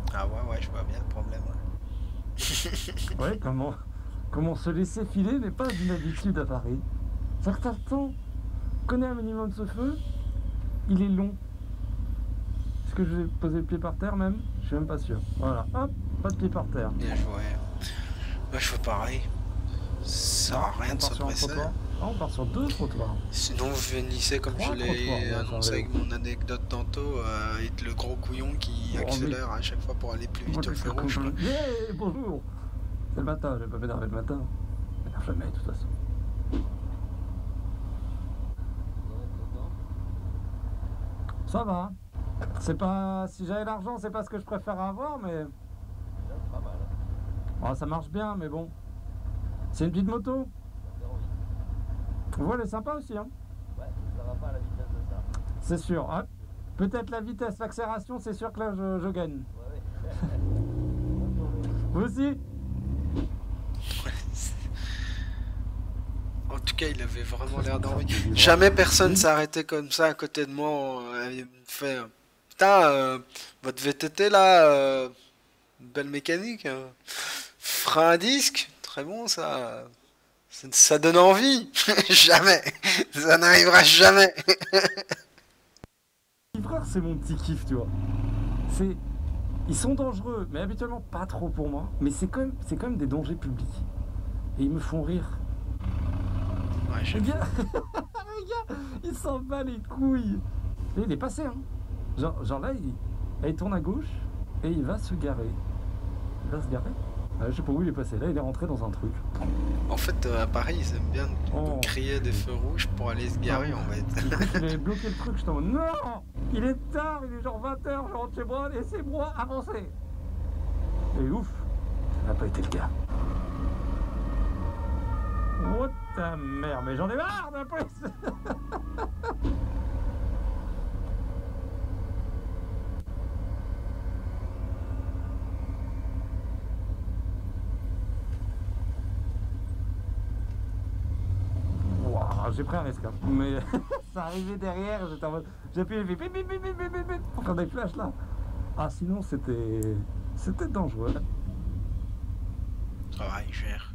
Voilà, ah ouais, je vois bien le problème. Ouais. Ouais, comment se laisser filer n'est pas une habitude à Paris. Certains temps, connaît un minimum ce feu, il est long. Est-ce que je vais poser le pied par terre même? Je suis même pas sûr. Voilà, hop, pas de pied par terre. Bien joué. Moi, je fais pareil. Ça sert à rien On de part se sur un presser. trottoir. Ah, on part sur 2 trottoirs. Sinon, vous finissez comme je Trois l'ai trottoirs, annoncé ouais, avec mon anecdote tantôt, avec le gros couillon qui Oh, accélère à chaque fois pour aller plus vite au feu rouge. Quoi. Yeah, bonjour. C'est le matin, je vais pas m'énerver le matin. Je m'énerve jamais de toute façon. Ça va. C'est pas... Si j'avais l'argent, c'est pas ce que je préfère avoir, mais... Oh, ça marche bien, mais bon. C'est une petite moto. Ouais, elle est sympa aussi, hein. Ouais, ça va pas à la vitesse de ça. C'est sûr. Ah, peut-être la vitesse, l'accélération, c'est sûr que là, je gagne. Ouais, Vous aussi? En tout cas, il avait vraiment l'air d'envie. Jamais personne s'est arrêté comme ça à côté de moi. Il me fait putain, votre VTT là, belle mécanique. Frein à disque, très bon ça. Ça donne envie. Jamais. Ça n'arrivera jamais. Mon petit frère, c'est mon petit kiff, tu vois. C'est... Ils sont dangereux, mais habituellement pas trop pour moi. Mais c'est quand même des dangers publics. Et ils me font rire. Ouais, Le gars, le gars, il s'en bat les couilles. Et il est passé, hein. Genre là, il tourne à gauche et il va se garer. Il va se garer. Je sais pas où il est passé. Là, il est rentré dans un truc. En fait, à Paris, ils aiment bien Oh. crier des feux rouges pour aller se garer, en fait. J'ai cru qu'il avait bloqué le truc. J'étais en mode non, il est tard, il est genre 20h, je rentre chez moi, laissez-moi avancer. Et ouf, ça n'a pas été le cas. Oh ta mère, mais j'en ai marre de la police. Wow, j'ai pris un risque, hein. Mais ça arrivait derrière, j'étais en mode... J'ai appuyé, j'ai fait bip, bip, bip, bip, bip, bip, pour faire des flashs là. Ah sinon c'était dangereux. Ça va, il gère.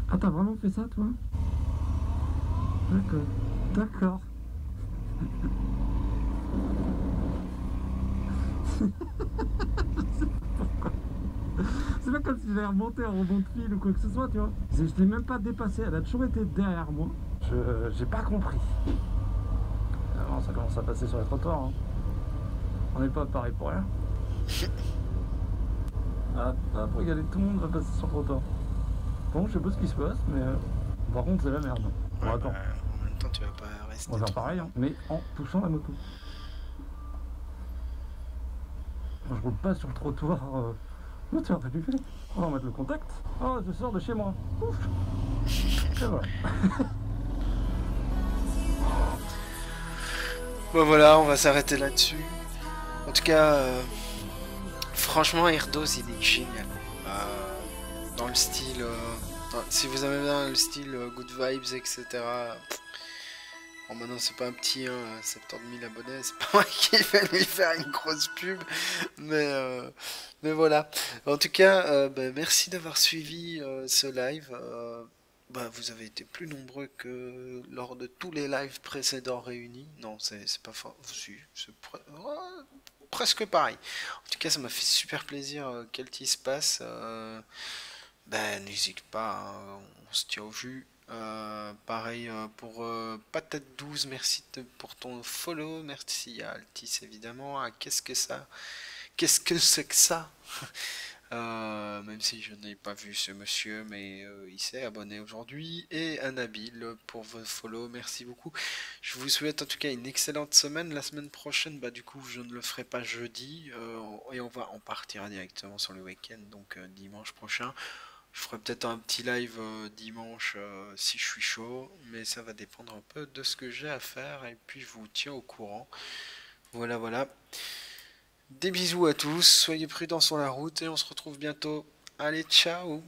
Ah, t'as vraiment fait ça, toi? D'accord. D'accord. C'est pas comme si j'avais remonté un rebond de fil ou quoi que ce soit, tu vois. Je l'ai même pas dépassé, elle a toujours été derrière moi. J'ai pas compris. Alors, ça commence à passer sur les trottoirs, hein. On n'est pas pareil pour rien. Ah, regardez, tout le monde va passer sur le trottoir. Bon, je sais pas ce qui se passe, mais par contre, c'est la merde. Bon, Ouais, attends, bah, en même temps, tu vas pas rester. on va faire trop- pareil, hein, mais en touchant la moto. Moi, je roule pas sur le trottoir. Oh, tiens, t'as du fait. On va mettre le contact. Oh, je sors de chez moi. Ouf. Et voilà. Bon, voilà, on va s'arrêter là-dessus. En tout cas, franchement, Erdos, il est génial. Dans le style. Si vous aimez bien le style Good Vibes, etc. Bon, maintenant, c'est pas un petit, hein, 70 000 abonnés, c'est pas moi qui vais lui faire une grosse pub, mais voilà. En tout cas, bah, merci d'avoir suivi ce live. Bah, vous avez été plus nombreux que lors de tous les lives précédents réunis. Non, c'est pas fort. Si, presque pareil. En tout cas, ça m'a fait super plaisir qu'Eltis se passe. Ben, n'hésite pas, hein, on se tient au jus. Pareil pour Patate 12, merci pour ton follow, merci à Altis évidemment, à qu'est-ce que c'est que ça même si je n'ai pas vu ce monsieur, mais il s'est abonné aujourd'hui, et à Nabil pour vos follow, merci beaucoup. Je vous souhaite en tout cas une excellente semaine. La semaine prochaine, bah du coup je ne le ferai pas jeudi, et on partira directement sur le week-end, donc dimanche prochain. Je ferai peut-être un petit live dimanche si je suis chaud, mais ça va dépendre un peu de ce que j'ai à faire, et puis je vous tiens au courant. Voilà, voilà. Des bisous à tous, soyez prudents sur la route et on se retrouve bientôt. Allez, ciao!